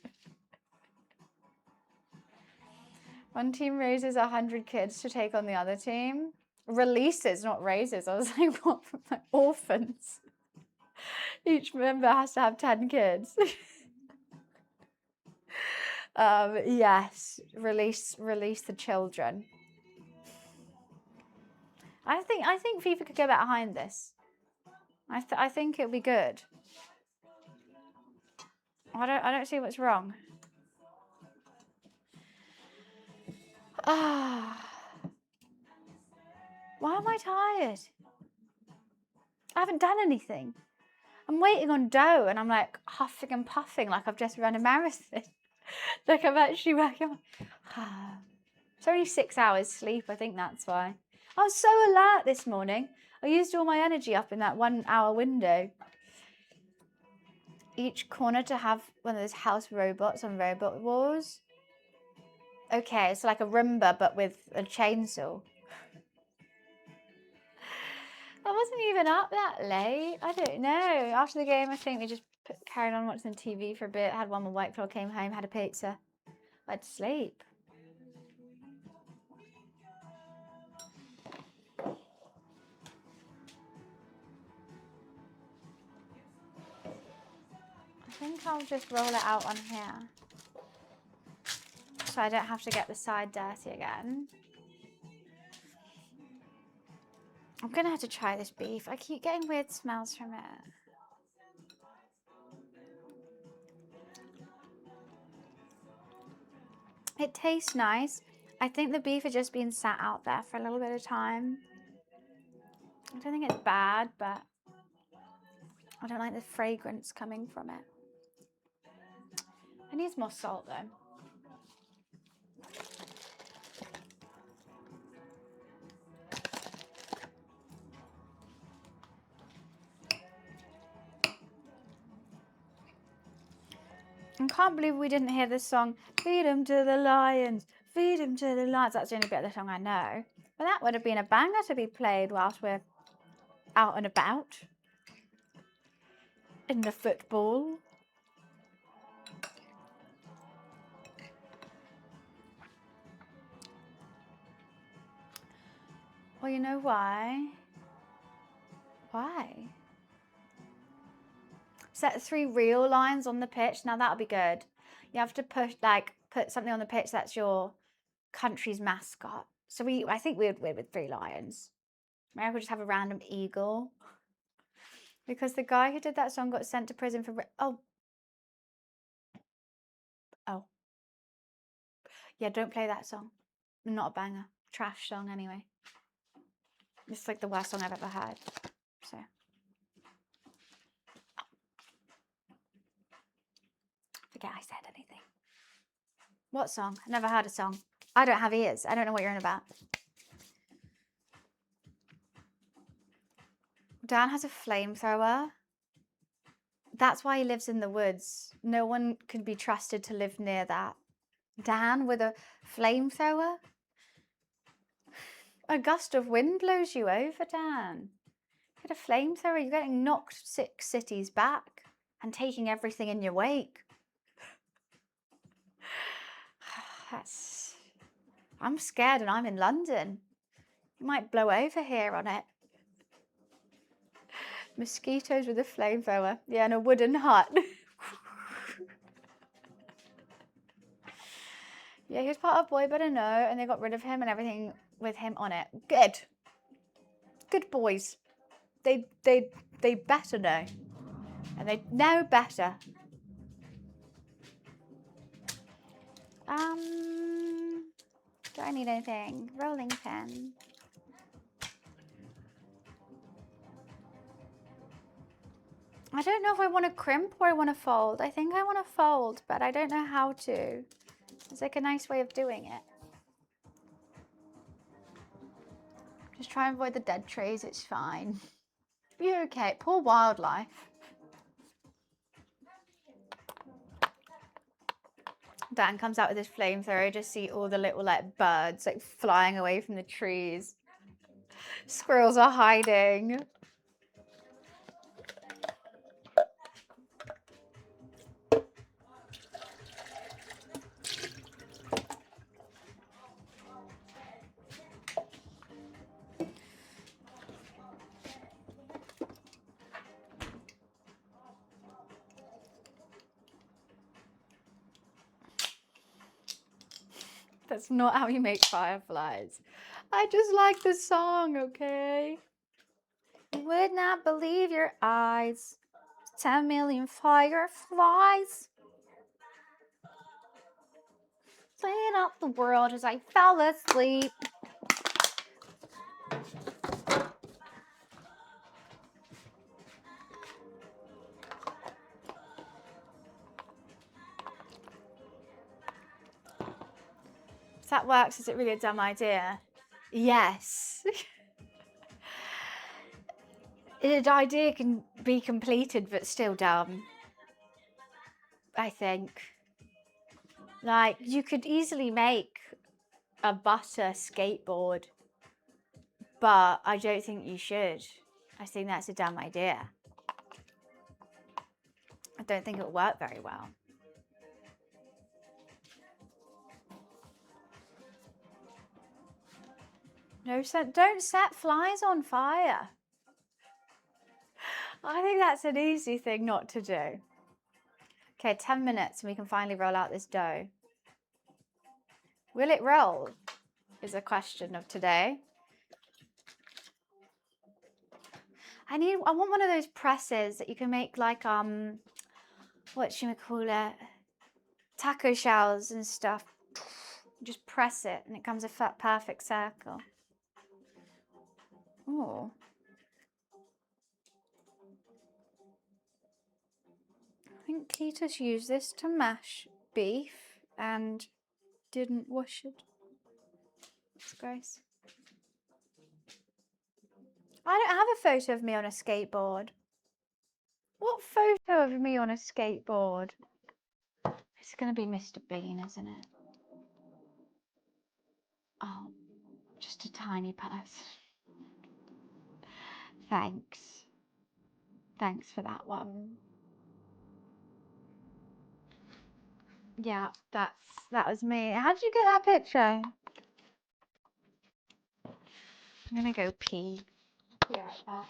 One team raises 100 kids to take on the other team. Releases, not raises. I was like, what? Like orphans. Each member has to have 10 kids. Yes, release the children. I think FIFA could get behind this. I think it'll be good. I don't see what's wrong. Ah. Why am I tired? I haven't done anything. I'm waiting on dough and I'm like huffing and puffing like I've just run a marathon. Like I'm actually working. It's only 6 hours sleep. I think that's why. I was so alert this morning. I used all my energy up in that 1 hour window. Each corner to have one of those house robots on Robot Wars. Okay, it's like a Roomba but with a chainsaw. I wasn't even up that late. I don't know. After the game, I think we just carried on watching TV for a bit. Had one with White Claw, came home, had a pizza. Went to sleep. I think I'll just roll it out on here. So I don't have to get the side dirty again. I'm going to have to try this beef. I keep getting weird smells from it. It tastes nice. I think the beef has just been sat out there for a little bit of time. I don't think it's bad, but I don't like the fragrance coming from it. It needs more salt though. can't believe we didn't hear this song. Feed him to the lions. Feed him to the lions. That's the only bit of the song I know. But that would have been a banger to be played whilst we're out and about in the football. Well, you know why? Why? Set 3 real lines on the pitch. Now that'll be good. You have to put something on the pitch that's your country's mascot. So I think we would win with 3 lions. Maybe we'll just have a random eagle. Because the guy who did that song got sent to prison for... Oh. Yeah, don't play that song. Not a banger. Trash song anyway. It's like the worst song I've ever heard. So. Forget I said anything. What song? I never heard a song. I don't have ears. I don't know what you're on about. Dan has a flamethrower. That's why he lives in the woods. No one can be trusted to live near that. Dan with a flamethrower? A gust of wind blows you over, Dan. Get a flamethrower, you're getting knocked 6 cities back and taking everything in your wake. I'm scared and I'm in London. You might blow over here on it. Mosquitoes with a flamethrower. Yeah, and a wooden hut. Yeah, he was part of Boy Better Know, and they got rid of him and everything with him on it. Good. Good boys. They better know. And they know better. Do I need anything? Rolling pin. I don't know if I want to crimp or I want to fold. I think I want to fold, but I don't know how to. It's like a nice way of doing it. Just try and avoid the dead trees, it's fine. You're okay. Poor wildlife. Dan comes out with his flamethrower, just see all the little like birds like flying away from the trees. Squirrels are hiding. That's not how you make fireflies. I just like the song, okay? You would not believe your eyes. 10 million fireflies. Playing out the world as I fell asleep. If that works, is it really a dumb idea? Yes. An idea can be completed but still dumb, I think. Like, you could easily make a butter skateboard, but I don't think you should. I think that's a dumb idea. I don't think it'll work very well. No, don't set flies on fire. I think that's an easy thing not to do. Okay, 10 minutes and we can finally roll out this dough. Will it roll? Is a question of today. I want one of those presses that you can make like whatchamacallit, taco shells and stuff. Just press it and it comes a perfect circle. Oh. I think Titus used this to mash beef and didn't wash it. It's gross. I don't have a photo of me on a skateboard. What photo of me on a skateboard? It's going to be Mr. Bean, isn't it? Oh, just a tiny purse. Thanks. Thanks for that one. Yeah, that was me. How did you get that picture? I'm gonna go pee. Be right back.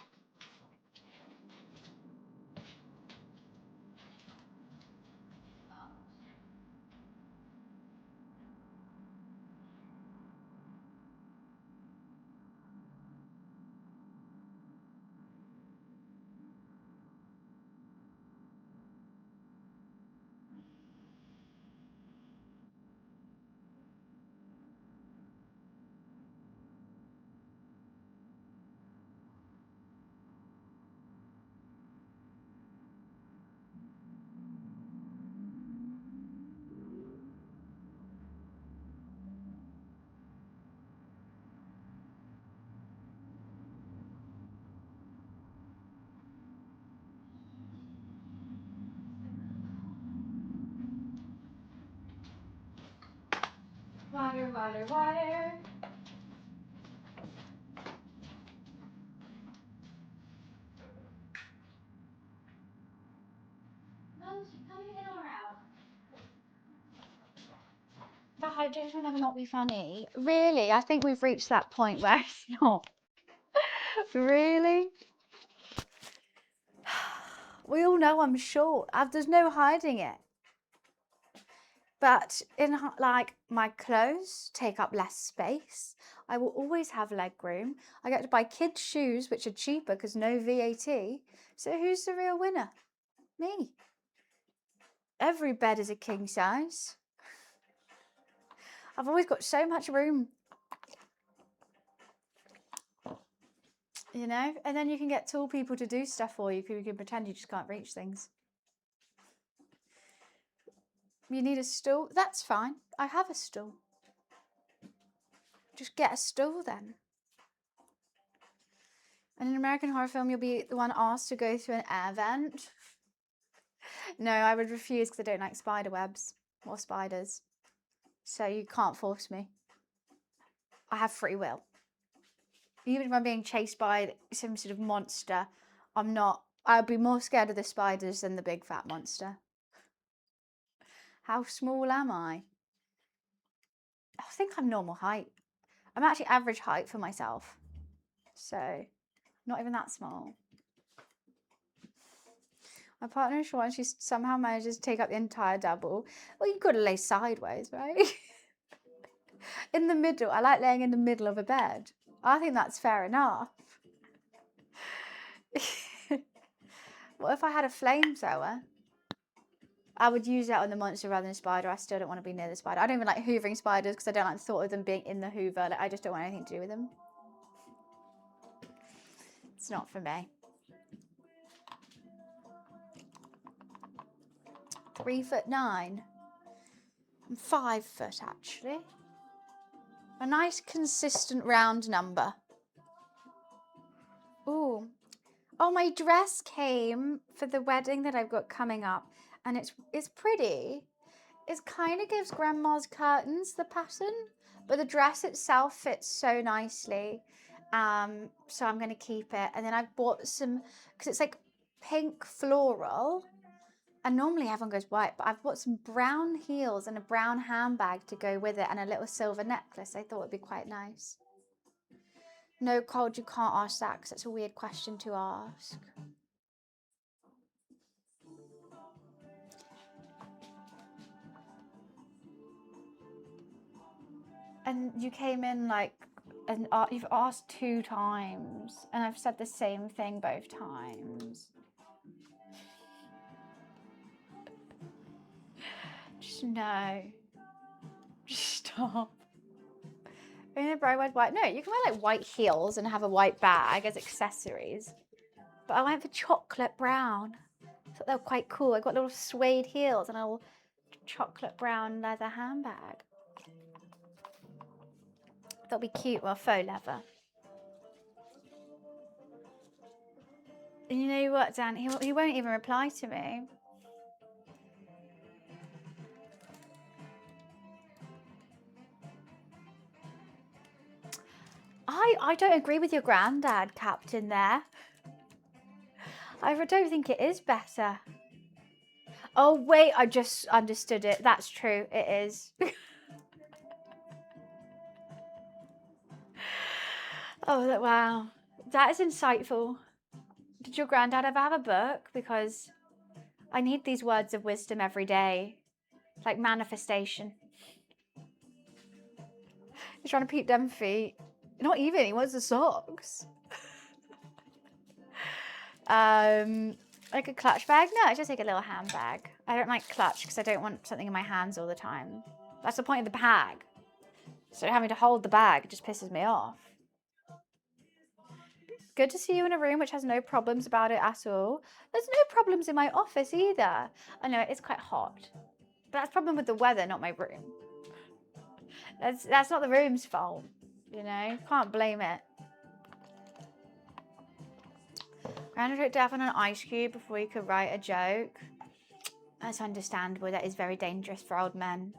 Water, water, water. Coming in or out? The hydration will never not be funny. Really? I think we've reached that point where it's not. Really? We all know I'm short. There's no hiding it. But like my clothes take up less space. I will always have leg room. I get to buy kids' shoes, which are cheaper because no VAT. So who's the real winner? Me. Every bed is a king size. I've always got so much room. You know, and then you can get tall people to do stuff for you because you can pretend you just can't reach things. You need a stool? That's fine. I have a stool. Just get a stool then. In an American horror film, you'll be the one asked to go through an air vent. No, I would refuse because I don't like spider webs or spiders. So you can't force me. I have free will. Even if I'm being chased by some sort of monster, I'd be more scared of the spiders than the big fat monster. How small am I? I think I'm normal height. I'm actually average height for myself. So, not even that small. My partner is short and she somehow manages to take up the entire double. Well, you've got to lay sideways, right? In the middle. I like laying in the middle of a bed. I think that's fair enough. What if I had a flamethrower? I would use that on the monster rather than the spider. I still don't want to be near the spider. I don't even like hoovering spiders because I don't like the thought of them being in the hoover. Like, I just don't want anything to do with them. It's not for me. 3'9". I'm 5 foot actually. A nice consistent round number. Ooh. Oh, my dress came for the wedding that I've got coming up, and it's pretty. It kind of gives grandma's curtains the pattern, but the dress itself fits so nicely. So I'm going to keep it. And then I've bought some, because it's like pink floral, and normally everyone goes white, but I've bought some brown heels and a brown handbag to go with it and a little silver necklace. I thought it'd be quite nice. No, Cold, you can't ask that because it's a weird question to ask. And you came in like, and you've asked 2 times, and I've said the same thing both times. Just no. Just stop. Only a bright white. No, you can wear like white heels and have a white bag as accessories. But I went for chocolate brown. I thought they were quite cool. I got little suede heels and a little chocolate brown leather handbag. That'll be cute. Well, faux leather. And you know what, Dan? He won't even reply to me. I don't agree with your granddad, Captain, there. I don't think it is better. Oh, wait, I just understood it. That's true. It is. Oh, wow. That is insightful. Did your granddad ever have a book? Because I need these words of wisdom every day. Like manifestation. He's trying to peep them feet. Not even, he wants the socks. Like a clutch bag? No, I just take a little handbag. I don't like clutch because I don't want something in my hands all the time. That's the point of the bag. So having to hold the bag just pisses me off. Good to see you in a room which has no problems about it at all. There's no problems in my office either. I know it's quite hot. But that's a problem with the weather, not my room. That's not the room's fault, you know? Can't blame it. Grandad took death on an ice cube before he could write a joke. That's understandable. That is very dangerous for old men.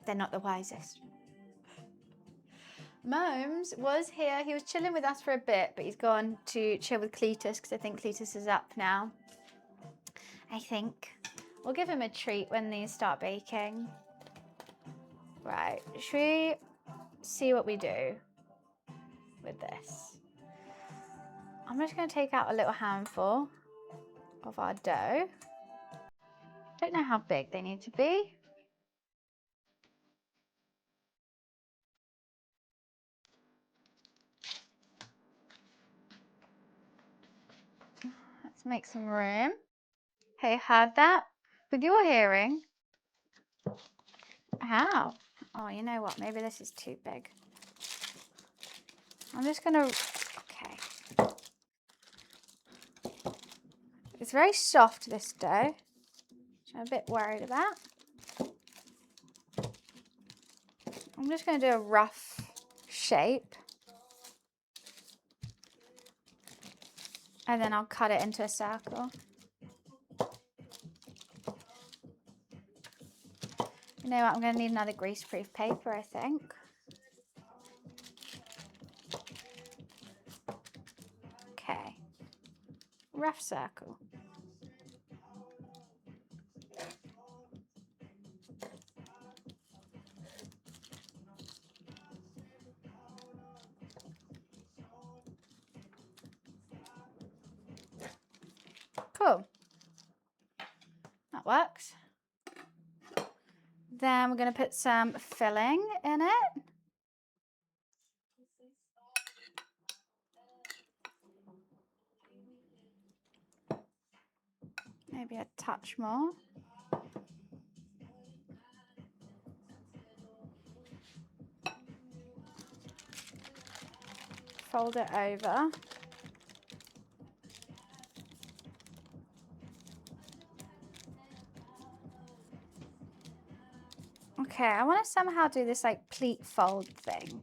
They're not the wisest. Momes was here. He was chilling with us for a bit, but he's gone to chill with Cletus because I think Cletus is up now. I think. We'll give him a treat when these start baking. Right. Should we see what we do with this? I'm just going to take out a little handful of our dough. Don't know how big they need to be. Let's make some room. Hey, heard that? With your hearing. How? Oh, you know what? Maybe this is too big. I'm just gonna, okay. It's very soft, this dough, which I'm a bit worried about. I'm just gonna do a rough shape. And then I'll cut it into a circle. You know what? I'm gonna need another greaseproof paper, I think. Okay. Rough circle. Cool. That works. Then we're going to put some filling in it. Maybe a touch more. Fold it over. Okay, I want to somehow do this like pleat fold thing.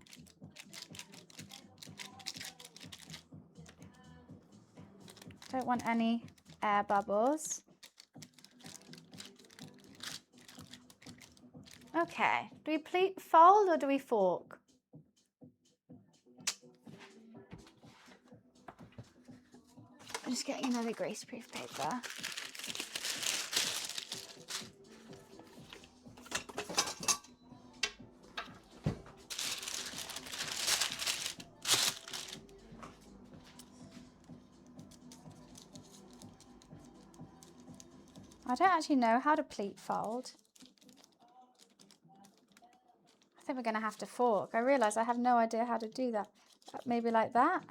Don't want any air bubbles. Okay, do we pleat fold or do we fork? I'm just getting another greaseproof paper. I don't actually know how to pleat fold. I think we're going to have to fork. I realise I have no idea how to do that. Maybe like that?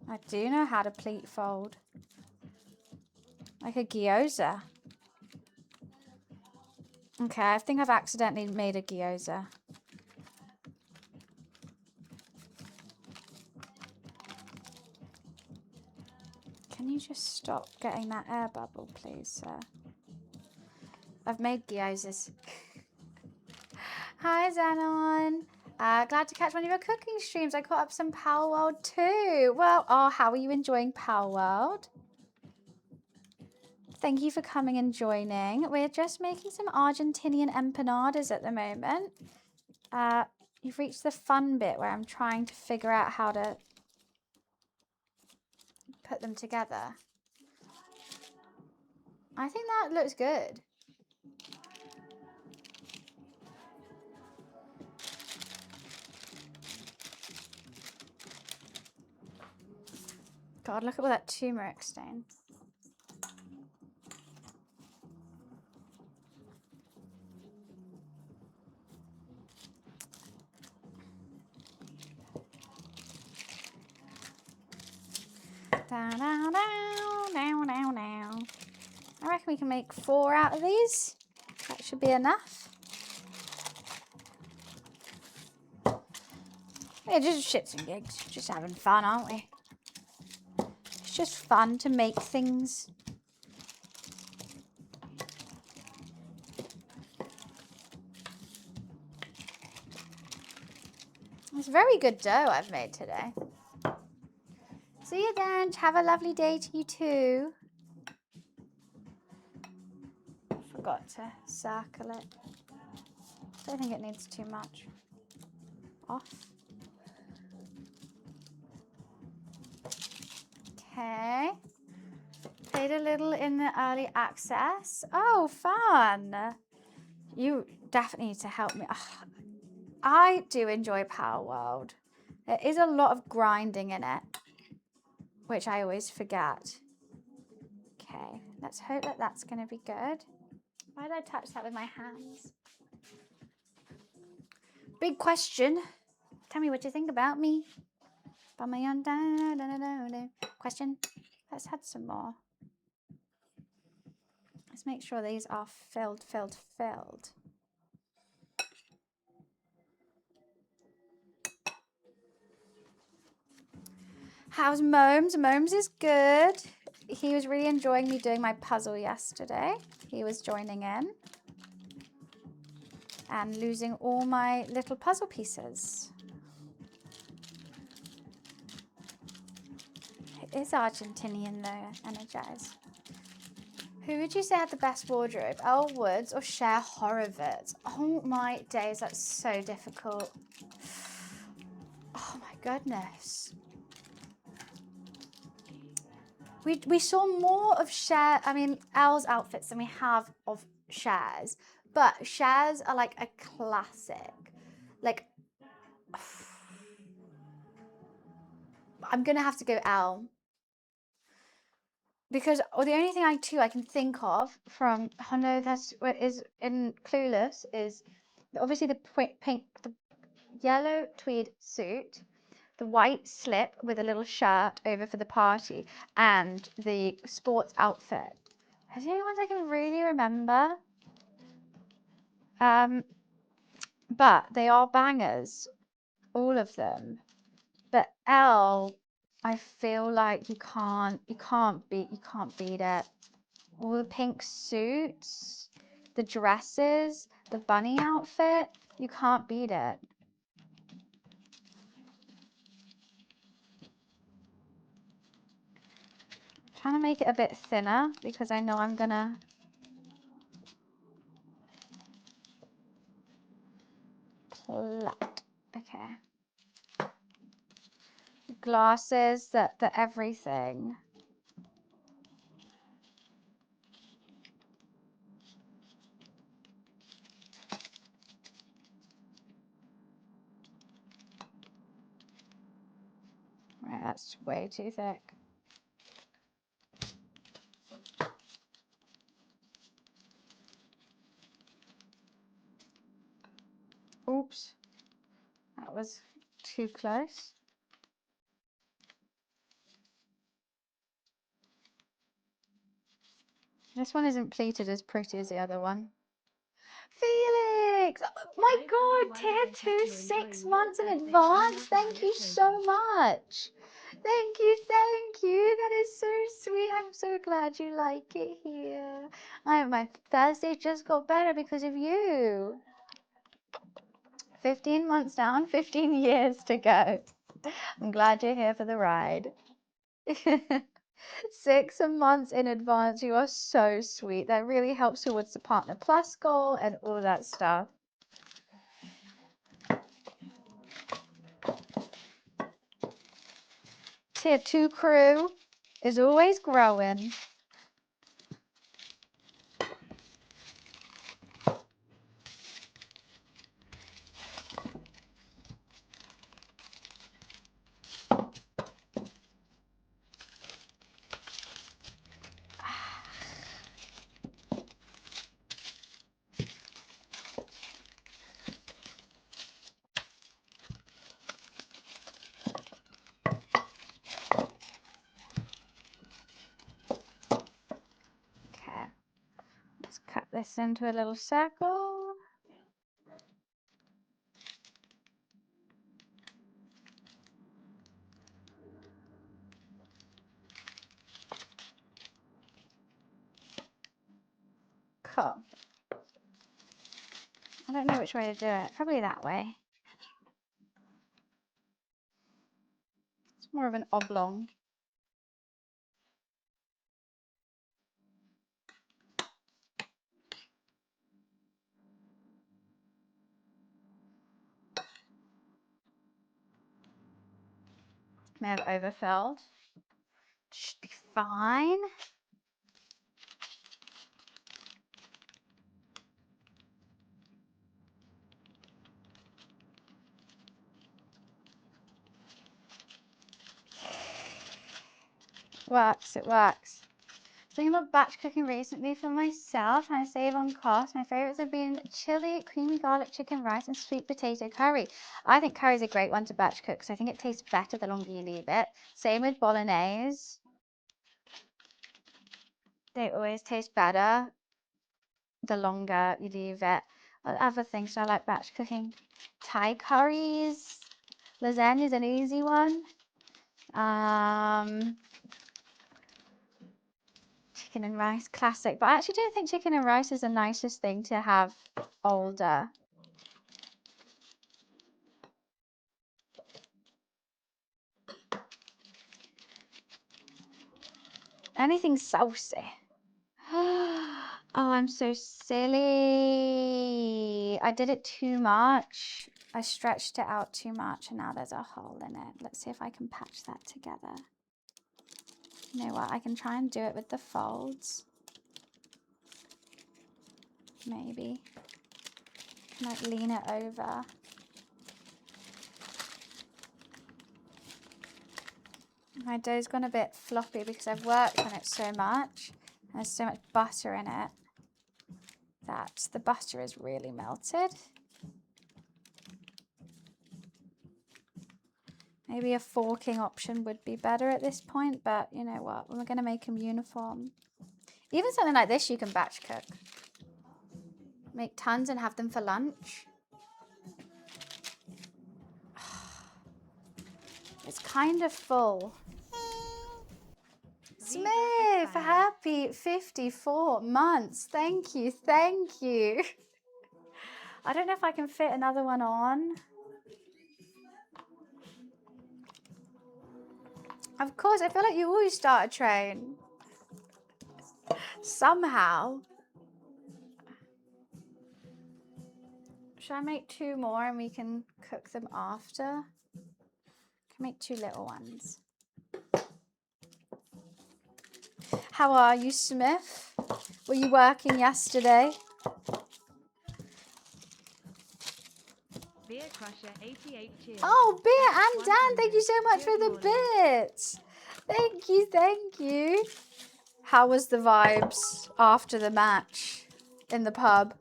I do know how to pleat fold. Like a gyoza. Okay, I think I've accidentally made a gyoza. Can you just stop getting that air bubble, please, sir? I've made gyozas. Hi, Zanon. Glad to catch one of your cooking streams. I caught up some Power World too. Well, oh, how are you enjoying Power World? Thank you for coming and joining. We're just making some Argentinian empanadas at the moment. You've reached the fun bit where I'm trying to figure out how to put them together. I think that looks good. God, look at all that turmeric stain. Down, down, down, down, down, down. I reckon we can make 4 out of these. That should be enough. Yeah, just shits and gigs. Just having fun, aren't we? It's just fun to make things. It's very good dough I've made today. See you then. Have a lovely day to you too. Forgot to circle it. Don't think it needs too much. Off. Okay. Played a little in the early access. Oh, fun. You definitely need to help me. Ugh, I do enjoy Power World. There is a lot of grinding in it, which I always forget. Okay, let's hope that that's going to be good. Why did I touch that with my hands? Big question. Tell me what you think about me. Question. Let's add some more. Let's make sure these are filled. How's Momes? Momes is good. He was really enjoying me doing my puzzle yesterday. He was joining in and losing all my little puzzle pieces. It is Argentinian though, energized. Who would you say had the best wardrobe? Elle Woods or Cher Horowitz? Oh my days, that's so difficult. Oh my goodness. We saw more of Elle's outfits than we have of Cher's, but Cher's are like a classic. Like, I'm gonna have to go Elle. Because the only thing I can think of from, oh no, that's what is in Clueless is obviously the pink, the yellow tweed suit, the white slip with a little shirt over for the party, and the sports outfit. Are the only ones I can really remember. But they are bangers, all of them. But Elle, I feel like you can't beat it. All the pink suits, the dresses, the bunny outfit, you can't beat it. I'm trying to make it a bit thinner because I know I'm gonna plait. Okay. Glasses, the everything. Right, that's way too thick. Oops, that was too close. This one isn't pleated as pretty as the other one. Felix! Oh my God, tier 2, 6 months in advance. Thank you so much. Thank you. That is so sweet. I'm so glad you like it here. My Thursday just got better because of you. 15 months down, 15 years to go. I'm glad you're here for the ride. 6 months in advance. You are so sweet. That really helps towards the Partner Plus goal and all that stuff. Tier 2 crew is always growing. Okay, let's cut this into a little circle. Cool. I don't know which way to do it. Probably that way. It's more of an oblong. May have overfilled. Should be fine. Works, it works. Thinking about batch cooking recently for myself, trying to save on cost. My favorites have been chili, creamy garlic chicken rice, and sweet potato curry. I think curry is a great one to batch cook because I think it tastes better the longer you leave it. Same with bolognese. They always taste better the longer you leave it. Other things I like batch cooking. Thai curries. Lasagna is an easy one. Chicken and rice, classic. But I actually don't think chicken and rice is the nicest thing to have older. Anything saucy. Oh, I'm so silly. I did it too much. I stretched it out too much and now there's a hole in it. Let's see if I can patch that together. You know what? I can try and do it with the folds. Maybe. Like lean it over. My dough's gone a bit floppy because I've worked on it so much. There's so much butter in it that the butter is really melted. Maybe a forking option would be better at this point, but you know what? We're going to make them uniform. Even something like this you can batch cook. Make tons and have them for lunch. It's kind of full. Smith, happy 54 months. Thank you, thank you. I don't know if I can fit another one on. Of course, I feel like you always start a train. Somehow. Should I make 2 more and we can cook them after? I can make 2 little ones. How are you, Smith? Were you working yesterday? Beer Crusher 88 cheers. Oh, Beer and Dan, thank you so much for the bits. Thank you, thank you. How was the vibes after the match in the pub?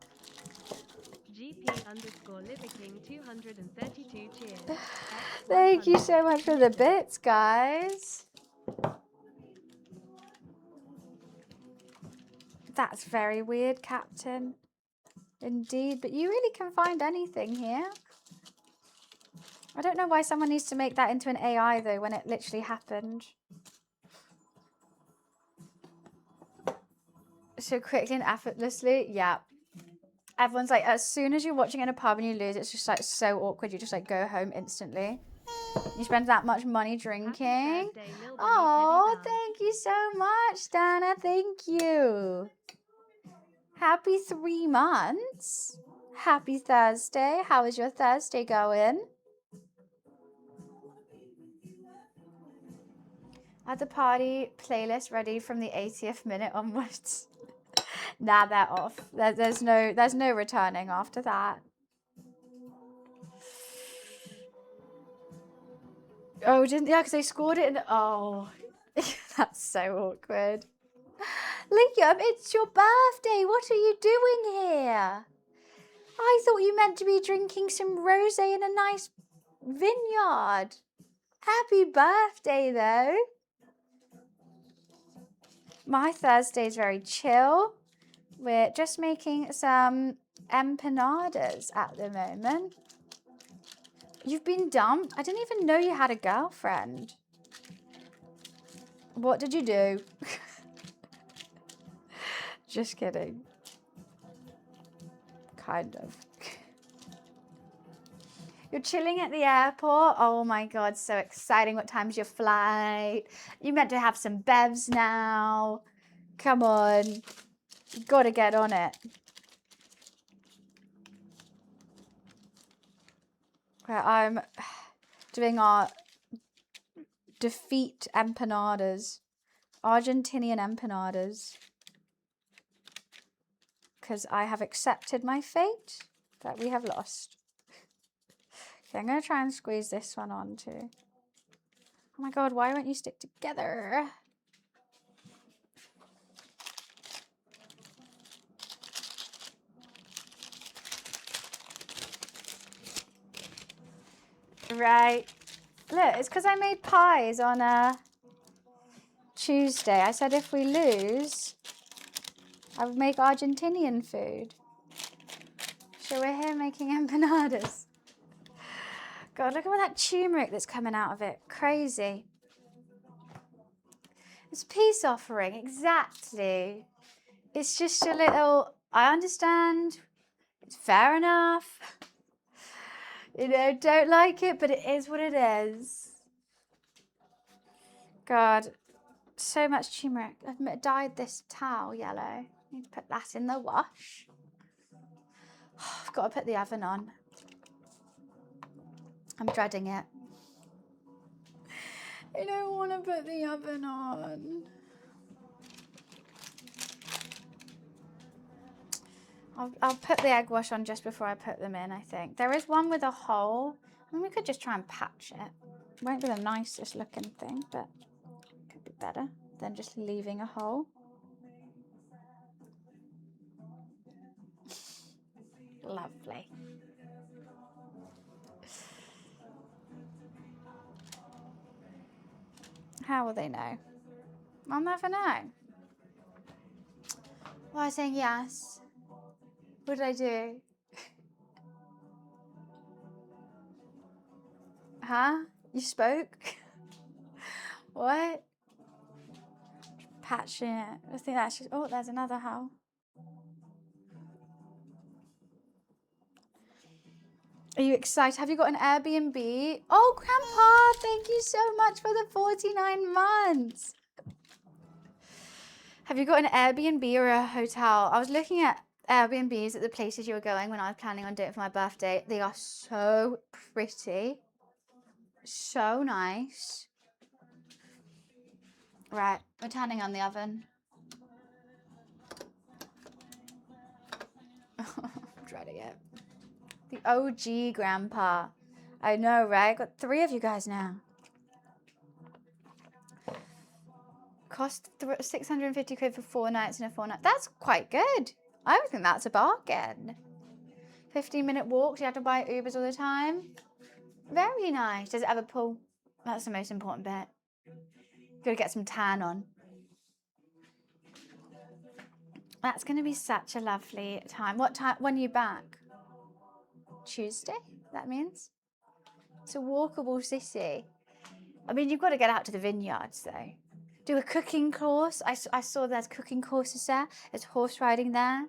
GP_Liverking 232 cheers. Thank you so much for the bits, guys. That's very weird, Captain. Indeed, but you really can find anything here. I don't know why someone needs to make that into an AI though when it literally happened. So quickly and effortlessly, yeah. Everyone's like, as soon as you're watching in a pub and you lose, it's just like so awkward. You just like go home instantly. You spend that much money drinking. Oh, thank you so much, Dana. Thank you. Happy 3 months. Happy Thursday. How is your Thursday going? At the party playlist ready from the 80th minute onwards. Nah, they're off. There's no returning after that. Oh, didn't yeah, because they scored it in the, oh. That's so awkward. Liam, it's your birthday. What are you doing here? I thought you meant to be drinking some rosé in a nice vineyard. Happy birthday, though. My Thursday's very chill. We're just making some empanadas at the moment. You've been dumped? I didn't even know you had a girlfriend. What did you do? Just kidding. Kind of. You're chilling at the airport? Oh my God, so exciting. What time's your flight? You meant to have some bevs now. Come on. You've got to get on it. Okay, I'm doing our defeat empanadas. Argentinian empanadas. Because I have accepted my fate that we have lost. Okay, I'm going to try and squeeze this one on too. Oh my God, why won't you stick together? Right. Look, it's because I made pies on a Tuesday. I said if we lose, I would make Argentinian food. So we're here making empanadas. God, look at all that turmeric that's coming out of it. Crazy. It's a peace offering, exactly. It's just a little, I understand. It's fair enough. You know, don't like it, but it is what it is. God, so much turmeric. I've dyed this towel yellow. Need to put that in the wash. I've got to put the oven on. I'm dreading it. I don't want to put the oven on. I'll put the egg wash on just before I put them in, I think. There is one with a hole. I mean, we could just try and patch it. Won't be the nicest looking thing, but it could be better than just leaving a hole. Lovely. How will they know? I'll never know. Why saying yes? What did I do? Huh? You spoke? What? Patching it. I think that's just, oh, there's another hole. Are you excited? Have you got an Airbnb? Oh, Grandpa, thank you so much for the 49 months. Have you got an Airbnb or a hotel? I was looking at Airbnbs at the places you were going when I was planning on doing it for my birthday. They are so pretty. So nice. Right, we're turning on the oven. I'm dreading it. The OG Grandpa. I know, right? Got 3 of you guys now. Cost 650 quid for 4 nights and a 4 night. That's quite good. I would think that's a bargain. 15-minute walk. Do you have to buy Ubers all the time? Very nice. Does it have a pool? That's the most important bit. Got to get some tan on. That's going to be such a lovely time. What time? When are you back? Tuesday? That means it's a walkable city. I mean, you've got to get out to the vineyards though. Do a cooking course. I saw there's cooking courses there. There's horse riding there.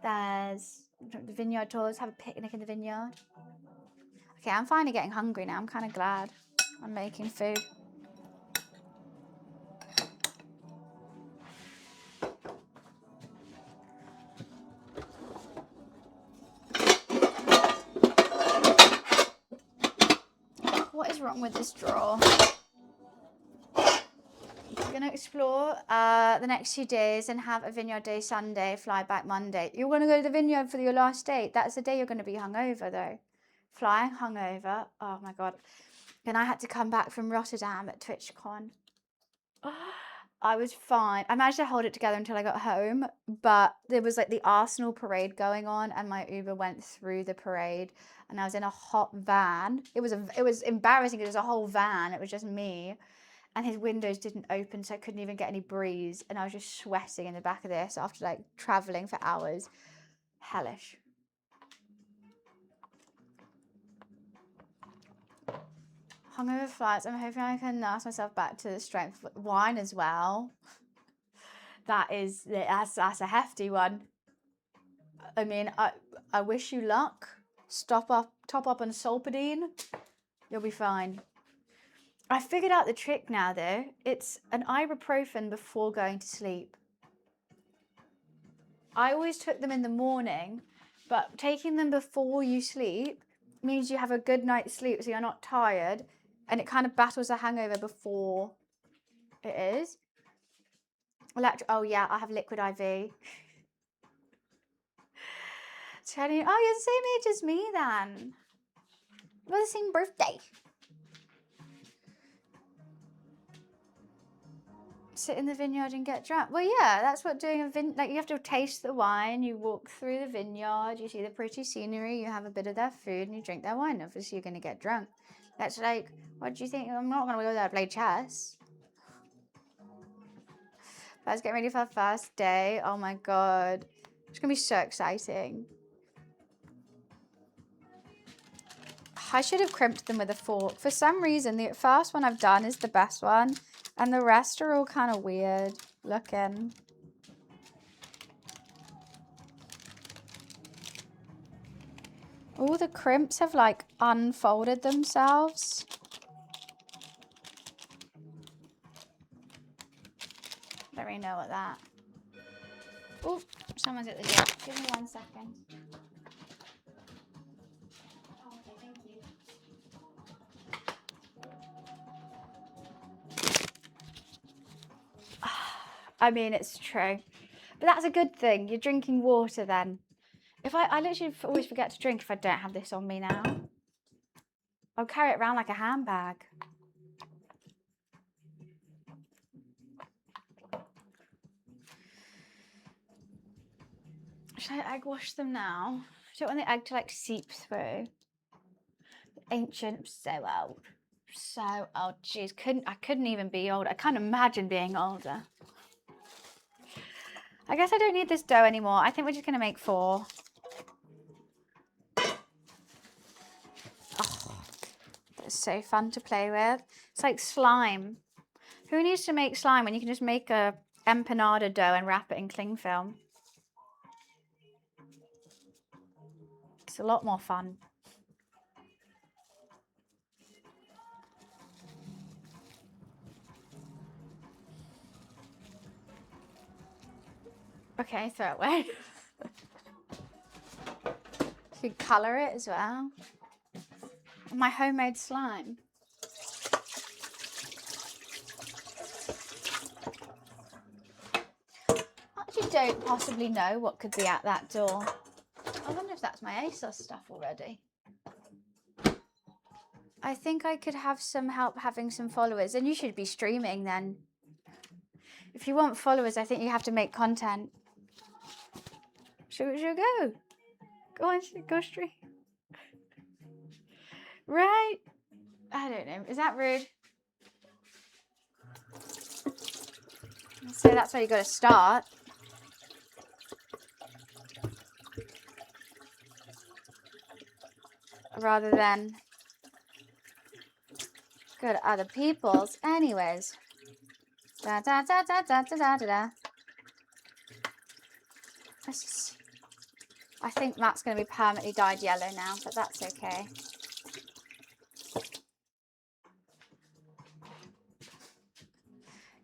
There's the vineyard tours. Have a picnic in the vineyard. Okay, I'm finally getting hungry now. I'm kind of glad I'm making food. What is wrong with this drawer? Gonna explore the next 2 days and have a vineyard day Sunday, fly back Monday. You're gonna go to the vineyard for your last date. That's the day you're gonna be hungover though. Flying hungover. Oh my god. And I had to come back from Rotterdam at TwitchCon. I was fine. I managed to hold it together until I got home, but there was like the Arsenal parade going on, and my Uber went through the parade, and I was in a hot van. It was embarrassing. It was a whole van. It was just me, and his windows didn't open, so I couldn't even get any breeze, and I was just sweating in the back of this after like traveling for hours. Hellish. Hungover flights. I'm hoping I can nurse myself back to the strength. Wine as well. That's a hefty one. I mean, I wish you luck. Top up on Solpadeine. You'll be fine. I figured out the trick now though. It's an ibuprofen before going to sleep. I always took them in the morning, but taking them before you sleep means you have a good night's sleep, so you're not tired, and it kind of battles a hangover before it is. Oh yeah, I have liquid IV. Telling you, oh, you're the same age as me then. We're the same birthday. Sit in the vineyard and get drunk. Well, yeah, that's what doing like you have to taste the wine, you walk through the vineyard, you see the pretty scenery, you have a bit of their food, and you drink their wine. Obviously, you're going to get drunk. That's like, what do you think? I'm not going to go there to play chess. Let's get ready for the first day. Oh my god. It's going to be so exciting. I should have crimped them with a fork. For some reason, the first one I've done is the best one, and the rest are all kind of weird looking. All the crimps have like unfolded themselves. Don't really know what that. Oh, someone's at the door. Give me 1 second. Oh, okay, thank you. I mean, it's true. But that's a good thing. You're drinking water then. If I literally always forget to drink if I don't have this on me now. I'll carry it around like a handbag. Should I egg wash them now? I don't want the egg to like seep through. Ancient, so old. So old. Jeez, I couldn't even be older. I can't imagine being older. I guess I don't need this dough anymore. I think we're just gonna make 4. Oh, that's so fun to play with. It's like slime. Who needs to make slime when you can just make a empanada dough and wrap it in cling film? It's a lot more fun. Okay, throw it away. You could colour it as well. My homemade slime. I actually don't possibly know what could be at that door. I wonder if that's my ASOS stuff already. I think I could have some help having some followers, and you should be streaming then. If you want followers, I think you have to make content. Should we go? Go on, go stream. Right? I don't know. Is that rude? So that's where you got to start. Rather than go to other people's. Anyways. Da da da da da da da da. I think Matt's going to be permanently dyed yellow now, but that's okay.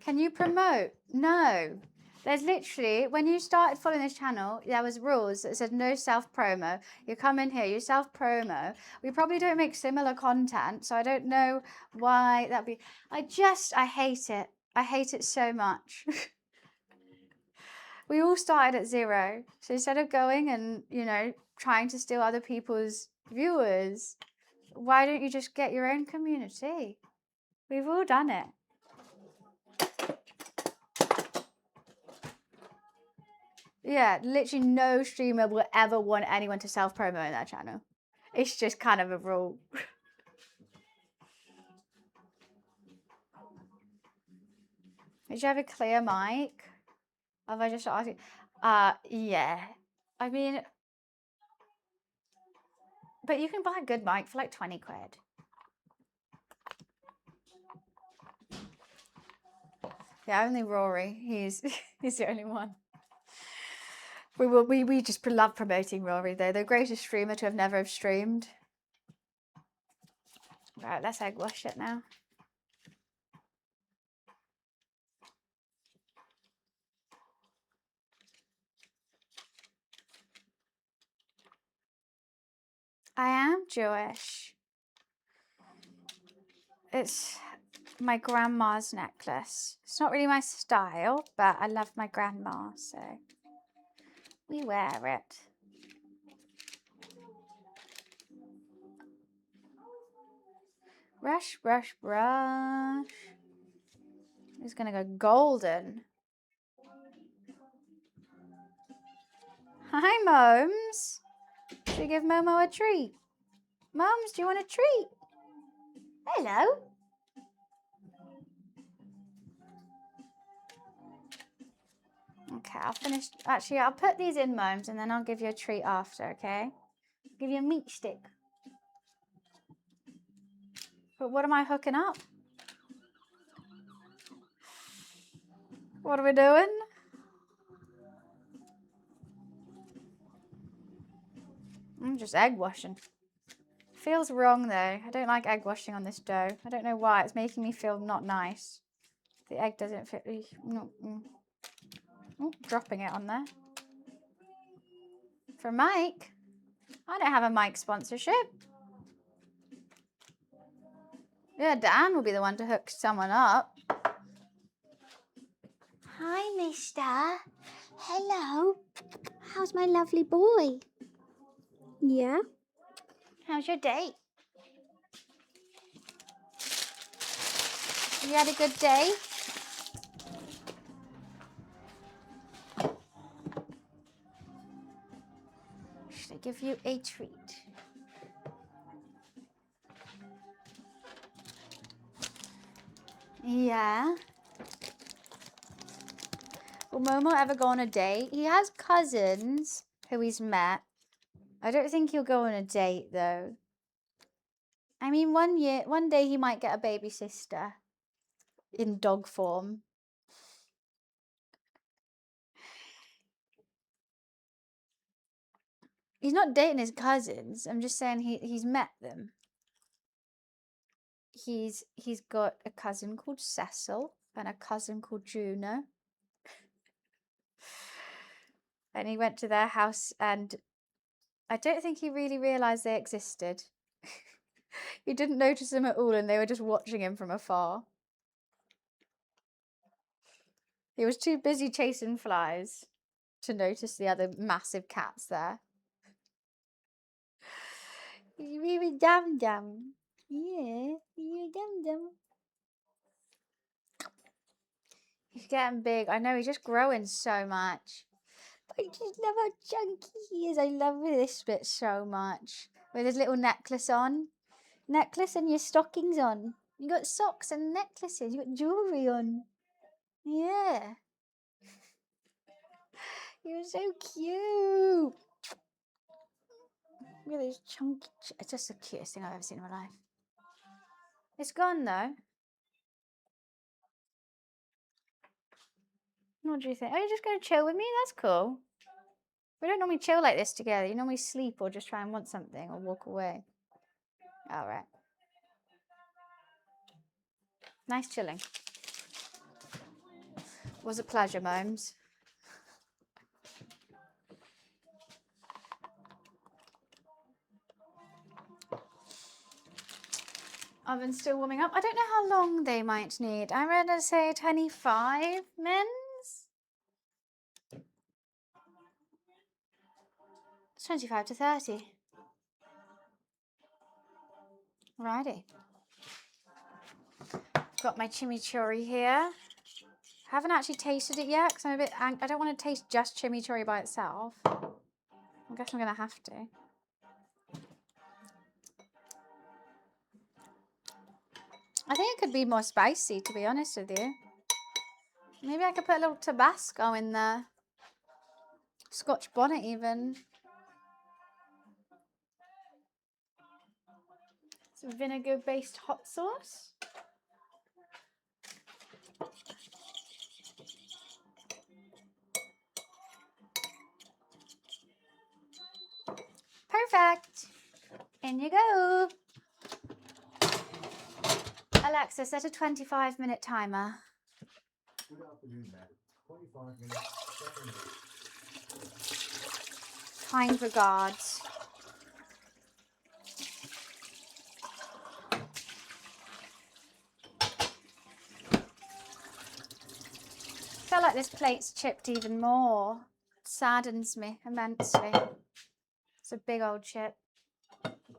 Can you promote? No. There's literally, when you started following this channel, there was rules that said no self-promo. You come in here, you self-promo. We probably don't make similar content, so I don't know why that'd be. I hate it. I hate it so much. We all started at 0. So instead of going and, you know, trying to steal other people's viewers, why don't you just get your own community? We've all done it. Yeah, literally no streamer will ever want anyone to self-promote their channel. It's just kind of a rule. Did you have a clear mic? Have I just asked you? Yeah. I mean, but you can buy a good mic for like 20 quid. Yeah, only Rory. He's the only one. We just love promoting Rory though. The greatest streamer to have never have streamed. Right, let's egg wash it now. I am Jewish. It's my grandma's necklace. It's not really my style, but I love my grandma, so we wear it. Brush, brush, brush. It's gonna go golden. Hi, Momes. Should we give Momo a treat? Momes, do you want a treat? Hello. Okay, I'll finish. Actually, I'll put these in, Momes, and then I'll give you a treat after, okay? Give you a meat stick. But what am I hooking up? What are we doing? I'm just egg washing. Feels wrong though. I don't like egg washing on this dough. I don't know why. It's making me feel not nice. The egg doesn't fit. Oh, dropping it on there. For Mike? I don't have a Mike sponsorship. Yeah, Dan will be the one to hook someone up. Hi, mister. Hello. How's my lovely boy? Yeah? How's your date? You had a good day? Should I give you a treat? Yeah. Will Momo ever go on a date? He has cousins who he's met. I don't think he'll go on a date though. I mean, one day he might get a baby sister in dog form. He's not dating his cousins. I'm just saying he's met them. He's got a cousin called Cecil and a cousin called Juno. And he went to their house and I don't think he really realised they existed. He didn't notice them at all and they were just watching him from afar. He was too busy chasing flies to notice the other massive cats there. You dum dum. Yeah, you dum dum. He's getting big. I know, he's just growing so much. But I just love how chunky he is. I love this bit so much. With his little necklace on. Necklace and your stockings on. You got socks and necklaces. You got jewellery on. Yeah. You're so cute. Look at those chunky. It's just the cutest thing I've ever seen in my life. It's gone though. What do you think? Are you just going to chill with me? That's cool. We don't normally chill like this together. You normally sleep or just try and want something or walk away. All right. Nice chilling. Was a pleasure, Momes. Oven's still warming up. I don't know how long they might need. I'm going to say 25 mins. It's 25 to 30. Alrighty. Got my chimichurri here. Haven't actually tasted it yet because I'm a bit I don't want to taste just chimichurri by itself. I guess I'm going to have to. I think it could be more spicy, to be honest with you. Maybe I could put a little Tabasco in there. Scotch bonnet even. Some vinegar-based hot sauce. Perfect. In you go. Alexa, set a 25-minute timer. Good afternoon, madam. 25 minutes, 7 minutes. Kind regards. I feel like this plate's chipped even more. It saddens me immensely. It's a big old chip.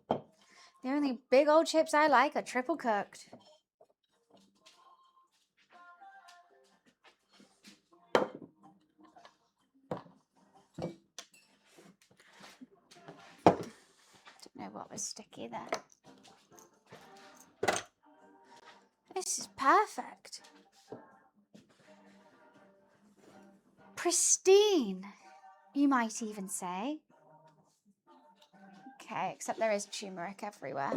The only big old chips I like are triple cooked. Don't know what was sticky there. This is perfect. Pristine, you might even say. Okay, except there is turmeric everywhere.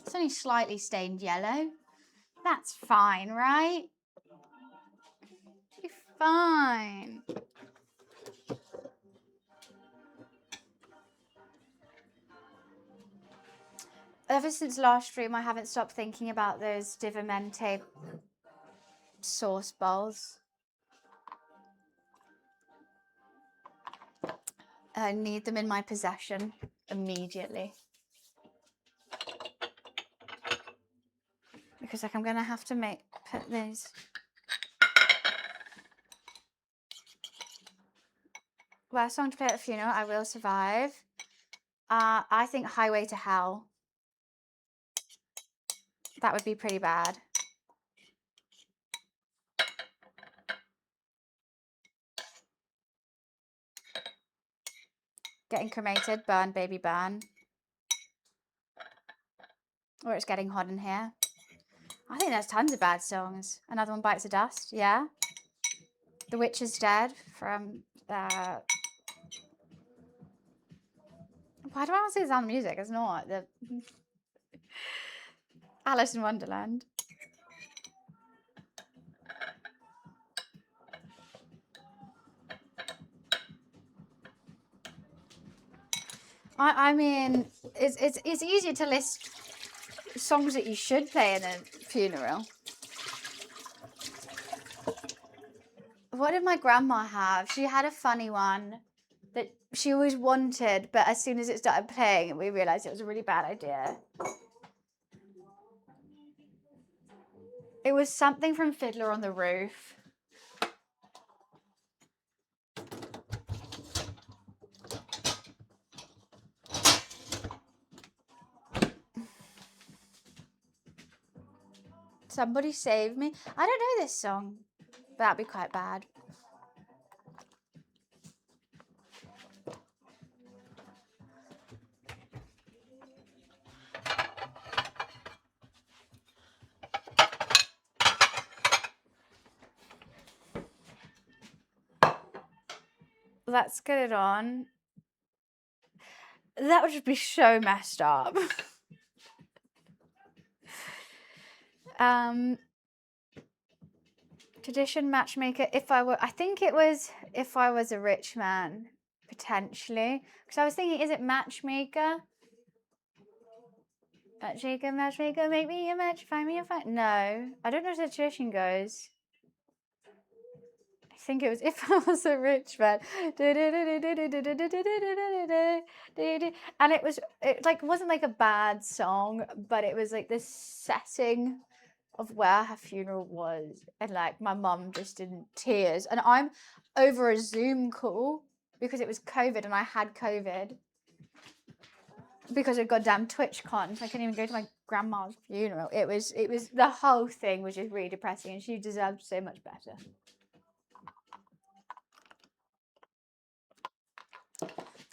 It's only slightly stained yellow. That's fine, right? Be fine. Ever since last stream, I haven't stopped thinking about those Divamente sauce bowls. I need them in my possession immediately. Because like I'm going to have to put these. Last song to play at a funeral, I Will Survive. I think Highway to Hell. That would be pretty bad. Getting cremated, burn, baby, burn. Or it's getting hot in here. I think there's tons of bad songs. Another one, Bites the Dust, yeah. The Witch is Dead from... why do I want to say Sound of Music? It's not. The Alice in Wonderland. I mean, it's easier to list songs that you should play in a funeral. What did my grandma have? She had a funny one that she always wanted, but as soon as it started playing, we realised it was a really bad idea. It was something from Fiddler on the Roof. Somebody Save Me. I don't know this song. That'd be quite bad. Let's get it on. That would just be so messed up. Tradition matchmaker. I think it was If I Was a Rich Man, potentially. Because I was thinking, is it matchmaker? Matchmaker, matchmaker, make me a match, find me a find. No, I don't know if the tradition goes. I think it was If I Was a Rich Man. And it like wasn't like a bad song, but it was like this setting of where her funeral was, and like my mum just in tears, and I'm over a Zoom call because it was COVID and I had COVID because of goddamn TwitchCon, so I couldn't even go to my grandma's funeral. It was the whole thing was just really depressing, and she deserved so much better.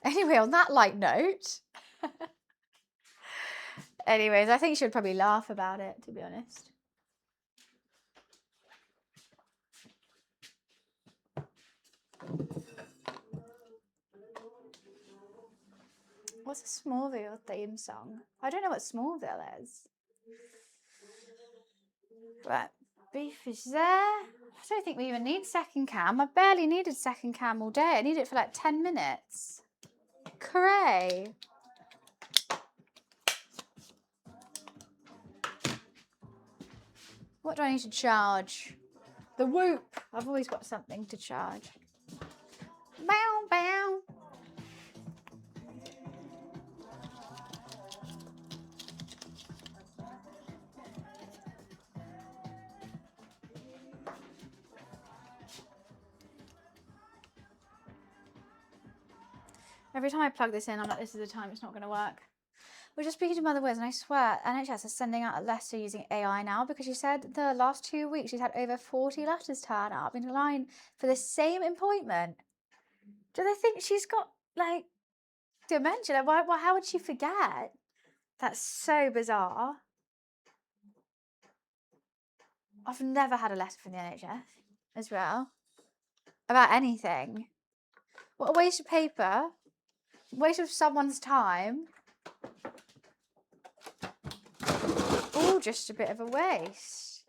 Anyway, on that light note, anyways, I think she'd probably laugh about it, to be honest. What's a Smallville theme song? I don't know what Smallville is. Right, beef is there. I don't think we even need second cam. I barely needed second cam all day. I needed it for like 10 minutes. Cray. What do I need to charge? The Whoop. I've always got something to charge. Bow, bow. Every time I plug this in, I'm like, this is the time it's not going to work. We're just speaking to Mother Wiz, and I swear NHS is sending out a letter using AI now, because she said the last 2 weeks she's had over 40 letters turn up in line for the same appointment. Do they think she's got like dementia? Like, why, how would she forget? That's so bizarre. I've never had a letter from the NHS as well about anything. What a waste of paper. Waste of someone's time. Oh, just a bit of a waste.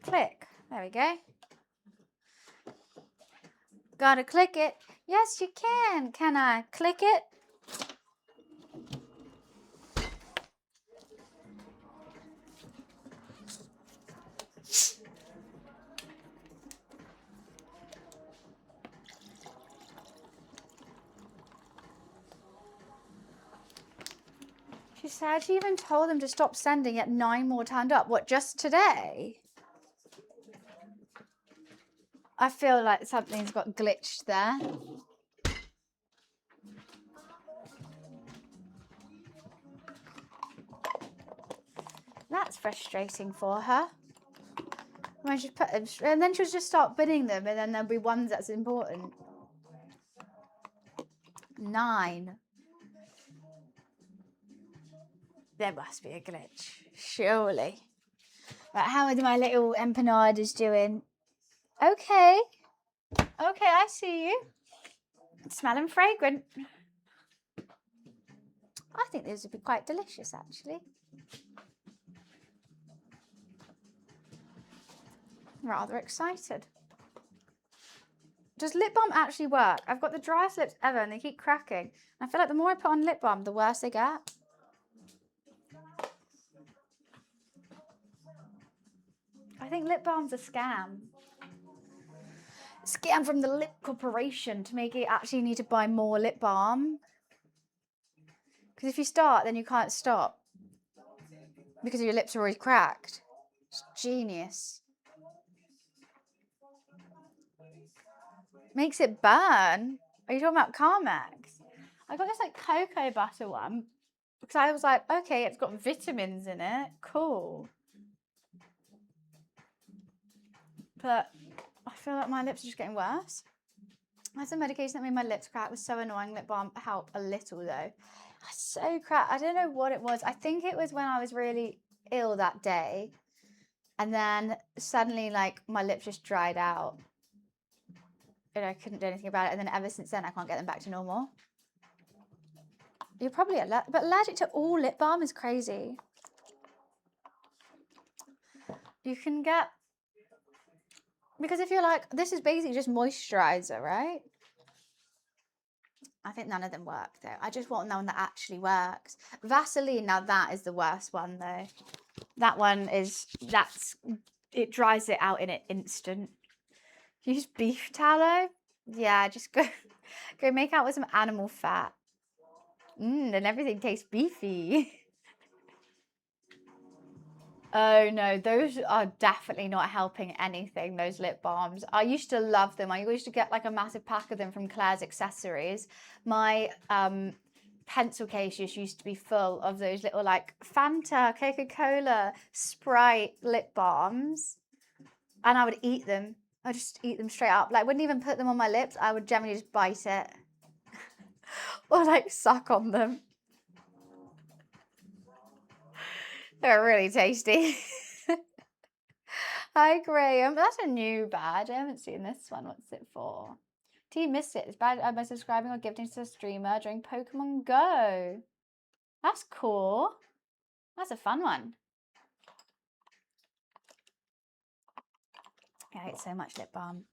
Click. There we go. Gotta click it. Yes, you can. Can I click it? She said she even told them to stop sending, yet 9 more turned up. What, just today? I feel like something's got glitched there. That's frustrating for her. When she put them, and then she'll just start bidding them, and then there'll be ones that's important. 9. There must be a glitch, surely. Right, how are my little empanadas doing? Okay. Okay, I see you. Smelling fragrant. I think these would be quite delicious, actually. Rather excited. Does lip balm actually work? I've got the driest lips ever and they keep cracking. I feel like the more I put on lip balm, the worse they get. I think lip balm's a scam. Scam from the Lip Corporation to make it actually need to buy more lip balm. Because if you start, then you can't stop. Because your lips are already cracked. It's genius. Makes it burn. Are you talking about Carmex? I got this like cocoa butter one because I was like, okay, it's got vitamins in it. Cool. But I feel like my lips are just getting worse. I had some medication that made my lips crack. It was so annoying. Lip balm helped a little though. So cracked. I don't know what it was. I think it was when I was really ill that day. And then suddenly like my lips just dried out. And I couldn't do anything about it. And then ever since then, I can't get them back to normal. You're probably but allergic to all lip balm is crazy. you can get, because if you're like, this is basically just moisturizer, right? I think none of them work though. I just want one that actually works. Vaseline, now that is the worst one though. That one is, it dries it out in an instant. Use beef tallow? Yeah, just go make out with some animal fat. And everything tastes beefy. Oh no, those are definitely not helping anything, those lip balms. I used to love them. I used to get like a massive pack of them from Claire's Accessories. My pencil case just used to be full of those little like Fanta, Coca-Cola, Sprite lip balms. And I would eat them. I just eat them straight up. Like, wouldn't even put them on my lips. I would generally just bite it. Or like suck on them. They're really tasty. Hi, Graham. That's a new badge. I haven't seen this one. What's it for? Team missed it. It's bad by subscribing or gifting to a streamer during Pokemon Go. That's cool. That's a fun one. I ate so much lip balm.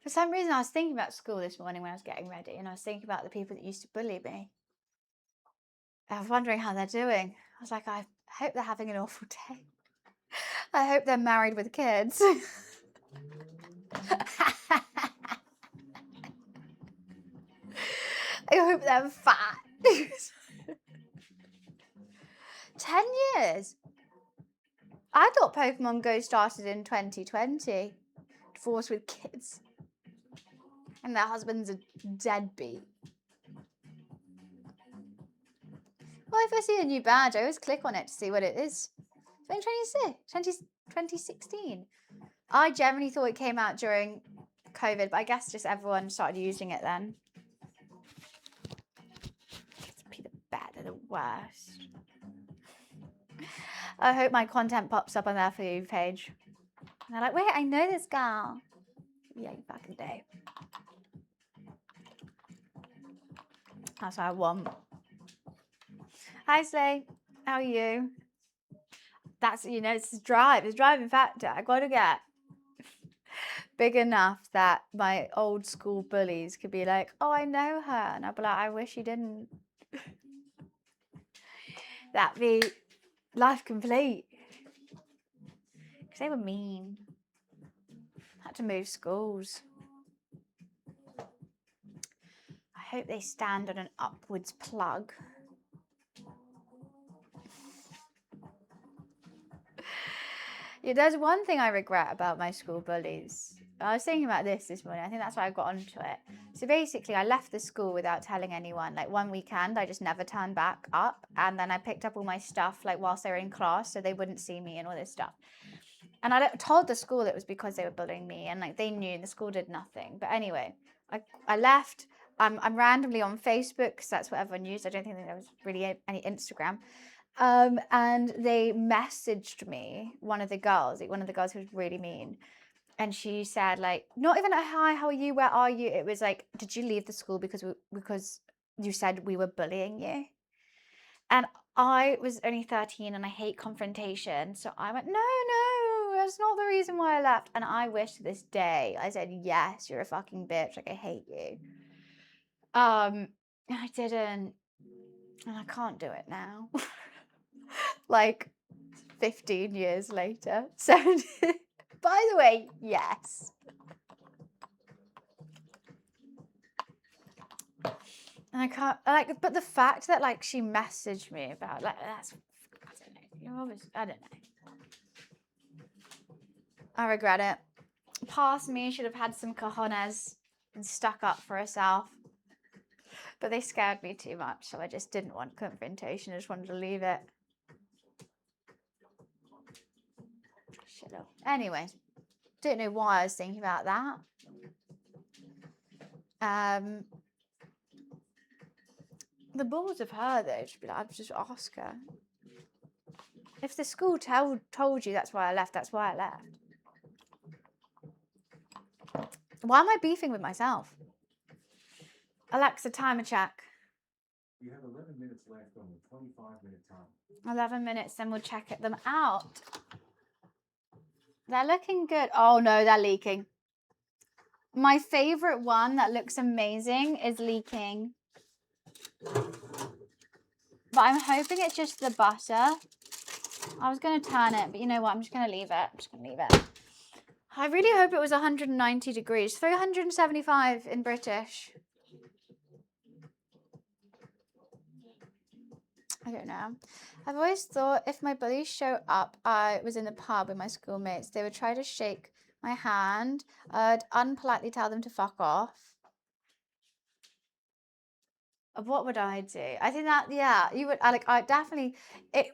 For some reason, I was thinking about school this morning when I was getting ready, and I was thinking about the people that used to bully me. I was wondering how they're doing. I was like, I hope they're having an awful day. I hope they're married with kids. I hope they're fat. 10 years. I thought Pokemon Go started in 2020. Divorced with kids. And their husband's a deadbeat. Well, if I see a new badge, I always click on it to see what it is. 2016. I generally thought it came out during COVID, but I guess just everyone started using it then. Peter Bad are the worst. I hope my content pops up on their For You page. And they're like, wait, I know this girl. Yeah, you fucking do. That's what I want. Hi, Slay. How are you? That's, it's the drive. It's driving factor. I got to get big enough that my old school bullies could be like, oh, I know her. And I'd be like, I wish you didn't. That'd be life complete. Because they were mean. Had to move schools. I hope they stand on an upwards plug. Yeah, there's one thing I regret about my school bullies. I was thinking about this morning. I think that's why I got onto it. So basically, I left the school without telling anyone. Like one weekend, I just never turned back up. And then I picked up all my stuff like whilst they were in class so they wouldn't see me and all this stuff. And I told the school it was because they were bullying me. And like they knew the school did nothing. But anyway, I left. I'm randomly on Facebook because that's what everyone used. I don't think there was really any Instagram. And they messaged me, one of the girls who was really mean. And she said, like, not even a hi, how are you? Where are you? It was like, did you leave the school because you said we were bullying you? And I was only 13 and I hate confrontation. So I went, no, that's not the reason why I left. And I wish to this day, I said, yes, you're a fucking bitch. Like, I hate you. And I didn't. And I can't do it now. Like 15 years later. So, by the way, yes. And I can't, like, but the fact that, like, she messaged me about, like, that's, I don't know. You're obviously, I don't know. I regret it. Past me should have had some cojones and stuck up for herself. But they scared me too much, so I just didn't want confrontation. I just wanted to leave it. Shut up. Anyway, don't know why I was thinking about that. The balls of her, though, to be like, I'd just ask her. If the school told you that's why I left, that's why I left. Why am I beefing with myself? Alexa, timer check. You have 11 minutes left on the 25-minute time. 11 minutes, then we'll check them out. They're looking good. Oh no, they're leaking. My favorite one that looks amazing is leaking. But I'm hoping it's just the butter. I was going to turn it, but you know what? I'm just going to leave it. I really hope it was 190 degrees. 375 in British. I don't know. I've always thought if my bullies show up, I was in the pub with my schoolmates, they would try to shake my hand. I'd unpolitely tell them to fuck off. What would I do? I think that, yeah, you would, I definitely,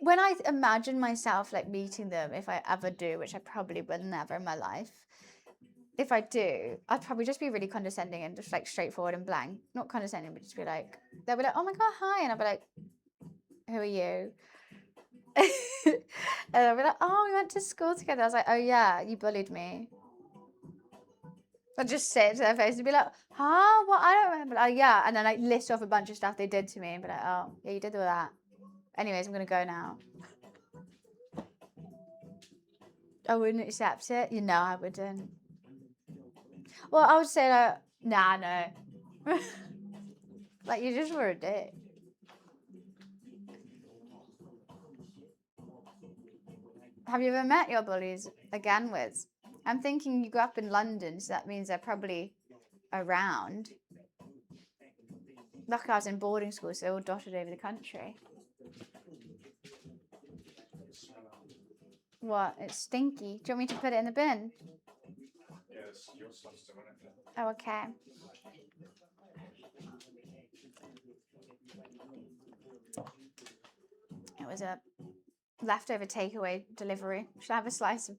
when I imagine myself like meeting them, if I ever do, which I probably will never in my life, if I do, I'd probably just be really condescending and just like straightforward and blank. Not condescending, but just be like, they'll be like, oh my God, hi. And I'll be like, who are you? And I'll be like, oh, we went to school together. I was like, oh yeah, you bullied me. I'd just say it to their face and be like, huh? What? I don't remember. Oh, yeah. And then like list off a bunch of stuff they did to me and be like, oh, yeah, you did all that. Anyways, I'm going to go now. I wouldn't accept it. You know, I wouldn't. Well, I would say like, nah, no. Like, you just were a dick. Have you ever met your bullies again, Wiz? I'm thinking you grew up in London, so that means they're probably around. Luckily, I was in boarding school, so they're all dotted over the country. What? It's stinky. Do you want me to put it in the bin? Yes, your stuff's still in it. Oh, okay. It was a leftover takeaway delivery. Should I have a slice of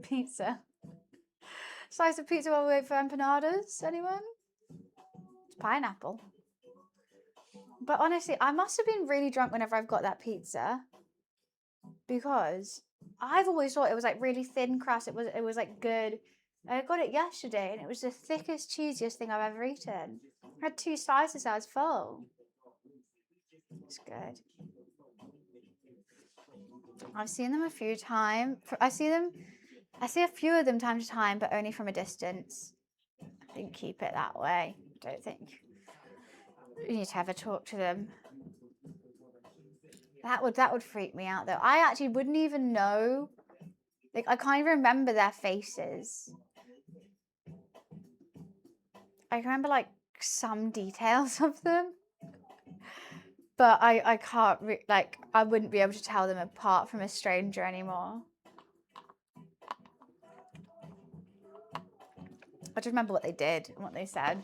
pizza? Slice of pizza while we wait for empanadas? Anyone? It's pineapple. But honestly, I must have been really drunk whenever I've got that pizza, because I've always thought it was like really thin crust. It was like good. I got it yesterday and it was the thickest, cheesiest thing I've ever eaten. I had 2 slices, I was full. It's good. I've seen them a few times. I see a few of them time to time, but only from a distance. I think keep it that way. Don't think you need to ever talk to them. That would freak me out though. I actually wouldn't even know. Like, I can't even remember their faces. I can remember like some details of them, but I can't like, I wouldn't be able to tell them apart from a stranger anymore. I just remember what they did and what they said,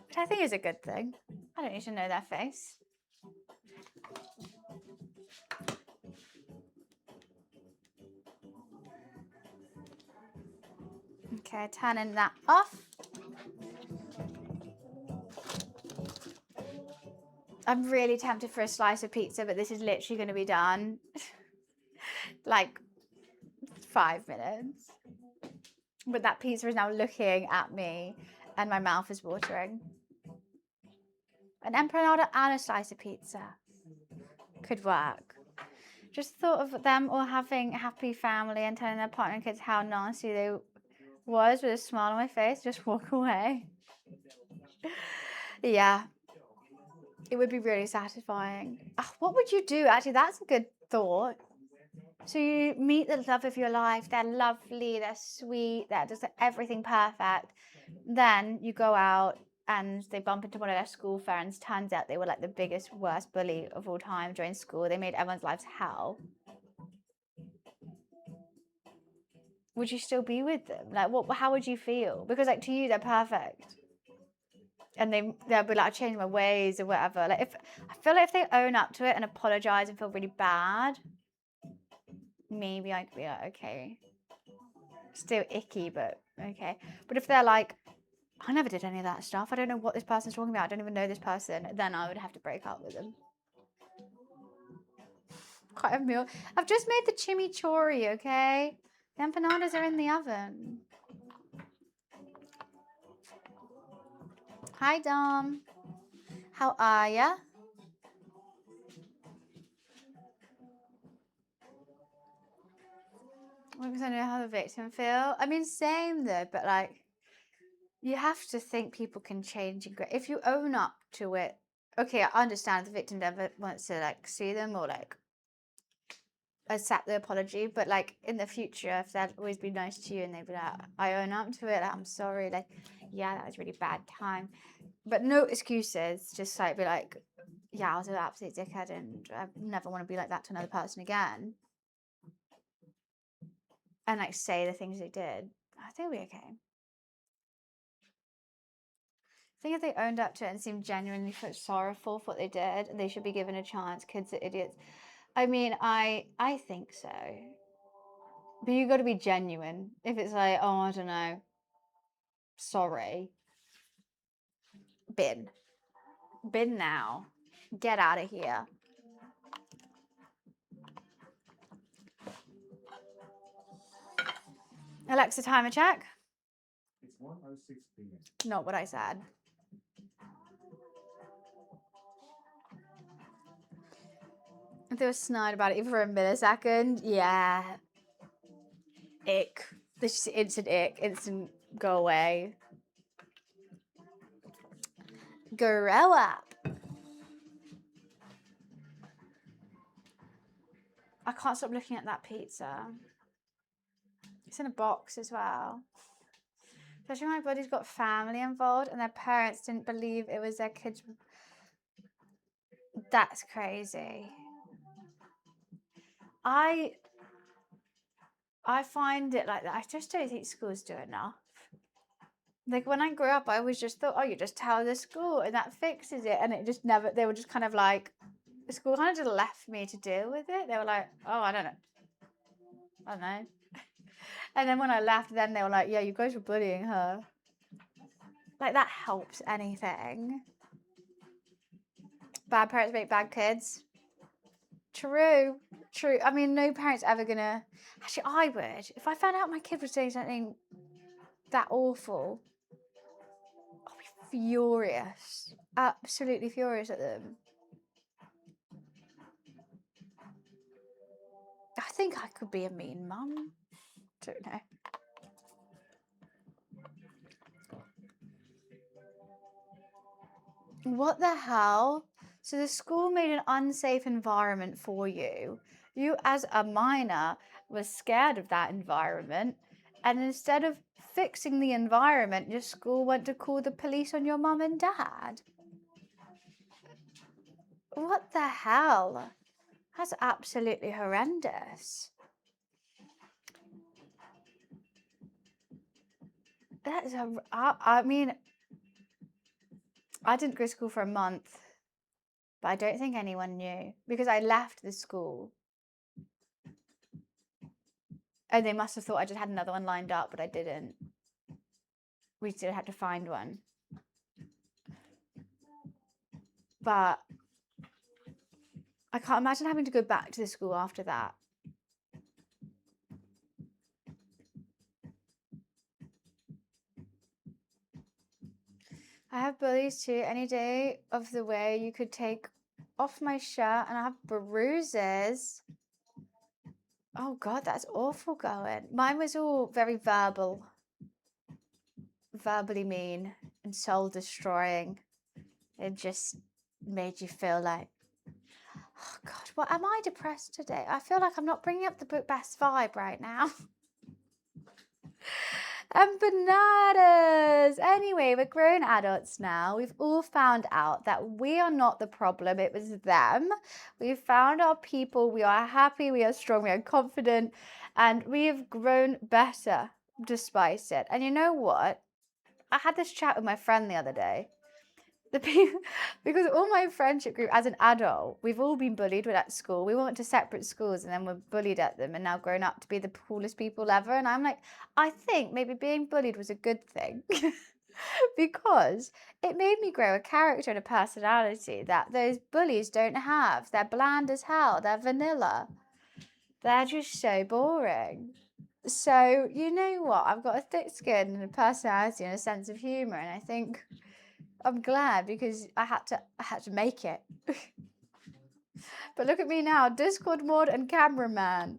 which I think is a good thing. I don't need to know their face. Okay, turning that off. I'm really tempted for a slice of pizza, but this is literally going to be done like 5 minutes. But that pizza is now looking at me and my mouth is watering. An empanada and a slice of pizza could work. Just thought of them all having a happy family and telling their partner and kids how nasty they was with a smile on my face, just walk away. Yeah, it would be really satisfying. What would you do? Actually, that's a good thought. So you meet the love of your life. They're lovely, they're sweet, they're just everything perfect. Then you go out and they bump into one of their school friends. Turns out they were like the biggest, worst bully of all time during school. They made everyone's lives hell. Would you still be with them? Like, how would you feel? Because like, to you, they're perfect. And they'll be like, I changed my ways or whatever. Like, I feel like if they own up to it and apologize and feel really bad, maybe I could be like, okay. Still icky, but okay. But if they're like, I never did any of that stuff, I don't know what this person's talking about, I don't even know this person, then I would have to break up with them. Quite a meal. I've just made the chimichurri, okay? The empanadas are in the oven. Hi, Dom. How are ya? Because I know how the victim feel. I mean, same though, but like, you have to think people can change and grow. If you own up to it, okay, I understand the victim never wants to like see them or like accept the apology, but like in the future, if they'd always be nice to you and they'd be like, I own up to it, like, I'm sorry, like, yeah, that was a really bad time. But no excuses, just like be like, yeah, I was an absolute dickhead and I never want to be like that to another person again. And like say the things they did. I think it'll be okay. I think if they owned up to it and seemed genuinely sorrowful for what they did, they should be given a chance. Kids are idiots. I mean, I think so. But you got to be genuine. If it's like, oh, I don't know, sorry, bin, bin now, get out of here. Alexa, timer check. It's 1:06 p.m. Not what I said. If they were snide about it even for a millisecond, yeah. Ick. This is instant ick. Instant go away. Grow up. I can't stop looking at that pizza. It's in a box as well. Especially when my buddy's got family involved and their parents didn't believe it was their kids. That's crazy. I find it like that. I just don't think schools do enough. Like when I grew up, I always just thought, oh, you just tell the school and that fixes it. And it just never, they were just kind of like, the school kind of just left me to deal with it. They were like, oh, I don't know. And then when I left, then they were like, yeah, you guys were bullying her. Like that helps anything. Bad parents make bad kids. True. I mean, no parent's ever gonna. Actually, I would. If I found out my kid was doing something that awful, I'd be furious. Absolutely furious at them. I think I could be a mean mum. Don't know. What the hell? So the school made an unsafe environment for you. You, as a minor, were scared of that environment. And instead of fixing the environment, your school went to call the police on your mum and dad. What the hell? That's absolutely horrendous. That is I mean, I didn't go to school for a month, but I don't think anyone knew because I left the school. And they must have thought I just had another one lined up, but I didn't. We still had to find one. But I can't imagine having to go back to the school after that. I have bullies too. Any day of the way you could take off my shirt and I have bruises. Oh God, that's awful going. Mine was all very verbal. Verbally mean and soul destroying. It just made you feel like, oh God, what am I depressed today? I feel like I'm not bringing up the book Best Vibe right now. Empanadas! Anyway, we're grown adults now. We've all found out that we are not the problem, it was them. We've found our people. We are happy, we are strong, we are confident, and we have grown better despite it. And you know what? I had this chat with my friend the other day. Because all my friendship group as an adult, we've all been bullied at school. We went to separate schools and then we're bullied at them and now grown up to be the coolest people ever. And I'm like, I think maybe being bullied was a good thing because it made me grow a character and a personality that those bullies don't have. They're bland as hell. They're vanilla. They're just so boring. So, you know what? I've got a thick skin and a personality and a sense of humor. And I think I'm glad because I had to make it. But look at me now, Discord mod and cameraman.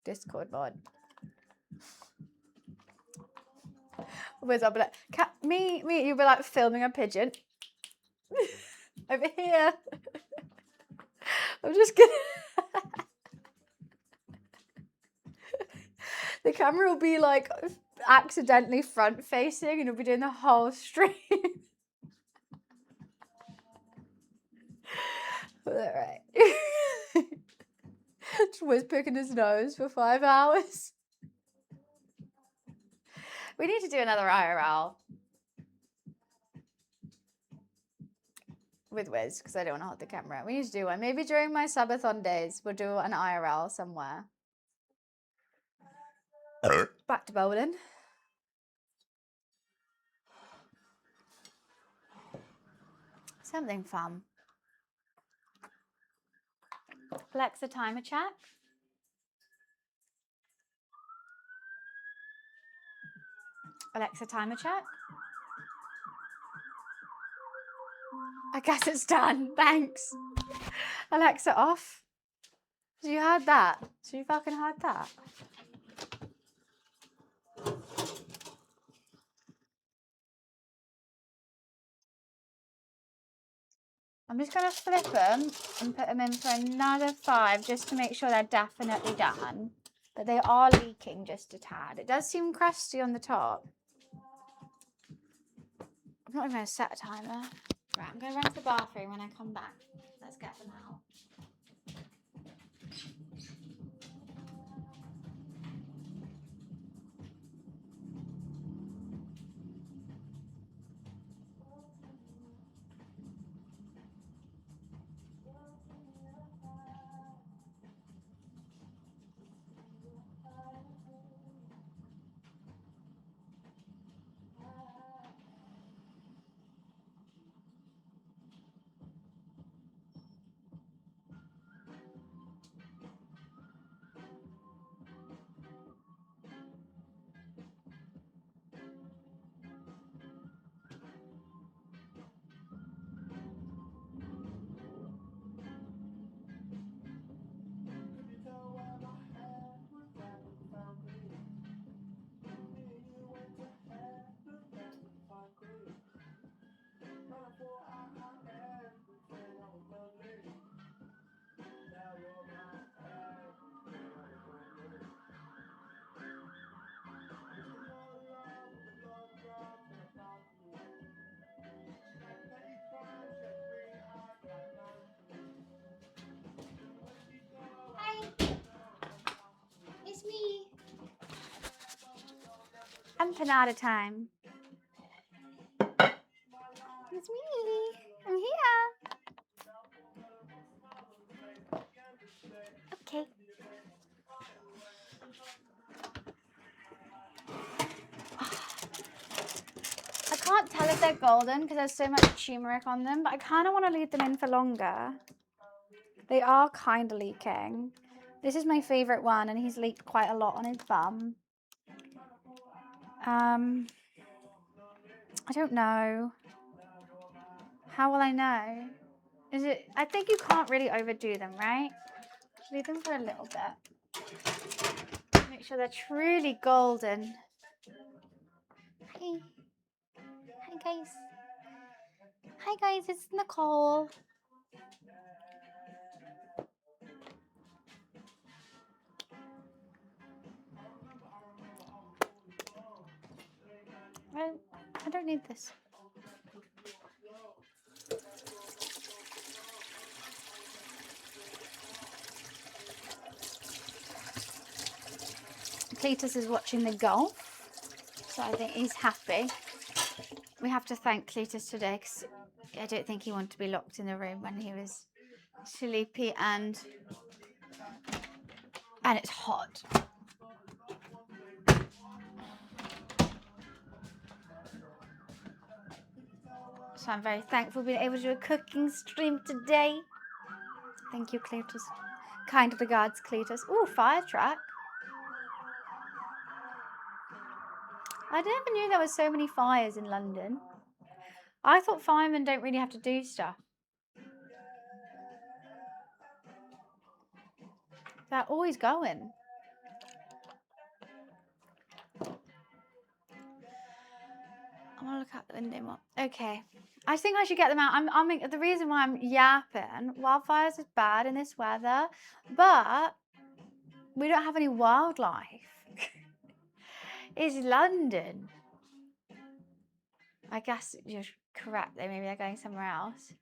Discord mod. Where's I'll be like, me, you'll be like filming a pigeon. Over here. I'm just gonna. The camera will be like accidentally front facing and you'll be doing the whole stream. Alright. Just was picking his nose for 5 hours. We need to do another IRL with Wiz because I don't want to hold the camera. We need to do one. Maybe during my subathon days, we'll do an IRL somewhere. Back to bowling. Something fun. Alexa, timer check. Alexa, timer check. I guess it's done. Thanks. Alexa, off. So you heard that? So you fucking heard that? I'm just going to flip them and put them in for another 5 just to make sure they're definitely done. But they are leaking just a tad. It does seem crusty on the top. I'm not even going to set a timer. Right, I'm going to run to the bathroom when I come back. Let's get them out. Hi, it's me. Empanada time. It's me. I'm here. Okay. I can't tell if they're golden because there's so much turmeric on them, but I kind of want to leave them in for longer. They are kind of leaking. This is my favourite one, and he's leaked quite a lot on his bum. I don't know. How will I know? Is it? I think you can't really overdo them, right? Just leave them for a little bit. Make sure they're truly golden. Hey. Hi, guys. Hi, guys. It's Nicole. I don't need this. Cletus is watching the golf, so I think he's happy. We have to thank Cletus today because I don't think he wanted to be locked in the room when he was sleepy and it's hot. So I'm very thankful being able to do a cooking stream today. Thank you, Cletus. Kind regards, Cletus. Ooh, fire truck. I never knew there were so many fires in London. I thought firemen don't really have to do stuff. They're always going. I want to look out the window more. Okay. I think I should get them out. The reason why I'm yapping, wildfires is bad in this weather, but we don't have any wildlife. It's London. I guess you're correct though. Maybe they're going somewhere else.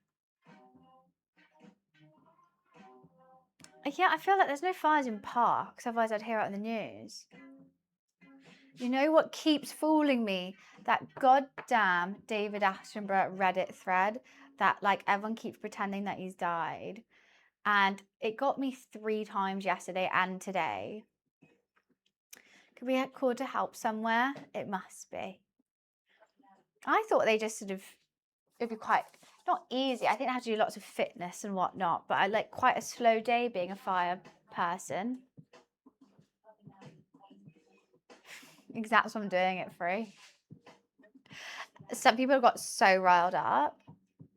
Yeah, I feel like there's no fires in parks, otherwise I'd hear it on the news. You know what keeps fooling me? That goddamn David Attenborough Reddit thread that like everyone keeps pretending that he's died. And it got me 3 times yesterday and today. Could we get called to help somewhere? It must be. I thought they just sort of, it'd be quite, not easy. I think they have to do lots of fitness and whatnot, but I like quite a slow day being a fire person. Exactly what I'm doing it free. Some people got so riled up,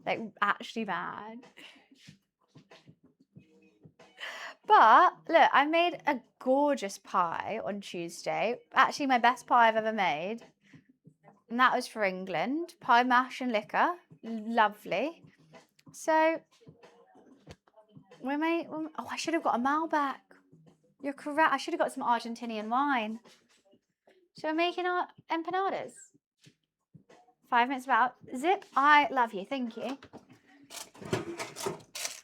like actually mad. But look, I made a gorgeous pie on Tuesday. Actually, my best pie I've ever made. And that was for England. Pie, mash and liquor. Lovely. So, I should have got a Malbec. You're correct. I should have got some Argentinian wine. So we're making our empanadas. 5 minutes about. Zip, I love you. Thank you.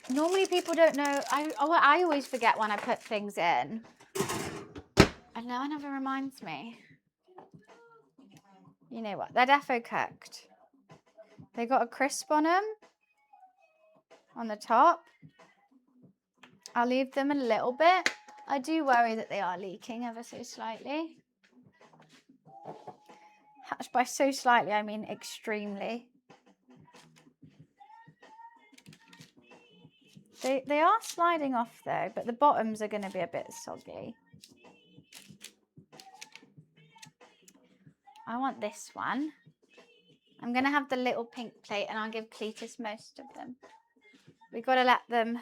Normally people don't know. I always forget when I put things in. And no one ever reminds me. You know what? They're defo cooked. They got a crisp on them. On the top. I'll leave them a little bit. I do worry that they are leaking ever so slightly. By so slightly, I mean extremely. They are sliding off though, but the bottoms are going to be a bit soggy. I want this one. I'm going to have the little pink plate and I'll give Cletus most of them. We've got to let them...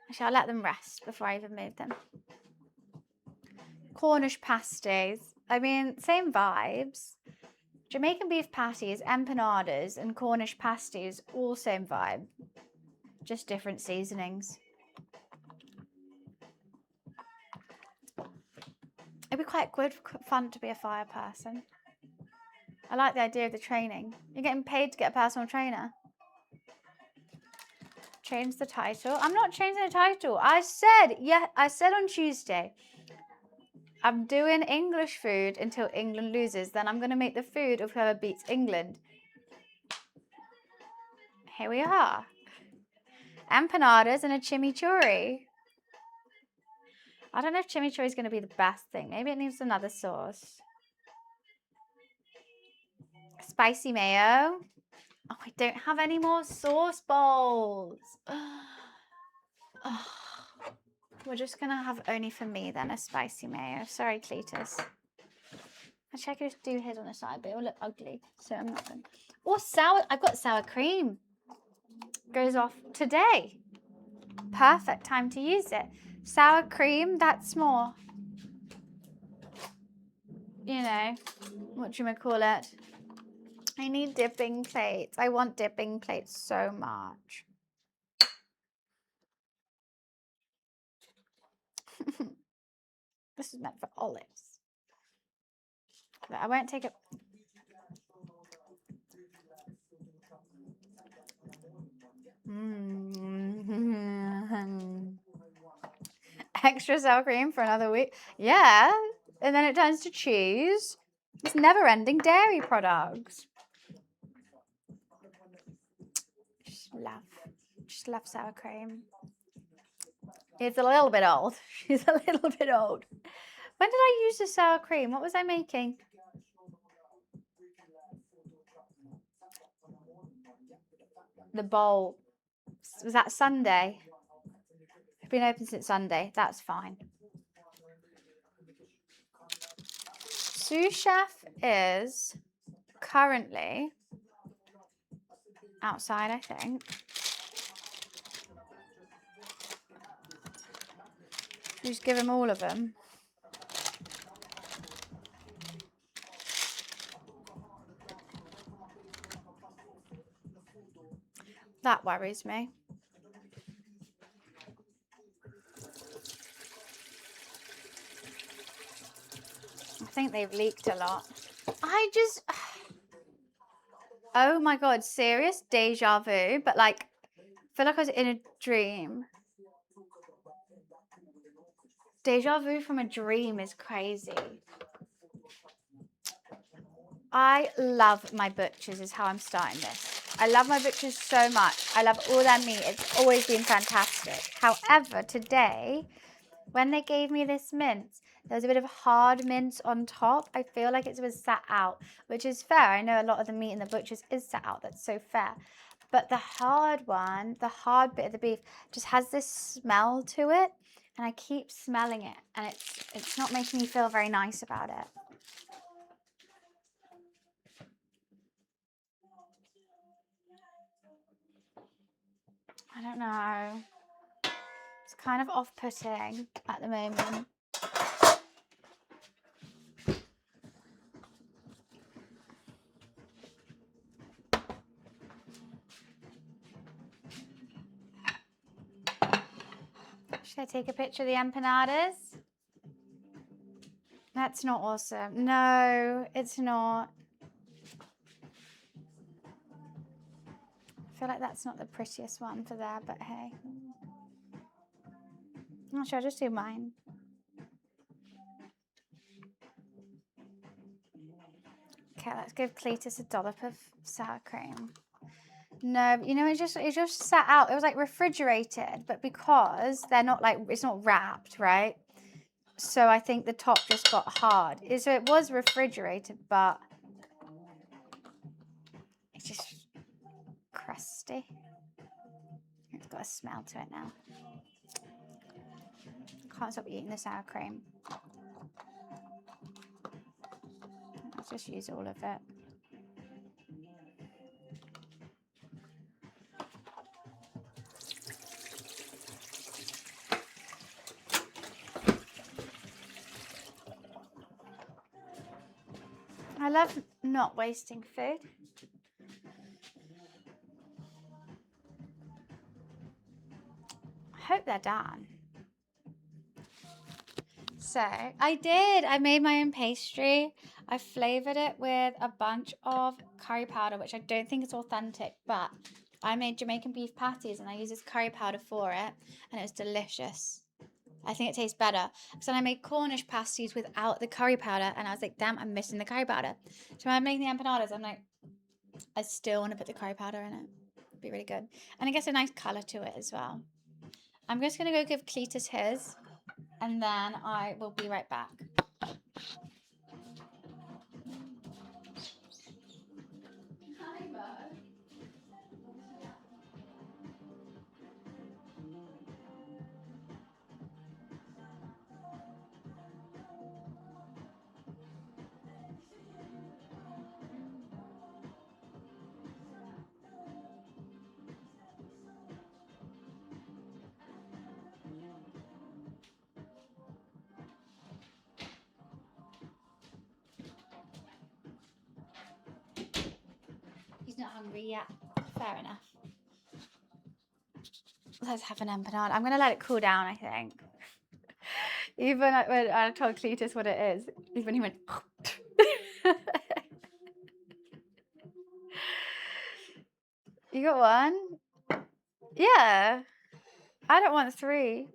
Actually, I'll let them rest before I even move them. Cornish pasties. I mean, same vibes. Jamaican beef patties, empanadas, and Cornish pasties, all same vibe. Just different seasonings. It'd be quite good fun to be a fire person. I like the idea of the training. You're getting paid to get a personal trainer. Change the title. I'm not changing the title. I said on Tuesday, I'm doing English food until England loses. Then I'm going to make the food of whoever beats England. Here we are. Empanadas and a chimichurri. I don't know if chimichurri is going to be the best thing. Maybe it needs another sauce. Spicy mayo. Oh, I don't have any more sauce bowls. Oh, we're just going to have only for me then a spicy mayo. Sorry, Cletus. Actually, I could just do his on the side, but it will look ugly. So I'm not going to. Or sour. I've got sour cream. Goes off today. Perfect time to use it. Sour cream, that's more, you know, what do you call it? I need dipping plates. I want dipping plates so much. This is meant for olives. But I won't take it. Extra sour cream for another week. Yeah. And then it turns to cheese. It's never-ending dairy products. Just love sour cream. It's a little bit old. She's a little bit old. When did I use the sour cream? What was I making? The bowl. Was that Sunday? It's been open since Sunday. That's fine. Sous chef is currently outside, I think. You just give him all of them. That worries me. I think they've leaked a lot. Oh my God, serious deja vu, but like, I feel like I was in a dream. Deja vu from a dream is crazy. I love my butchers is how I'm starting this. I love my butchers so much. I love all their meat. It's always been fantastic. However, today, when they gave me this mince, there was a bit of hard mince on top. I feel like it was sat out, which is fair. I know a lot of the meat in the butchers is sat out. That's so fair. But the hard one, the hard bit of the beef, just has this smell to it. And I keep smelling it. And it's not making me feel very nice about it. I don't know. It's kind of off-putting at the moment. Should I take a picture of the empanadas? That's not awesome. No, it's not. I feel like that's not the prettiest one for there, but hey. Actually, I'll just do mine. Okay, let's give Cletus a dollop of sour cream. No, you know, it just sat out. It was like refrigerated, but because they're not like, it's not wrapped, right? So I think the top just got hard. So it was refrigerated, but it's just crusty. It's got a smell to it now. Can't stop eating the sour cream. Let's just use all of it. I love not wasting food. I hope they're done. So I made my own pastry. I flavored it with a bunch of curry powder, which I don't think is authentic, but I made Jamaican beef patties and I used this curry powder for it, and it was delicious. I think it tastes better. So then I made Cornish pasties without the curry powder, and I was like, damn, I'm missing the curry powder. So when I'm making the empanadas, I'm like, I still want to put the curry powder in it. It'd be really good. And it gets a nice colour to it as well. I'm just going to go give Cletus his, and then I will be right back. He's not hungry yet. Fair enough. Let's have an empanada. I'm going to let it cool down, I think. Even when I told Cletus what it is, even he went... You got one? Yeah. I don't want three.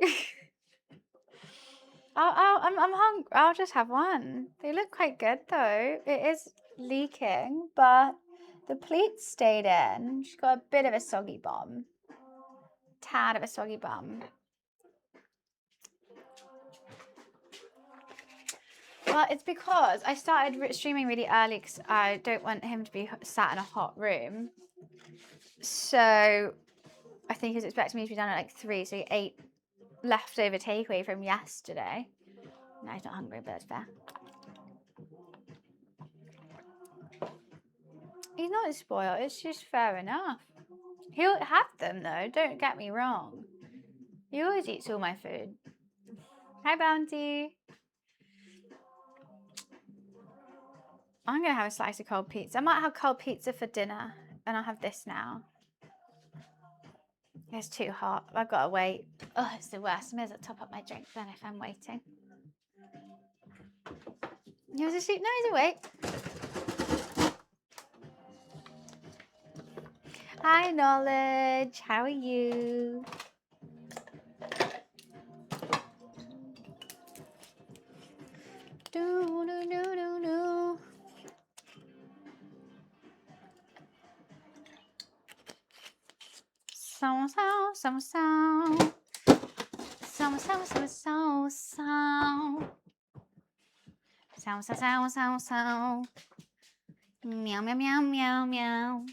I'm hungry. I'll just have one. They look quite good though. It is leaking, but the pleats stayed in. She's got a bit of a soggy bum. Tad of a soggy bum. Well, it's because I started streaming really early because I don't want him to be sat in a hot room. So I think he's expecting me to be done at like 3. So he ate leftover takeaway from yesterday. No, he's not hungry, but it's fair. He's not spoiled. It's just fair enough. He'll have them though. Don't get me wrong. He always eats all my food. Hi, Bounty. I'm going to have a slice of cold pizza. I might have cold pizza for dinner, and I'll have this now. It's too hot. I've got to wait. Oh, it's the worst. I may as well top up my drink then if I'm waiting. He was asleep. No, he's awake. Hi, Knowledge. How are you? Do, do, do, do, do. So, so, so, so. So, so, so, so, so. So, so, so, so, so. Meow, meow, meow, meow, meow.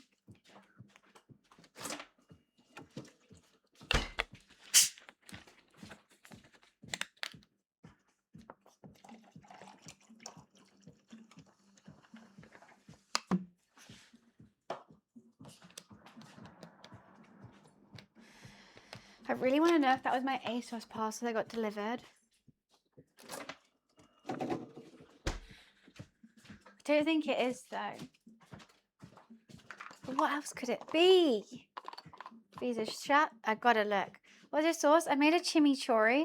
I really want to know if that was my ASOS parcel that got delivered. I don't think it is though. But what else could it be? These are shut. I gotta look. What's this sauce? I made a chimichurri.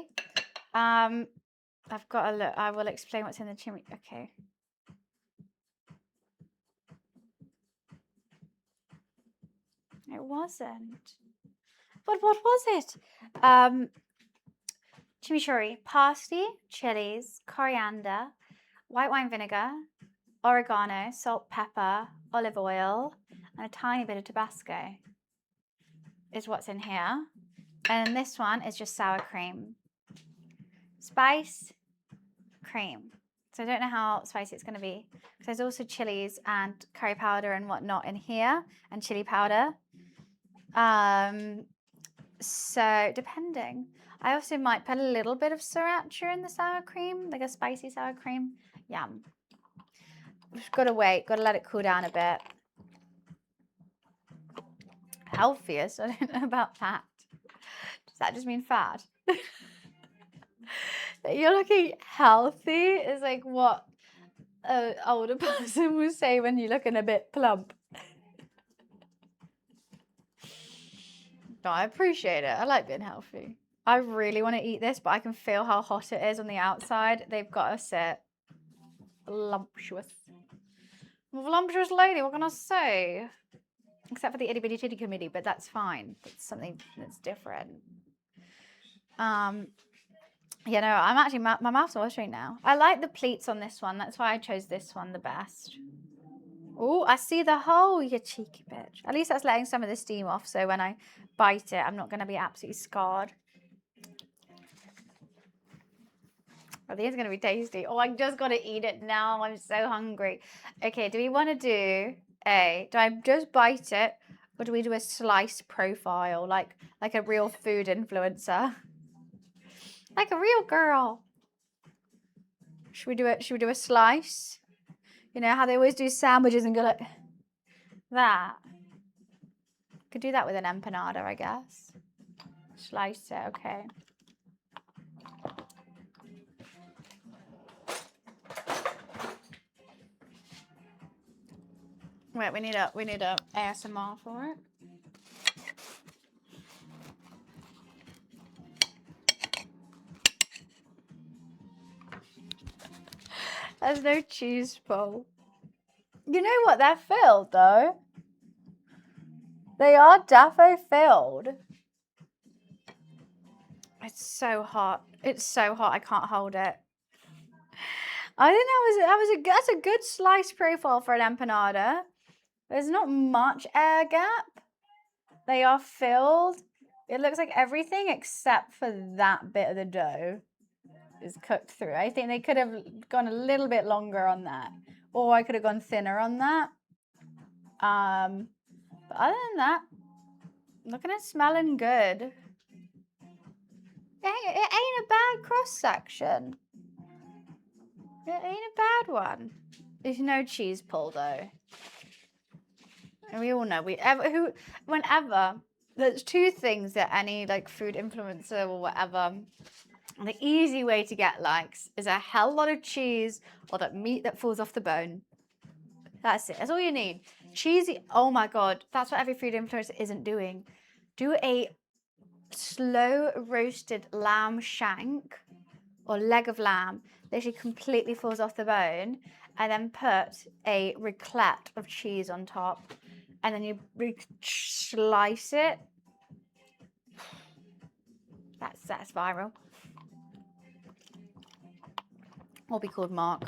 I've got to look. I will explain what's in the Okay. It wasn't. But what was it? Chimichurri, parsley, chilies, coriander, white wine vinegar, oregano, salt, pepper, olive oil, and a tiny bit of Tabasco is what's in here. And this one is just sour cream. Spice, cream. So I don't know how spicy it's going to be. There's also chilies and curry powder and whatnot in here, and chili powder. So depending. I also might put a little bit of sriracha in the sour cream, like a spicy sour cream. Yum. Just gotta wait, gotta let it cool down a bit. Healthiest? I don't know about that. Does that just mean fat? You're looking healthy is like what an older person would say when you're looking a bit plump. No, I appreciate it. I like being healthy. I really want to eat this, but I can feel how hot it is on the outside. They've got to sit voluptuous. Voluptuous lady, what can I say? Except for the itty bitty titty committee, but that's fine. That's something that's different. You know, I'm actually, my mouth's watering now. I like the pleats on this one. That's why I chose this one the best. Oh, I see the hole, you cheeky bitch. At least that's letting some of the steam off, so when I bite it, I'm not going to be absolutely scarred. I think it's going to be tasty. Oh, I just got to eat it now. I'm so hungry. Okay, do we want to do do I just bite it, or do we do a slice profile, like a real food influencer? Like a real girl. Should we do it? Should we do a slice? You know how they always do sandwiches and go like that. Could do that with an empanada, I guess. Slice it, okay. Wait, we need a ASMR for it. There's no cheese pull. You know what? They're filled though. They are defo filled. It's so hot. It's so hot. I can't hold it. I think that's a good slice profile for an empanada. There's not much air gap. They are filled. It looks like everything except for that bit of the dough is cooked through. I think they could have gone a little bit longer on that, or I could have gone thinner on that. But other than that, looking at smelling good. It ain't a bad cross section. It ain't a bad one. There's no cheese pull though. And we all know whenever there's two things that any like food influencer or whatever, the easy way to get likes is a hell lot of cheese or that meat that falls off the bone. That's it. That's all you need. Cheesy. Oh my God. That's what every food influencer isn't doing. Do a slow roasted lamb shank or leg of lamb, literally completely falls off the bone, and then put a raclette of cheese on top, and then you slice it. That's viral. I'll be called Mark.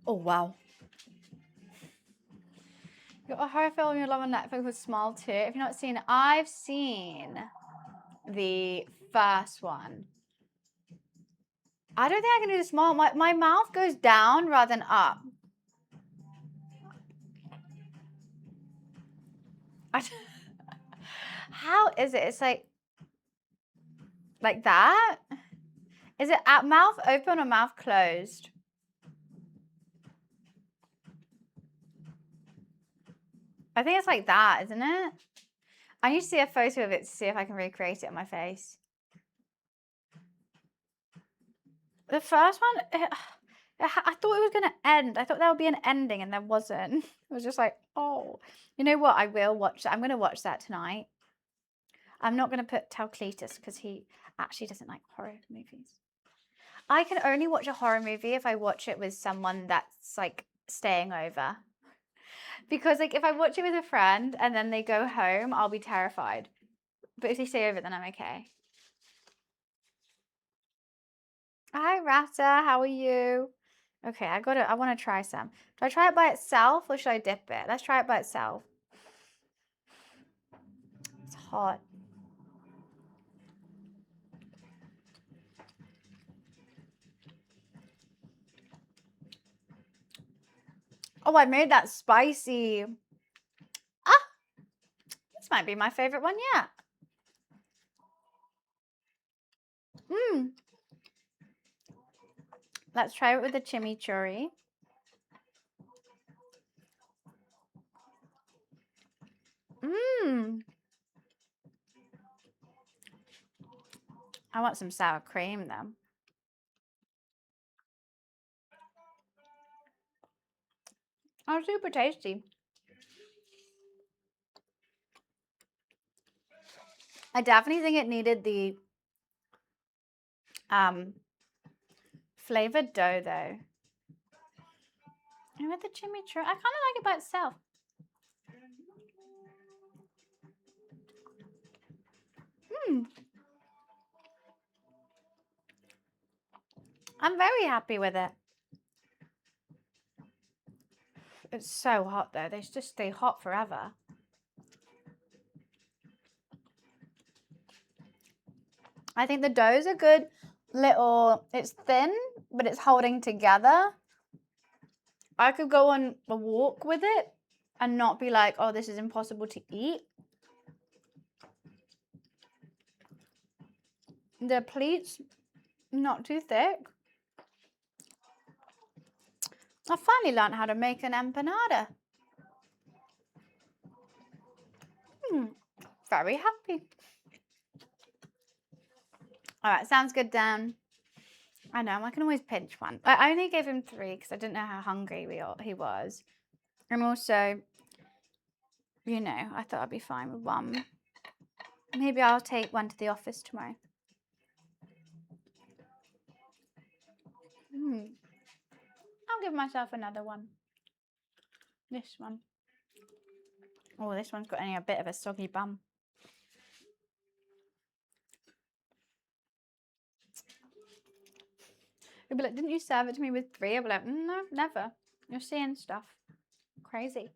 Oh wow. Got a horror film you love on Netflix with Smile too. If you've not seen it, I've seen the first one. I don't think I can do the small. My mouth goes down rather than up. How is it? It's like that? Is it at mouth open or mouth closed? I think it's like that, isn't it? I need to see a photo of it to see if I can recreate it on my face. The first one, I thought it was going to end. I thought there would be an ending and there wasn't. It was just like, oh. You know what? I will watch that. I'm going to watch that tonight. I'm not going to tell Cletus because he actually doesn't like horror movies. I can only watch a horror movie if I watch it with someone that's like staying over. Because like if I watch it with a friend and then they go home, I'll be terrified. But if they stay over, then I'm okay. Hi Rata, how are you? Okay, I want to try some. Do I try it by itself or should I dip it? Let's try it by itself. It's hot. Oh, I made that spicy. Ah, this might be my favorite one yet. Mmm. Let's try it with the chimichurri. Mmm. I want some sour cream though. Oh, super tasty. I definitely think it needed the flavored dough though. And with the chimichurri, I kind of like it by itself. Hmm. I'm very happy with it. It's so hot though. They just stay hot forever. I think the dough's a good little, it's thin, but it's holding together. I could go on a walk with it and not be like, oh, this is impossible to eat. The pleats, not too thick. I finally learned how to make an empanada. Very happy. All right, sounds good, Dan. I know, I can always pinch one. I only gave him 3 because I didn't know how hungry he was. And also, you know, I thought I'd be fine with 1. Maybe I'll take 1 to the office tomorrow. I'll give myself another one. This one. Oh, this one's got only a bit of a soggy bum. He'll be like, didn't you serve it to me with 3? I'll be like, no, never. You're seeing stuff. Crazy.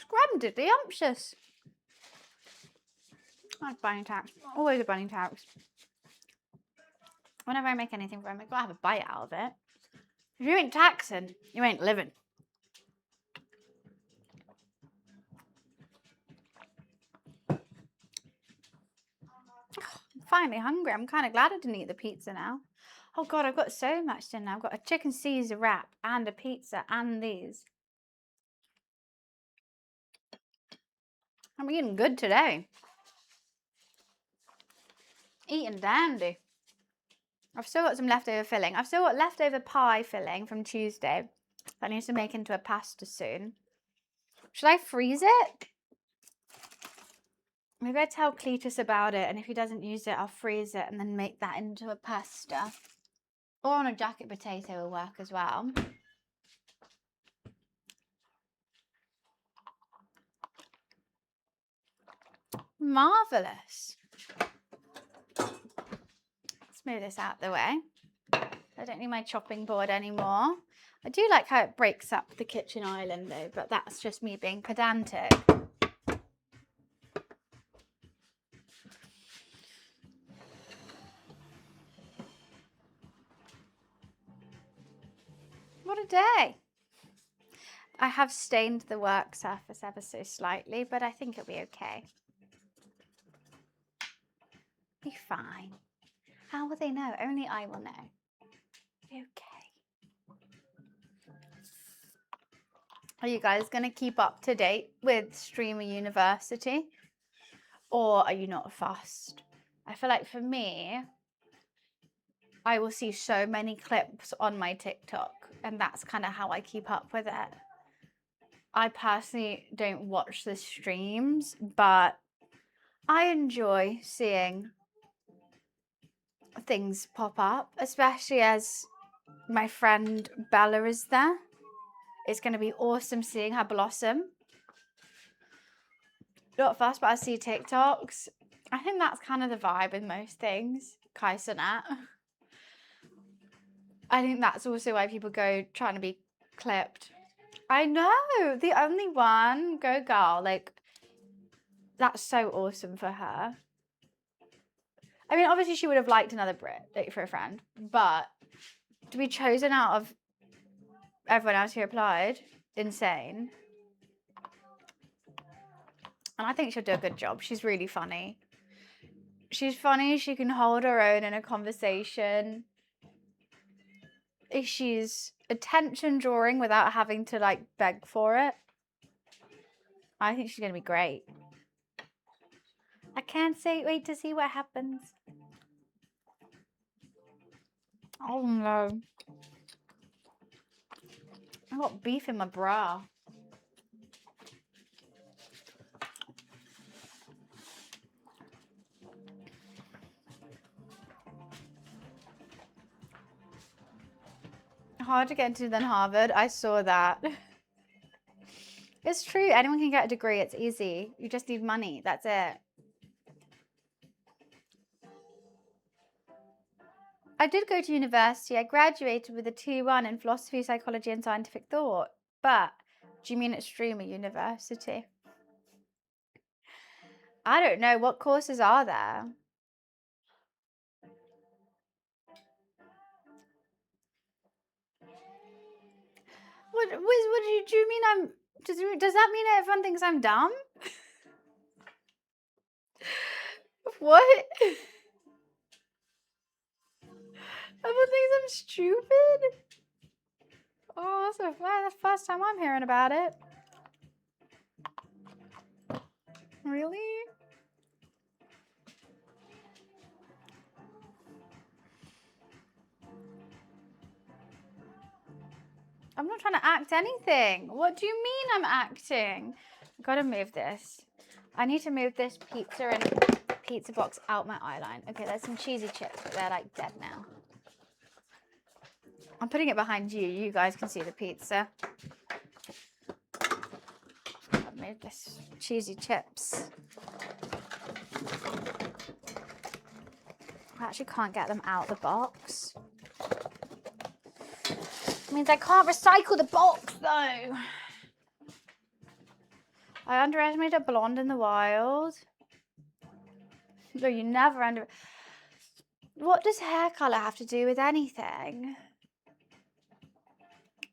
Scrumdiddlyumptious. That's bunny tax. Always a bunny tax. Whenever I make anything for him, I've got to have a bite out of it. If you ain't taxing, you ain't living. I'm finally hungry. I'm kind of glad I didn't eat the pizza now. Oh God, I've got so much dinner. I've got a chicken Caesar wrap and a pizza and these. I'm eating good today. Eating dandy. I've still got some leftover filling. I've still got leftover pie filling from Tuesday. That needs to make into a pasta soon. Should I freeze it? Maybe I tell Cletus about it, and if he doesn't use it, I'll freeze it and then make that into a pasta. Or on a jacket potato will work as well. Marvellous. Let's move this out the way. I don't need my chopping board anymore. I do like how it breaks up the kitchen island though, but that's just me being pedantic. What a day. I have stained the work surface ever so slightly, but I think it'll be okay. Be fine. How will they know? Only I will know. Be okay. Are you guys going to keep up to date with Streamer University? Or are you not fussed? I feel like for me, I will see so many clips on my TikTok, and that's kind of how I keep up with it. I personally don't watch the streams, but I enjoy seeing things pop up, especially as my friend Bella is there. It's going to be awesome seeing her blossom. Not fast, but I see TikToks. I think that's kind of the vibe with most things. Kai Cenat. I think that's also why people go trying to be clipped. I know, the only one. Go girl. Like, that's so awesome for her. I mean, obviously she would have liked another Brit, like, for a friend, but to be chosen out of everyone else who applied, insane. And I think she'll do a good job. She's really funny. She's funny. She can hold her own in a conversation. She's attention drawing without having to like beg for it. I think she's going to be great. I can't wait to see what happens. Oh no. I got beef in my bra. Hard to get into than Harvard. I saw that. It's true. Anyone can get a degree. It's easy. You just need money. That's it. I did go to university. I graduated with a 2-1 in philosophy, psychology, and scientific thought. But do you mean at Streamer University? I don't know. What courses are there? What do you mean does that mean everyone thinks I'm dumb? What? Everyone thinks I'm stupid? Oh, that's the first time I'm hearing about it. Really? I'm not trying to act anything. What do you mean I'm acting? I've got to move this. I need to move this pizza box out my eye line. Okay, there's some cheesy chips, but they're like dead now. I'm putting it behind you. You guys can see the pizza. I've made this cheesy chips. I actually can't get them out the box. It means I can't recycle the box though. I underestimated a blonde in the wild. No, you never What does hair colour have to do with anything?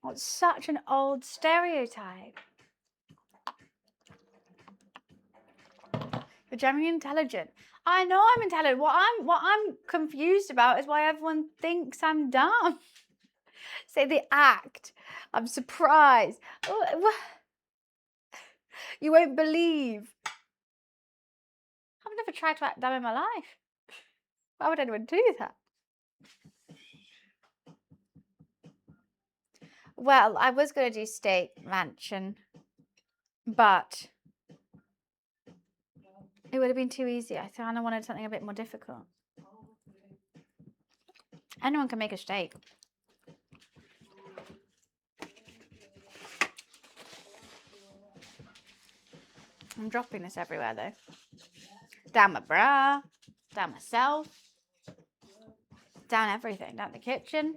Oh, it's such an old stereotype. You're genuinely intelligent. I know I'm intelligent. What I'm confused about is why everyone thinks I'm dumb. Say the act. I'm surprised. Oh, you won't believe. I've never tried to act dumb in my life. Why would anyone do that? Well, I was going to do steak mansion, but it would have been too easy. I kind of wanted something a bit more difficult. Anyone can make a steak. I'm dropping this everywhere though. Down my bra, down myself, down everything, down the kitchen.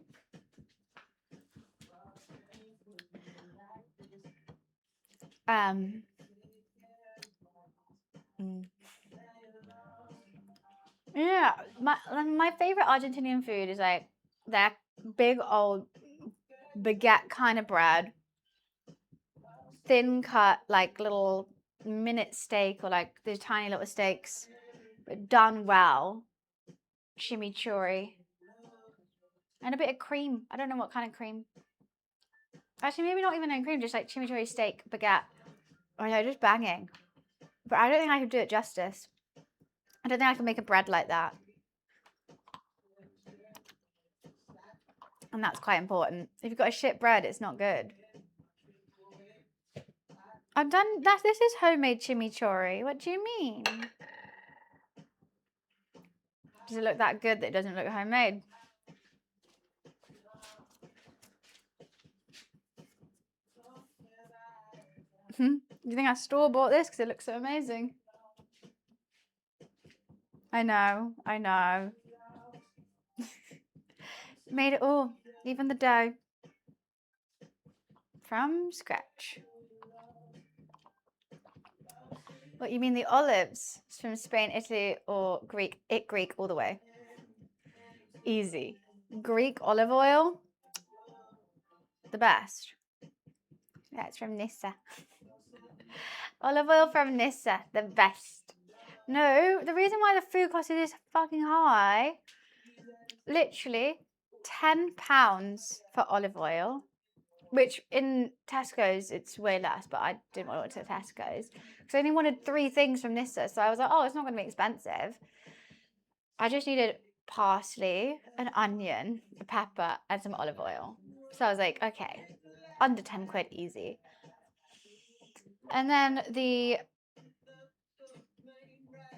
Yeah, my favorite Argentinian food is like that big old baguette kind of bread, thin cut like little minute steak or like the tiny little steaks, but done well, chimichurri, and a bit of cream. I don't know what kind of cream. Actually, maybe not even in cream, just like chimichurri steak baguette. Oh no, just banging. But I don't think I could do it justice. I don't think I can make a bread like that. And that's quite important. If you've got a shit bread, it's not good. I've done that. This is homemade chimichurri. What do you mean? Does it look that good that it doesn't look homemade? Do you think I store bought this because it looks so amazing? I know. Made it all, even the dough, from scratch. What, you mean the olives? It's from Spain, Italy, or Greek? Greek all the way. Easy. Greek olive oil, the best. Yeah, it's from Nissa. Olive oil from Nissa, the best. No, the reason why the food cost is fucking high, literally £10 for olive oil, which in Tesco's it's way less, but I didn't want to go to Tesco's because I only wanted 3 things from Nissa. So I was like, oh, it's not going to be expensive. I just needed parsley, an onion, a pepper, and some olive oil. So I was like, okay, under 10 quid, easy. And then the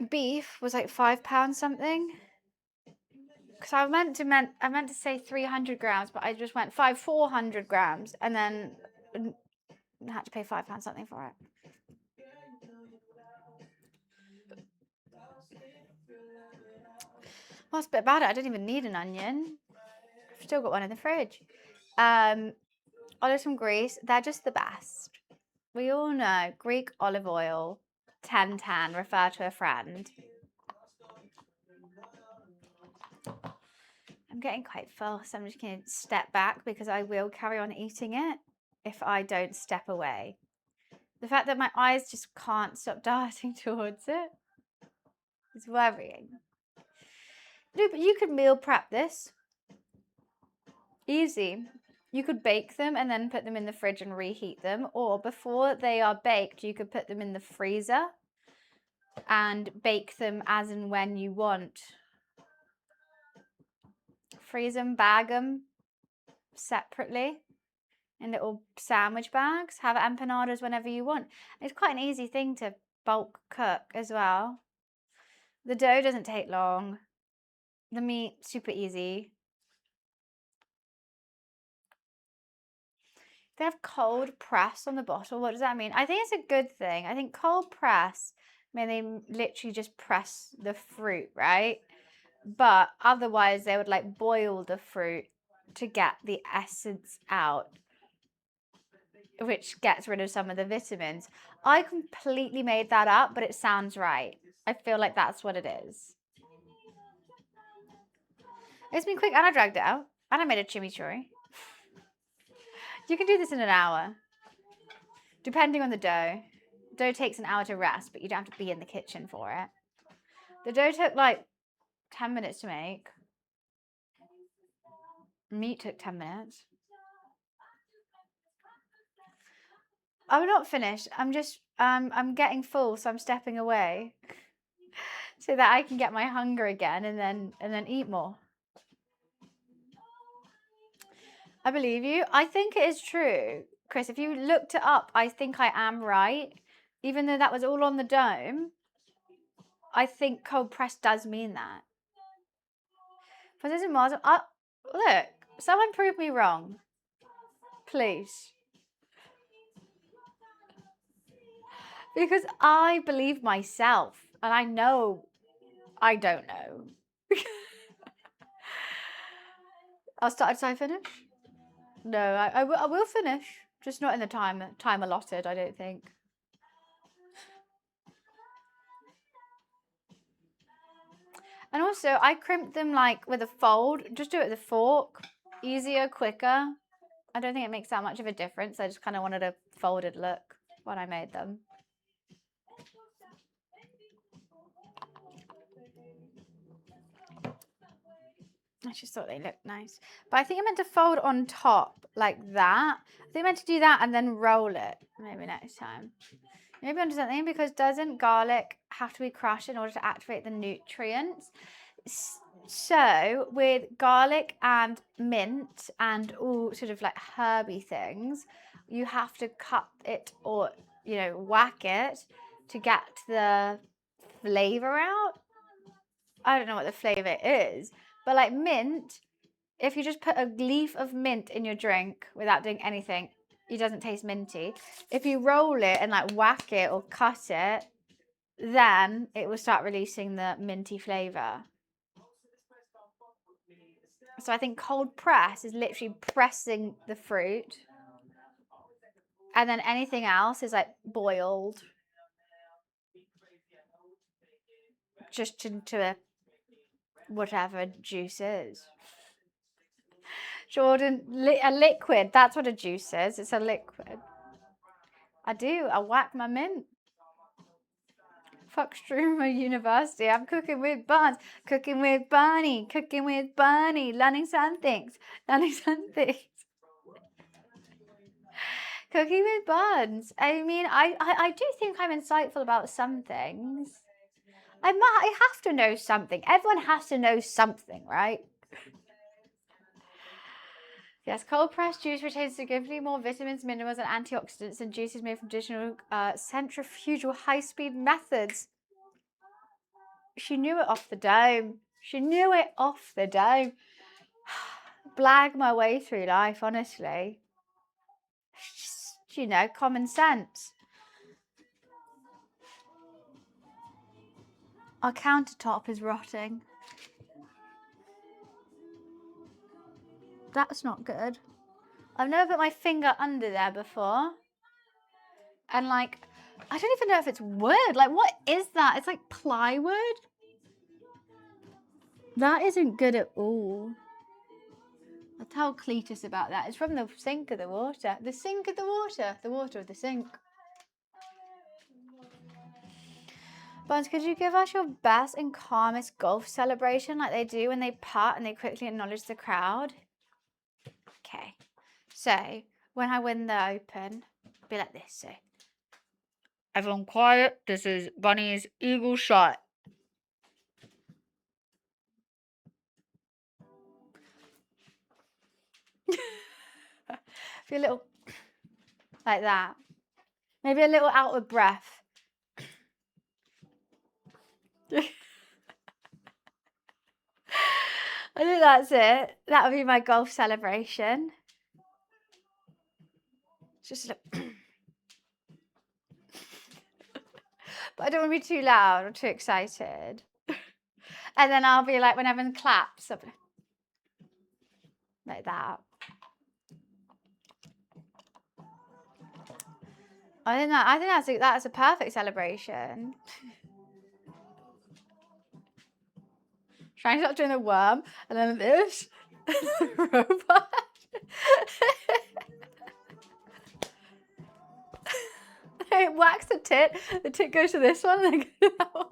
beef was like £5 something. Because I meant to say 300 grams, but I just went 400 grams, and then had to pay £5 something for it. Well, that's a bit about it. I didn't even need an onion. I've still got one in the fridge. Olives from Greece, they're just the best. We all know Greek olive oil, 10 refer to a friend. I'm getting quite full, so I'm just going to step back because I will carry on eating it if I don't step away. The fact that my eyes just can't stop darting towards it is worrying. No, but you could meal prep this. Easy. You could bake them and then put them in the fridge and reheat them. Or before they are baked, you could put them in the freezer and bake them as and when you want. Freeze them, bag them separately in little sandwich bags. Have empanadas whenever you want. It's quite an easy thing to bulk cook as well. The dough doesn't take long. The meat, super easy. They have cold press on the bottle. What does that mean? I think it's a good thing. I think cold press, I mean, they literally just press the fruit, right? But otherwise, they would like boil the fruit to get the essence out, which gets rid of some of the vitamins. I completely made that up, but it sounds right. I feel like that's what it is. It's been quick, and I dragged it out, and I made a chimichurri. You can do this in an hour, depending on the dough. Dough takes an hour to rest, but you don't have to be in the kitchen for it. The dough took like 10 minutes to make. Meat took 10 minutes. I'm not finished. I'm getting full, so I'm stepping away so that I can get my hunger again and then eat more. I believe you. I think it is true. Chris, if you looked it up, I think I am right. Even though that was all on the dome, I think cold press does mean that. For this Mars, look, someone prove me wrong. Please. Because I believe myself and I know I don't know. I'll start until I finish. No, I will finish. Just not in the time allotted, I don't think. And also, I crimped them like with a fold. Just do it with a fork. Easier, quicker. I don't think it makes that much of a difference. I just kind of wanted a folded look when I made them. I just thought they looked nice. But I think I meant to fold on top like that. I think I meant to do that and then roll it. Maybe next time. Maybe onto something, because doesn't garlic have to be crushed in order to activate the nutrients? So with garlic and mint and all sort of like herby things, you have to cut it or, you know, whack it to get the flavor out. I don't know what the flavor is, but like mint, if you just put a leaf of mint in your drink without doing anything, it doesn't taste minty. If you roll it and like whack it or cut it, then it will start releasing the minty flavor. So I think cold press is literally pressing the fruit, and then anything else is like boiled just into a whatever juice is. Jordan, a liquid, that's what a juice is. It's a liquid. I do. I whack my mint. Fuck Struma University. I'm cooking with Barnes. Cooking with Barney. Cooking with Barney. Learning some things. Learning some things. Cooking with Barnes. I mean, I do think I'm insightful about some things. I have to know something. Everyone has to know something, right? Yes, cold pressed juice retains significantly more vitamins, minerals, and antioxidants than juices made from traditional centrifugal high-speed methods. She knew it off the dome. She knew it off the dome. Blag my way through life, honestly. Just, you know, common sense. Our countertop is rotting. That's not good. I've never put my finger under there before. And like, I don't even know if it's wood. Like, what is that? It's like plywood. That isn't good at all. I'll tell Cletus about that. It's from the sink of the water. The sink of the water. The water of the sink. Buns, could you give us your best and calmest golf celebration like they do when they putt and they quickly acknowledge the crowd? Okay. So, when I win the Open, it'll be like this. So, everyone quiet. This is Bunny's eagle shot. Feel a little like that. Maybe a little out of breath. I think that's it. That would be my golf celebration. Just a little. But I don't want to be too loud or too excited. And then I'll be like, when everyone claps, I'll be like that. I think that's a perfect celebration. Trying to stop doing the worm, and then this robot. It whacks the tit goes to this one, and then goes to that one.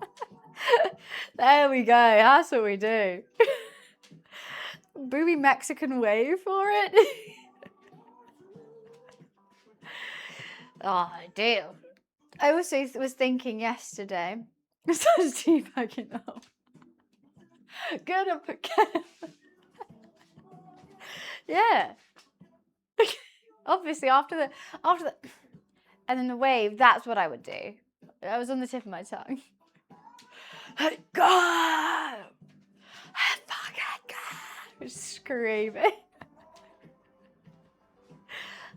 There we go, that's what we do. Booby Mexican wave for it. Oh, dear. I also was thinking yesterday, started teabagging up. Get up again. Yeah. Obviously, after the, and then the wave, that's what I would do. That was on the tip of my tongue. God! Fucking God! Screaming.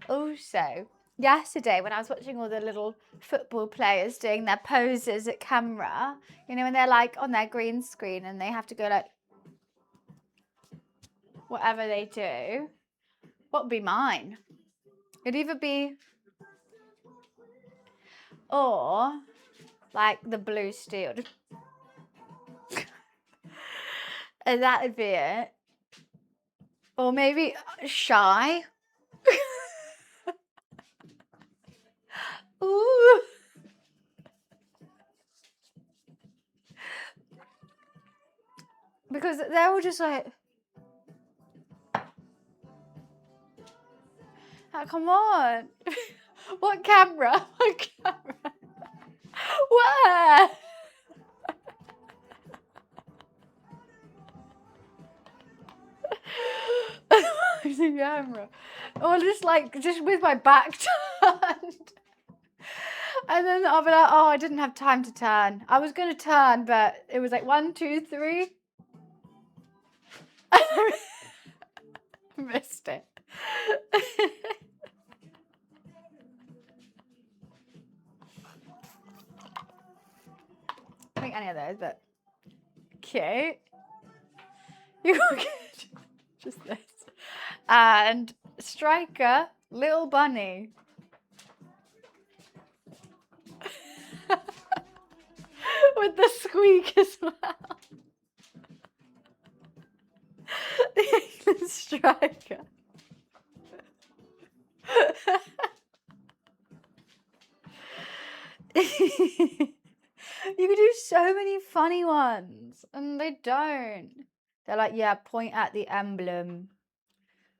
Also, yesterday when I was watching all the little football players doing their poses at camera, you know, when they're like on their green screen and they have to go like, whatever they do, what would be mine? It'd either be, or like the blue steel. And that would be it. Or maybe shy. Ooh. Because they're all just like, oh, come on. What camera? What camera? Where? The camera. Or just like, just with my back turned. And then I'll be like, oh, I didn't have time to turn. I was going to turn, but it was like 1, 2, 3. Missed it. I think any of those, but cute. You got just this. And Striker, little bunny. With the squeak as well. The England striker. You could do so many funny ones, and they don't. They're like, yeah, point at the emblem,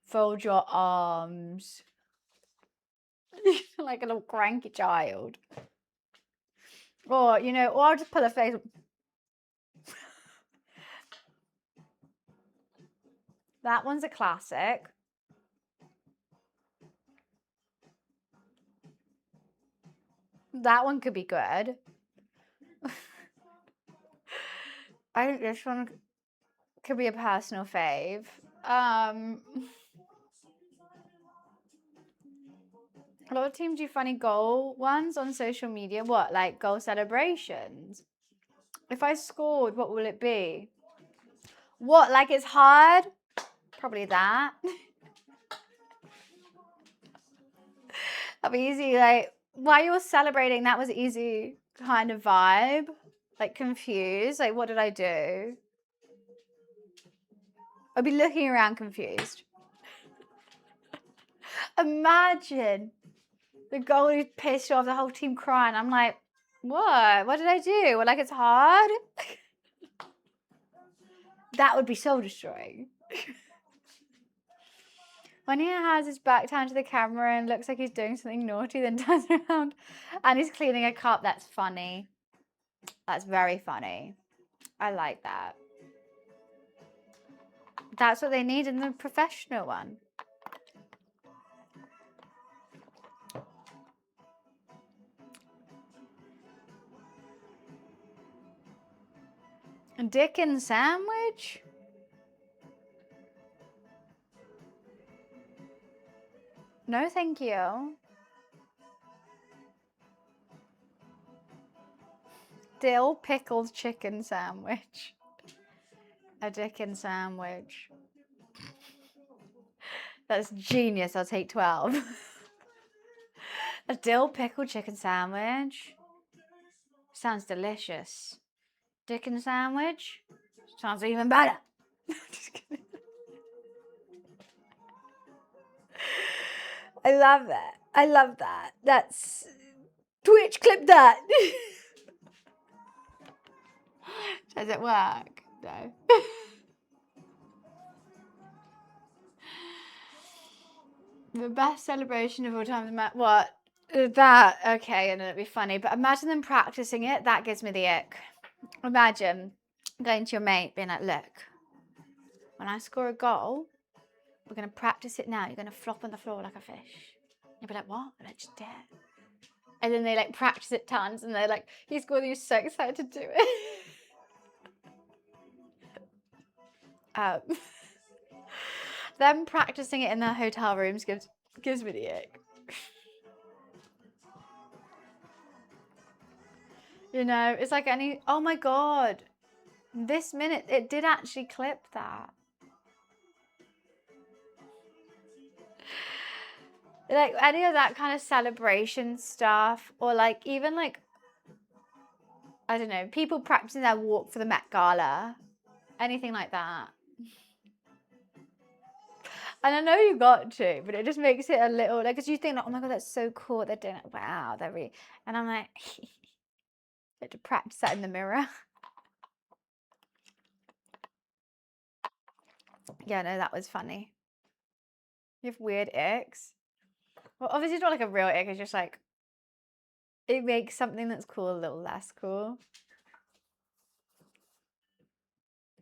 fold your arms, like a little cranky child. Or, you know, or I'll just put a face. That one's a classic. That one could be good. I think this one could be a personal fave. A lot of teams do funny goal ones on social media. What, like goal celebrations? If I scored, what will it be? What, like it's hard? Probably that. That'd be easy. Like, while you were celebrating, that was easy kind of vibe. Like, confused. Like, what did I do? I'd be looking around confused. Imagine the goalie's pissed off, the whole team crying. I'm like, what? What did I do? Well, like, it's hard. That would be soul destroying. When he has his back turned to the camera and looks like he's doing something naughty, then turns around and he's cleaning a cup. That's funny. That's very funny. I like that. That's what they need in the professional one. A Dickens sandwich? No, thank you. Dill pickled chicken sandwich. A Dickens sandwich. That's genius. I'll take 12. A dill pickled chicken sandwich. Sounds delicious. Dickens sandwich. Sounds even better. Just kidding. I love that. I love that. That's Twitch, clip that. Does it work? No. The best celebration of all time. What? That, okay, and it'd be funny, but imagine them practicing it. That gives me the ick. Imagine going to your mate being like, look, when I score a goal, we're going to practice it now. You're going to flop on the floor like a fish. You'll be like, what? I'm like, just do it. And then they like practice it tons and they're like, he's so excited to do it. Them practicing it in their hotel rooms gives me the ick. You know, it's like oh my God, this minute, it did actually clip that. Like any of that kind of celebration stuff, or like even like, I don't know, people practicing their walk for the Met Gala, anything like that. And I know you got to, but it just makes it a little, like, because you think, like, oh my God, that's so cool. They're doing it. Wow, they're really, and I'm like, you have to practice that in the mirror. Yeah, no, that was funny. You have weird icks. Well, obviously it's not like a real ick. It's just like, it makes something that's cool a little less cool.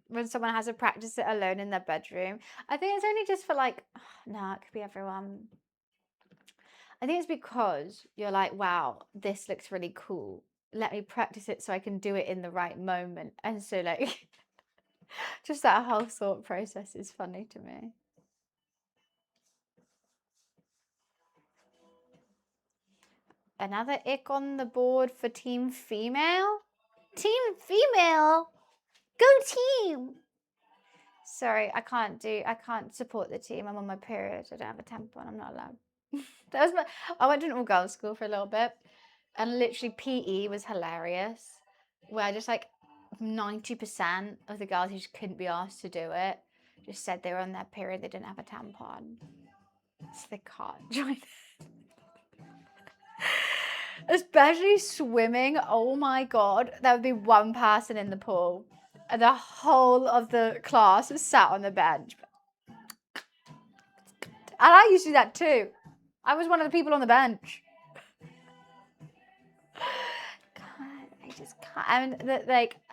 When someone has to practice it alone in their bedroom. I think it's only just for like, no, it could be everyone. I think it's because you're like, wow, this looks really cool. Let me practice it so I can do it in the right moment. And so like, just that whole thought process is funny to me. Another ick on the board for team female? Team female? Go team! Sorry, I can't support the team. I'm on my period. I don't have a tampon. I'm not allowed. I went to an all-girls school for a little bit, and literally PE was hilarious, where just like 90% of the girls who just couldn't be asked to do it just said they were on their period, they didn't have a tampon. So they can't join. Especially swimming. Oh my God. There would be one person in the pool. And the whole of the class was sat on the bench. And I used to do that too. I was one of the people on the bench. God, I just can't.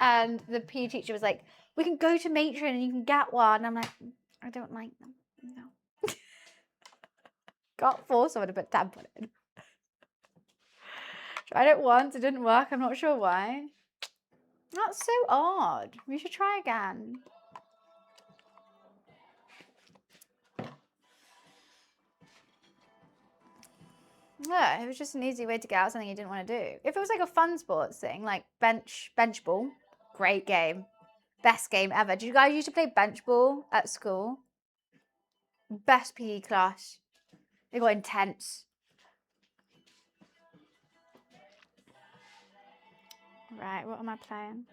And the PE teacher was like, we can go to Matron and you can get one. And I'm like, I don't like them. No. Can't force someone to put tampon in. Tried it once, it didn't work. I'm not sure why. That's so odd. We should try again. Yeah, it was just an easy way to get out something you didn't want to do. If it was like a fun sports thing, like bench ball, great game. Best game ever. Did you guys used to play bench ball at school? Best PE class. It got intense. Right, what am I playing?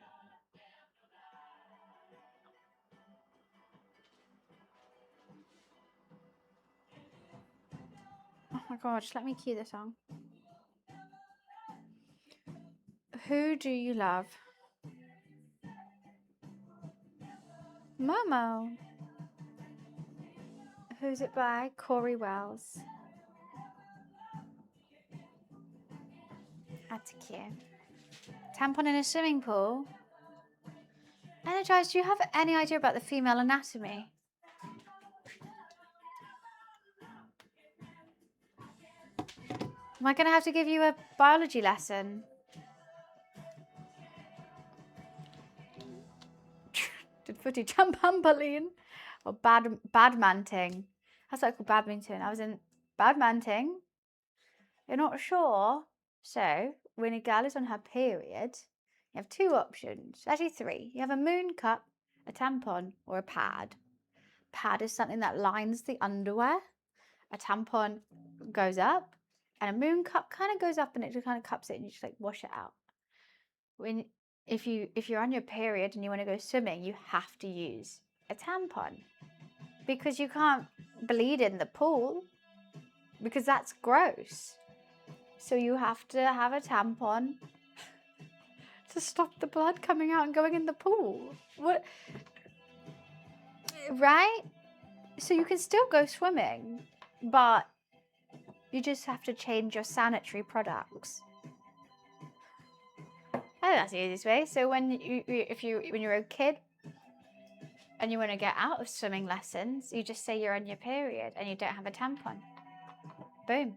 Oh my God, just let me cue the song. Who do you love? Momo. Who's it by? Corey Wells. That's cute. Tampon in a swimming pool? Energize, do you have any idea about the female anatomy? Am I going to have to give you a biology lesson? Did footy trampoline or badmanting? How's that called? Badminton. I was in badmanting. You're not sure? So, when a girl is on her period, you have two options. Actually, three. You have a moon cup, a tampon, or a pad. Pad is something that lines the underwear. A tampon goes up, and a moon cup kind of goes up and it just kind of cups it and you just like wash it out. If you're on your period and you want to go swimming, you have to use a tampon because you can't bleed in the pool because that's gross. So you have to have a tampon to stop the blood coming out and going in the pool. What? Right? So you can still go swimming, but you just have to change your sanitary products. I think that's the easiest way. So when you're a kid and you want to get out of swimming lessons, you just say you're on your period and you don't have a tampon. Boom.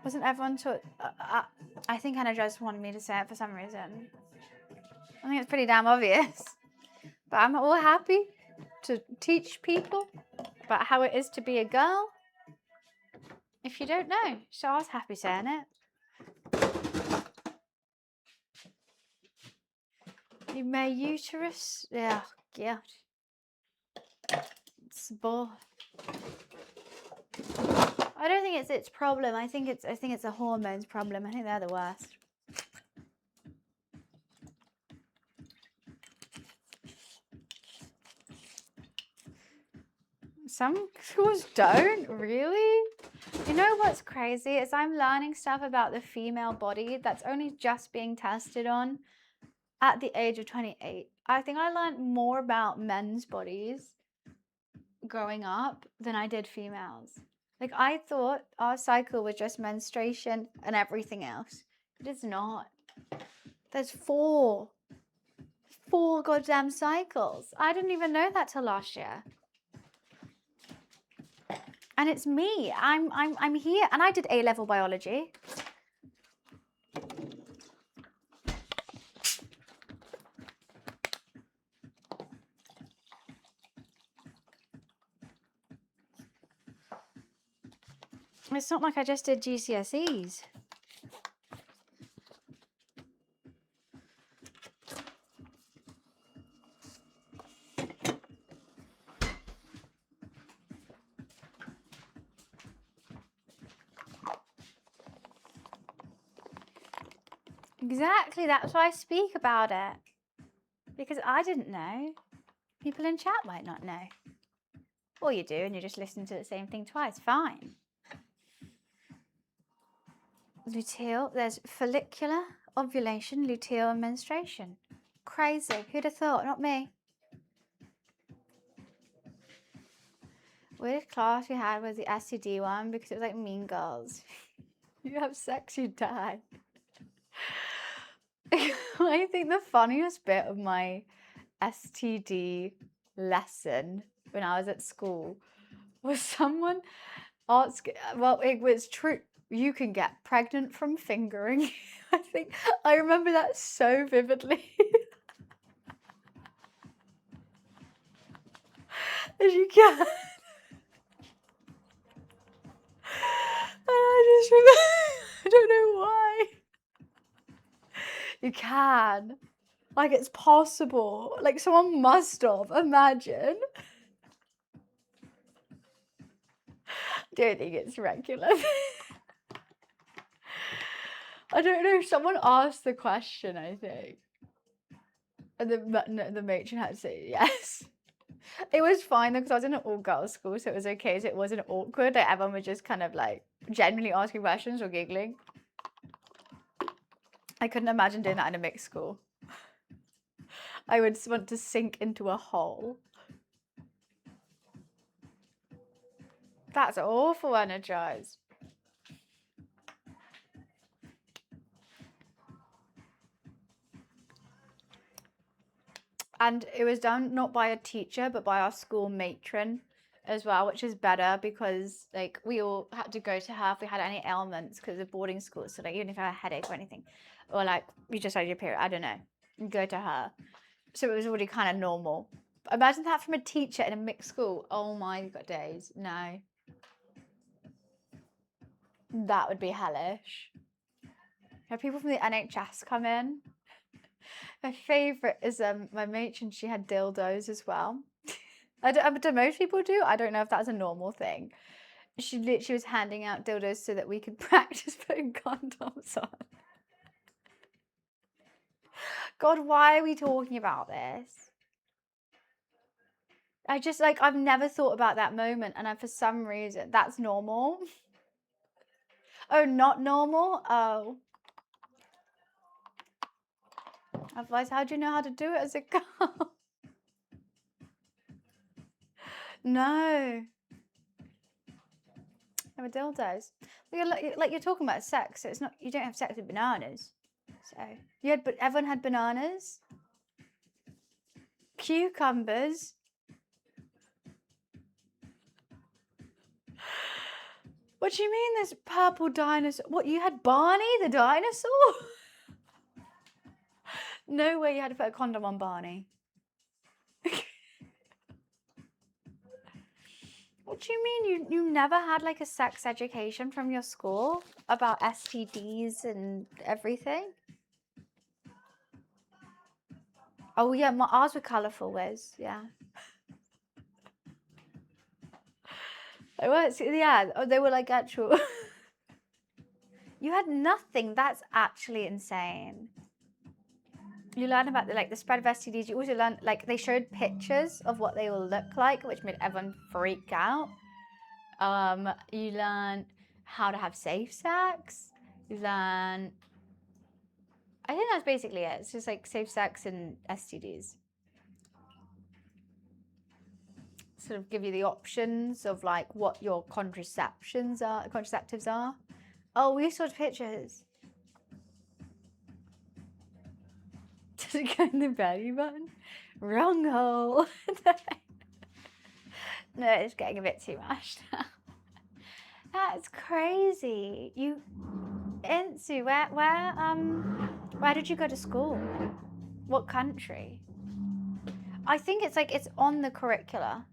Wasn't everyone taught? I think Hannah just wanted me to say it for some reason. I think it's pretty damn obvious. But I'm all happy to teach people about how it is to be a girl. If you don't know, so I was happy saying it. My uterus, yeah, God. It's bull. I don't think it's its problem. I think it's a hormones problem. I think they're the worst. Some schools don't, really. You know what's crazy is I'm learning stuff about the female body that's only just being tested on at the age of 28. I think I learned more about men's bodies growing up than I did females. Like, I thought our cycle was just menstruation and everything else. It is not. There's four goddamn cycles. I didn't even know that till last year. And it's me. I'm here. And I did A-level biology. It's not like I just did GCSEs. Exactly, that's why I speak about it. Because I didn't know. People in chat might not know. Or you do, and you just listen to the same thing twice. Fine. Luteal, there's follicular, ovulation, luteal, and menstruation. Crazy. Who'd have thought? Not me. Weirdest class we had was the STD one because it was like Mean Girls. You have sex, you die. I think the funniest bit of my STD lesson when I was at school was someone ask, well, it was true. You can get pregnant from fingering. I think I remember that so vividly. As you can. And I just remember, I don't know why. You can. Like, it's possible. Like, someone must have. Imagine. Don't think it's regular. I don't know. Someone asked the question, I think. And the matron had to say yes. It was fine though, because I was in an all-girls school, so it was okay. So it wasn't awkward. Like, everyone was just kind of like genuinely asking questions or giggling. I couldn't imagine doing that in a mixed school. I would want to sink into a hole. That's awful, Energized. And it was done not by a teacher, but by our school matron as well, which is better because like we all had to go to her if we had any ailments because of boarding school. So like even if I had a headache or anything, or like you just had your period, I don't know, you go to her. So it was already kind of normal. But imagine that from a teacher in a mixed school. Oh my god days, no. That would be hellish. Have people from the NHS come in? My favourite is my matron, she had dildos as well. Do most people do? I don't know if that's a normal thing. She literally was handing out dildos so that we could practice putting condoms on. God, why are we talking about this? I just like, I've never thought about that moment, and for some reason, that's normal. Oh, not normal? Oh. Otherwise, how do you know how to do it as a girl? No. They were dildos. You're talking about sex, so it's not, you don't have sex with bananas. So, but everyone had bananas, cucumbers. What do you mean there's purple dinosaur? What, you had Barney the dinosaur? No way you had to put a condom on Barney. What do you mean you never had like a sex education from your school about STDs and everything? Oh yeah, ours were colourful, Wiz. Yeah. They were, yeah, they were like actual. You had nothing. That's actually insane. You learn about the spread of STDs. You also learn, like, they showed pictures of what they will look like, which made everyone freak out. You learn how to have safe sex. You learn, I think that's basically it. It's just like safe sex and STDs. Sort of give you the options of like what your contraceptives are. Oh, we saw pictures. Does it go in the belly button? Wrong hole. No, it's getting a bit too much now. That's crazy. You, Insu, where did you go to school? What country? I think it's like, it's on the curricula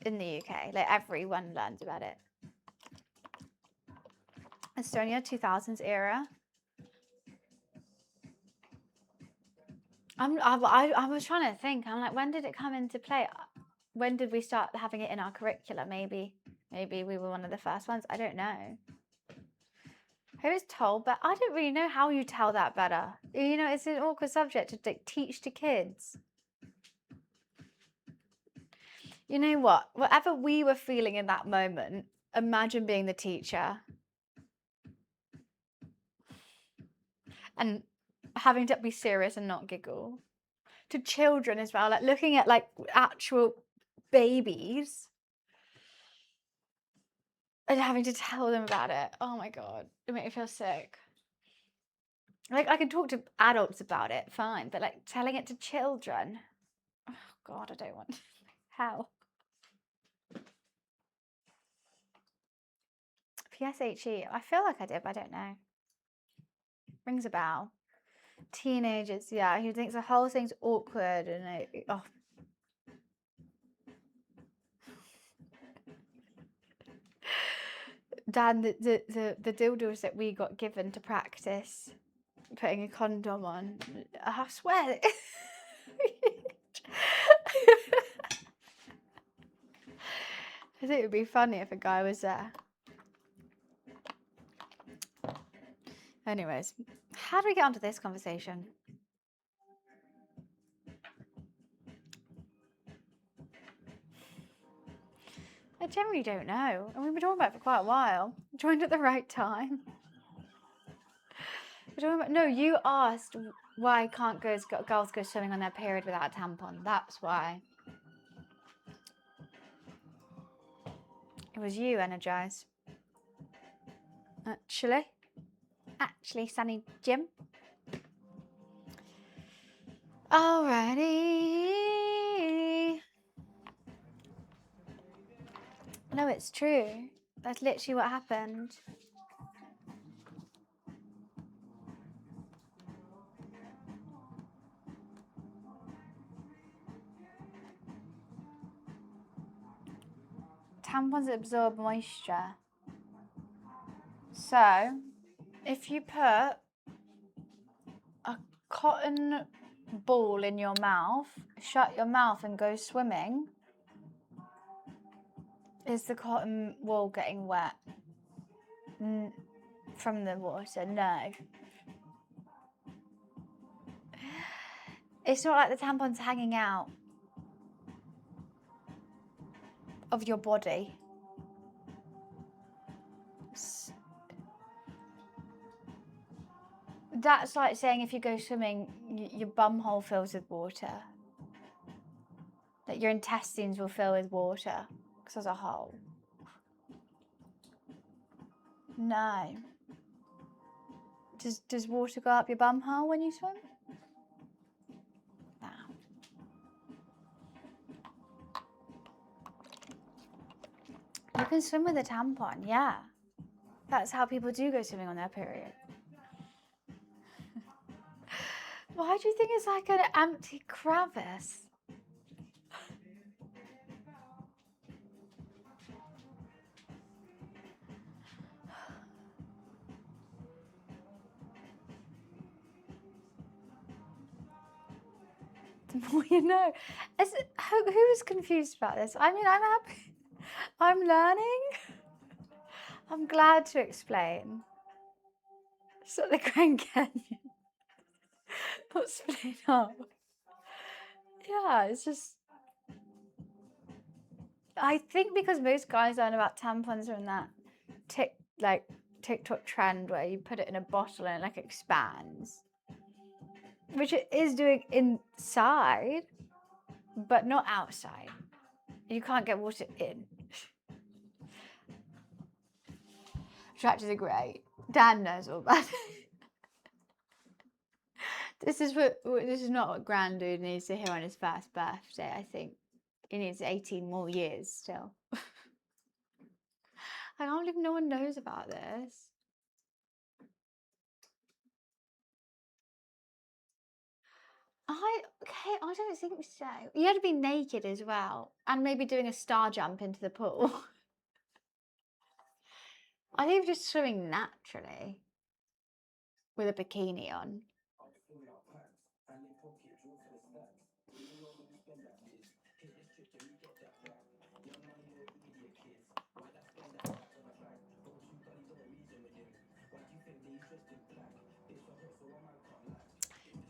in the UK. Like, everyone learns about it. Estonia, 2000s era. I was trying to think. I'm like, when did it come into play? When did we start having it in our curricula? Maybe we were one of the first ones. I don't know. Who is told? But I don't really know how you tell that better. You know, it's an awkward subject to like, teach to kids. You know what? Whatever we were feeling in that moment, imagine being the teacher and having to be serious and not giggle. To children as well, like looking at like actual babies and having to tell them about it. Oh my God, it made me feel sick. Like, I can talk to adults about it, fine, but like telling it to children. Oh God, I don't want. How? PSHE, I feel like I did, but I don't know. Rings a bell. Teenagers, yeah, he thinks the whole thing's awkward and oh. Dan, the dildos that we got given to practice putting a condom on, I swear. I think it would be funny if a guy was there. Anyways, how do we get onto this conversation? I generally don't know. And we've been talking about it for quite a while. Joined at the right time. We're talking about, no, you asked why can't girls go swimming on their period without a tampon. That's why. It was you, Energize. Actually, Sunny Jim. Alrighty. No, it's true. That's literally what happened. Tampons absorb moisture. So, if you put a cotton ball in your mouth, shut your mouth and go swimming, is the cotton wool getting wet from the water? No. It's not like the tampon's hanging out of your body. That's like saying if you go swimming, your bum hole fills with water. That your intestines will fill with water because there's a hole. No. Does water go up your bum hole when you swim? No. You can swim with a tampon, yeah. That's how people do go swimming on their period. Why do you think it's like an empty crevice? The more you know. Who's confused about this? I mean, I'm happy. I'm learning. I'm glad to explain. So the Grand Canyon. Not split up. Yeah, it's just. I think because most guys learn about tampons from that TikTok trend where you put it in a bottle and it like expands, which it is doing inside, but not outside. You can't get water in. Tractors are great. Dan knows all about it. This is not what Grand Dude needs to hear on his first birthday. I think he needs 18 more years still. I can't believe no one knows about this. I don't think so. You had to be naked as well, and maybe doing a star jump into the pool. I think just swimming naturally with a bikini on.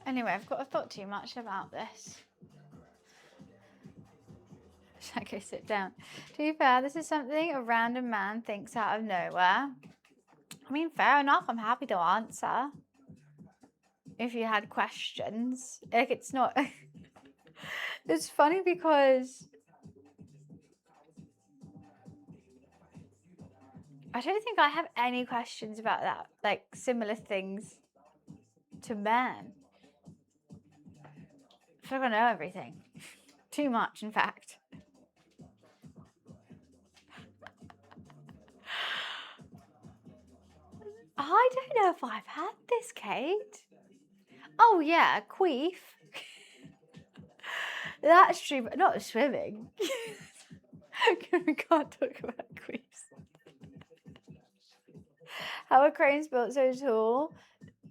Anyway, I've thought too much about this. Should I go sit down? To be fair, this is something a random man thinks out of nowhere. I mean, fair enough. I'm happy to answer. If you had questions. Like, it's not... It's funny because... I don't think I have any questions about that. Like, similar things to men. I feel like I know everything. Too much, in fact. I don't know if I've had this, Kate. Oh, yeah, queef. That's true, but not swimming. We can't talk about queefs. How are cranes built so tall?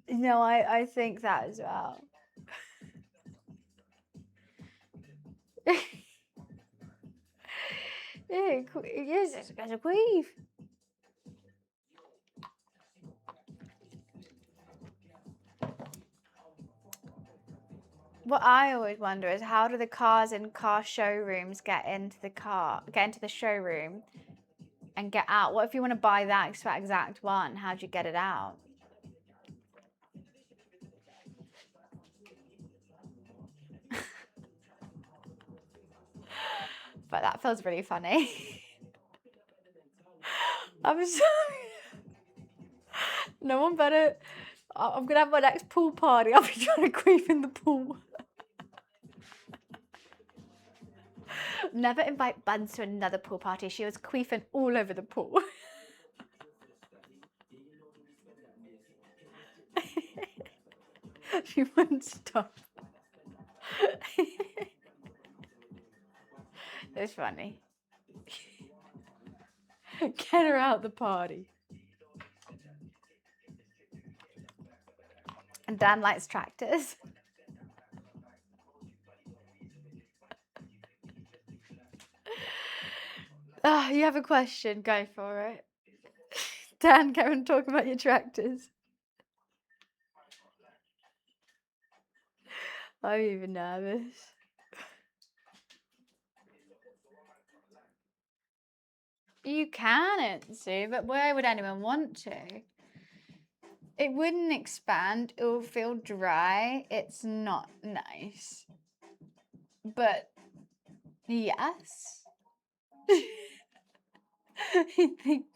No, I think that as well. Yeah, yes, it's a queef. What I always wonder is how do the cars in car showrooms get into the showroom and get out? What if you want to buy that exact one? How do you get it out? But that feels really funny. I'm sorry. No one better. I'm gonna have my next pool party. I'll be trying to queef in the pool. Never invite Buns to another pool party. She was queefing all over the pool. She wouldn't stop. It's funny. Get her out the party. And Dan likes tractors. You have a question, go for it. Dan, go and talk about your tractors. I'm even nervous. You can answer, but why would anyone want to? It wouldn't expand. It will feel dry. It's not nice. But yes. I think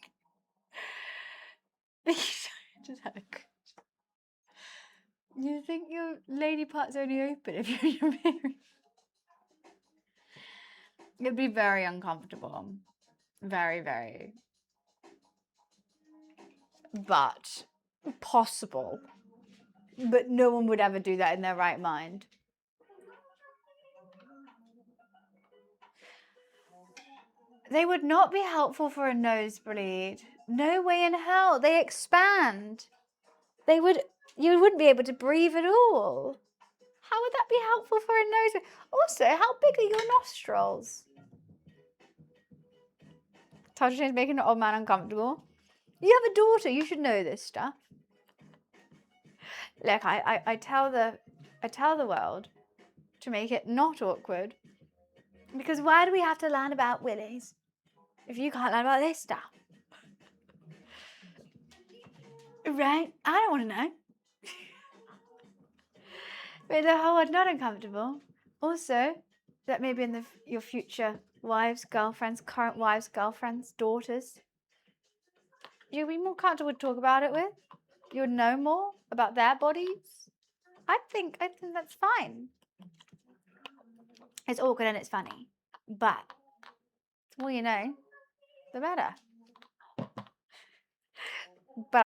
just had a you think your lady part's only open if you're in your period? It'd be very uncomfortable. Very, very. but possible. But no one would ever do that in their right mind. They would not be helpful for a nosebleed. No way in hell. They expand. You wouldn't be able to breathe at all. How would that be helpful for a nosebleed? Also, how big are your nostrils? Tasha's making an old man uncomfortable. You have a daughter. You should know this stuff. Look, I tell the world to make it not awkward. Because why do we have to learn about willies if you can't learn about this stuff? Right? I don't want to know. But the whole world not uncomfortable. Also, that maybe in your future wives, girlfriends, current wives, girlfriends, daughters, you'll be more comfortable to talk about it with. You'll know more about their bodies. I think that's fine. It's awkward and it's funny, but the more you know, the better. But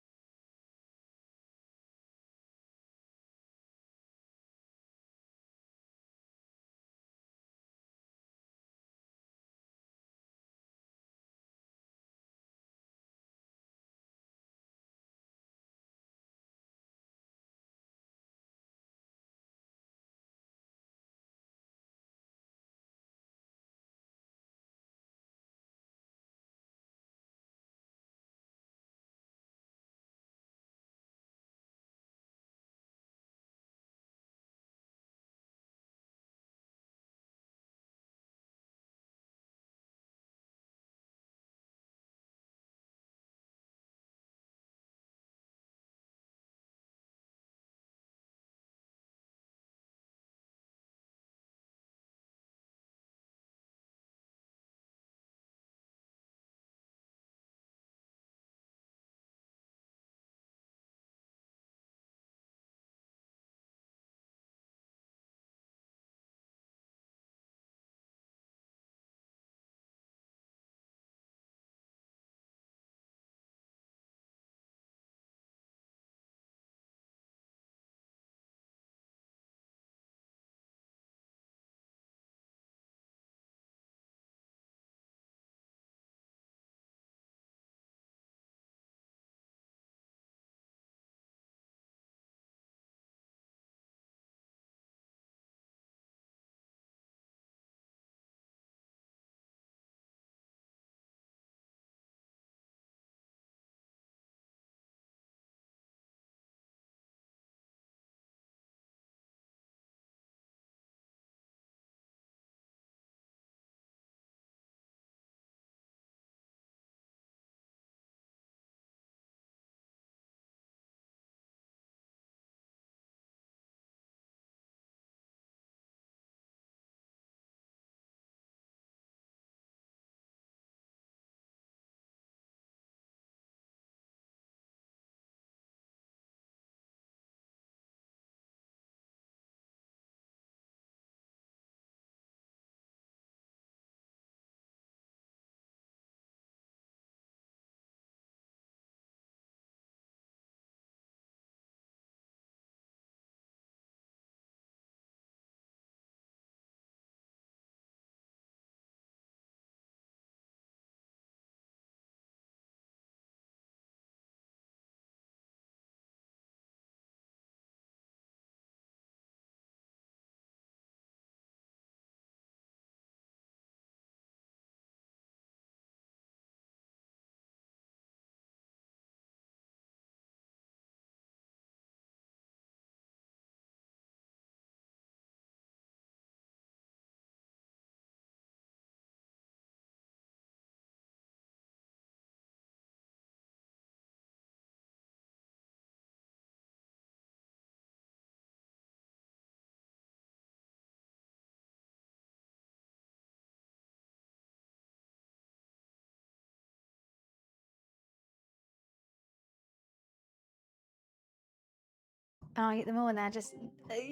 I'll eat them all and they're just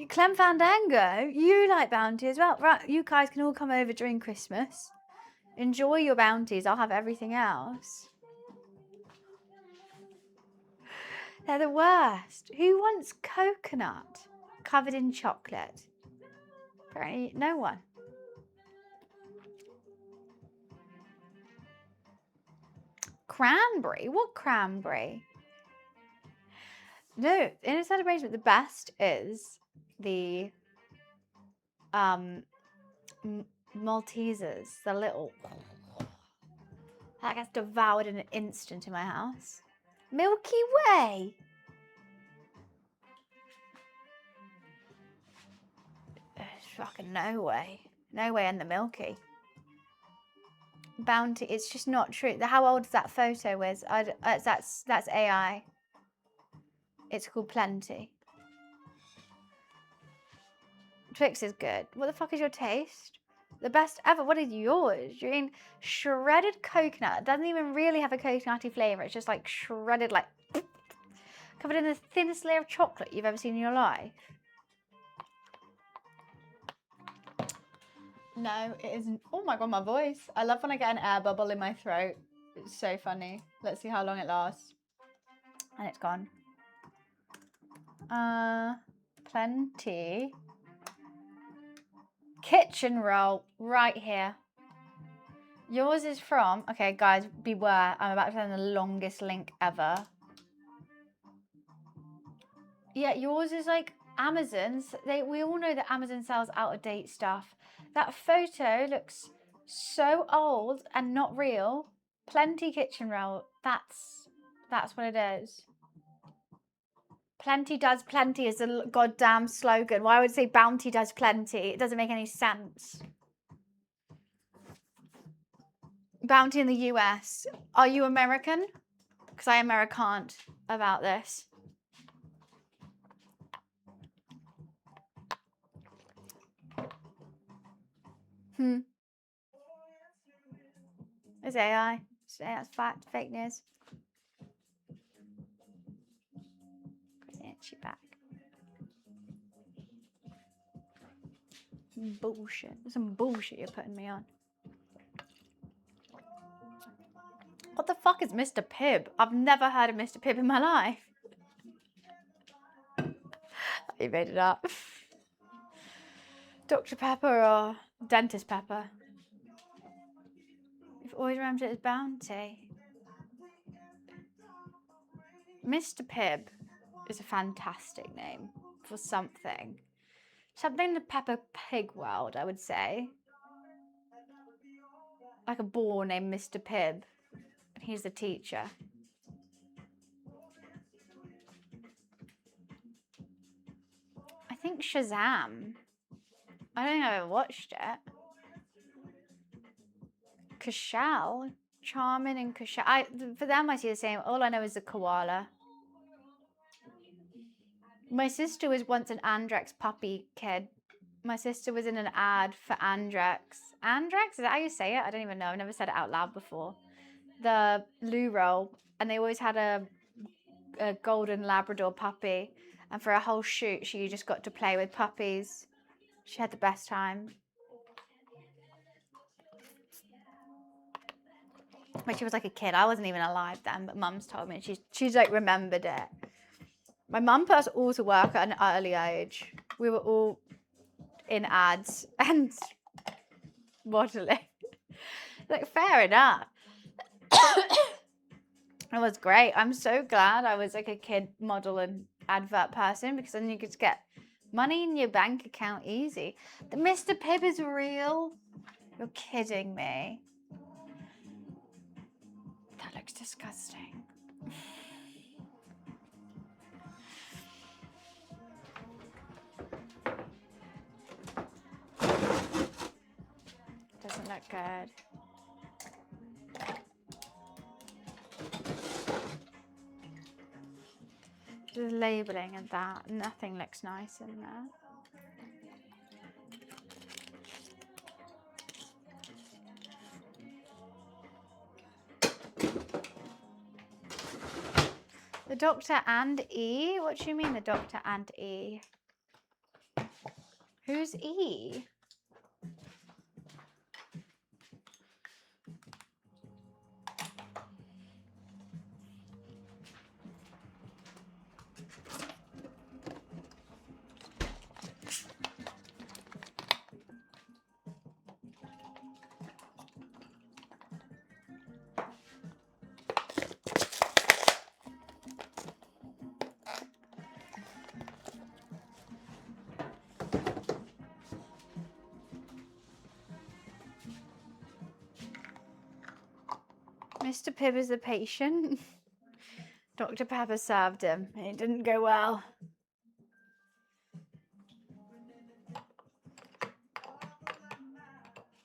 Clem Fandango. You like bounty as well, right? You guys can all come over during Christmas. Enjoy your bounties. I'll have everything else. They're the worst. Who wants coconut covered in chocolate? Apparently, no one. Cranberry? What cranberry? No, in a celebration, the best is the Maltesers, the little that gets devoured in an instant in my house. Milky Way. There's fucking no way. No way in the Milky. Bounty, it's just not true. How old is that photo is? That's AI. It's called Plenty. Twix is good. What the fuck is your taste? The best ever. What is yours? You're in shredded coconut. It doesn't even really have a coconutty flavour. It's just like shredded, like covered in the thinnest layer of chocolate you've ever seen in your life. No, it isn't. Oh my god, my voice. I love when I get an air bubble in my throat. It's so funny. Let's see how long it lasts. And it's gone. Plenty. Kitchen roll right here. Yours is from, okay guys, beware. I'm about to send the longest link ever. Yeah, yours is like Amazon's. We all know that Amazon sells out of date stuff. That photo looks so old and not real. Plenty kitchen roll. That's what it is. Plenty does plenty is a goddamn slogan. Why would it say Bounty does plenty? It doesn't make any sense. Bounty in the US. Are you American? Because I American't about this. It's AI. That's fact. Fake news. Itchy back. Bullshit. Some bullshit you're putting me on. What the fuck is Mr. Pibb? I've never heard of Mr. Pibb in my life. You made it up. Dr. Pepper or Dentist Pepper? You've always remembered it as Bounty. Mr. Pibb is a fantastic name for something. Something in the Peppa Pig world, I would say. Like a boy named Mr. Pibb. And he's the teacher. I think Shazam. I don't think I've ever watched it. Kashal. Charmin and Kashal. For them, I see the same. All I know is the koala. My sister was once an Andrex puppy kid. My sister was in an ad for Andrex. Andrex? Is that how you say it? I don't even know. I've never said it out loud before. The loo roll. And they always had a golden Labrador puppy. And for a whole shoot, she just got to play with puppies. She had the best time. When she was like a kid. I wasn't even alive then, but mum's told me. She's like remembered it. My mum put us all to work at an early age. We were all in ads and modelling. Like, fair enough. It was great. I'm so glad I was like a kid model and advert person because then you could get money in your bank account easy. The Mr. Pibb is real. You're kidding me. That looks disgusting. Doesn't look good. The labelling and that, nothing looks nice in there. The Doctor and E? What do you mean the Doctor and E? Who's E? Mr. Pibb is the patient. Dr. Pepper served him. It didn't go well.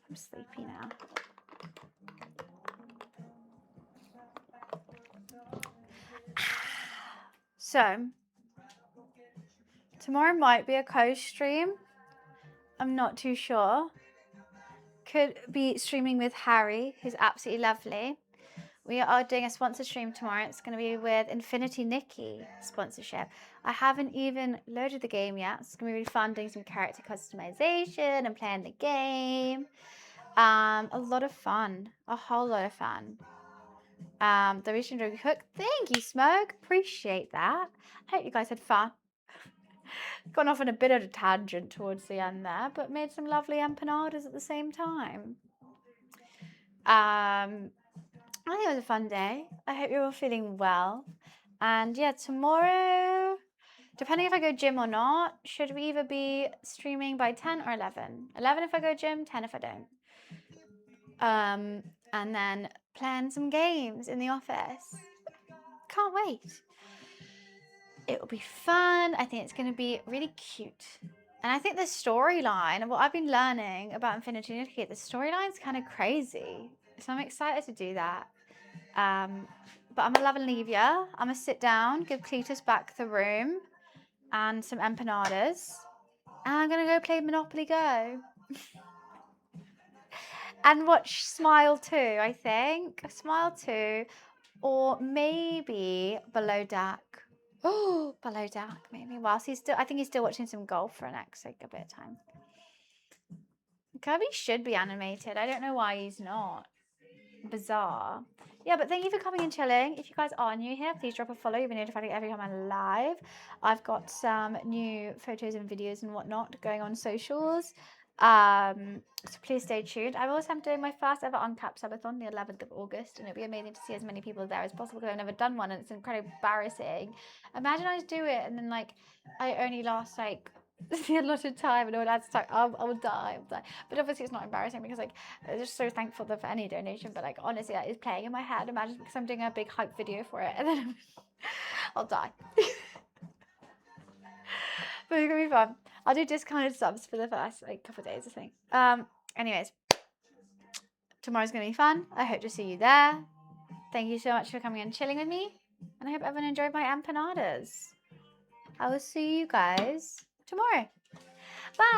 I'm sleepy now. So, tomorrow might be a co-stream. I'm not too sure. Could be streaming with Harry, who's absolutely lovely. We are doing a sponsored stream tomorrow. It's going to be with Infinity Nikki sponsorship. I haven't even loaded the game yet. It's going to be really fun doing some character customization and playing the game. A lot of fun. A whole lot of fun. The Reach and Drug Cook. Thank you, Smoke. Appreciate that. I hope you guys had fun. Gone off on a bit of a tangent towards the end there, but made some lovely empanadas at the same time. I think it was a fun day. I hope you're all feeling well. And yeah, tomorrow, depending if I go gym or not, should we either be streaming by 10 or 11? 11 if I go gym, 10 if I don't. And then playing some games in the office. Can't wait. It will be fun. I think it's going to be really cute. And I think the storyline and what I've been learning about Infinity Nikki, the storyline's kind of crazy. So I'm excited to do that. But I'm gonna love and leave ya. I'm gonna sit down, give Cletus back the room and some empanadas. And I'm gonna go play Monopoly Go. And watch Smile 2, I think. Smile 2. Or maybe Below Deck. Oh, Below Deck, maybe. Whilst I think he's still watching some golf for next, like, a bit of time. Kirby should be animated. I don't know why he's not. Bizarre. Yeah, but thank you for coming and chilling. If you guys are new here, please drop a follow. You'll be notified every time I'm live. I've got some new photos and videos and whatnot going on socials. So please stay tuned. I also am doing my first ever uncapped subathon the 11th of August, and it'll be amazing to see as many people there as possible because I've never done one and it's incredibly embarrassing. Imagine I just do it and then like I only last like a lot of time and all that stuff. I will die. But obviously it's not embarrassing because like I'm just so thankful for any donation. But like honestly, that is playing in my head. Imagine because I'm doing a big hype video for it and then I'll die. But it's gonna be fun. I'll do discounted subs for the first like couple of days, I think. Anyways, tomorrow's gonna be fun. I hope to see you there. Thank you so much for coming and chilling with me, and I hope everyone enjoyed my empanadas. I will see you guys tomorrow. Bye.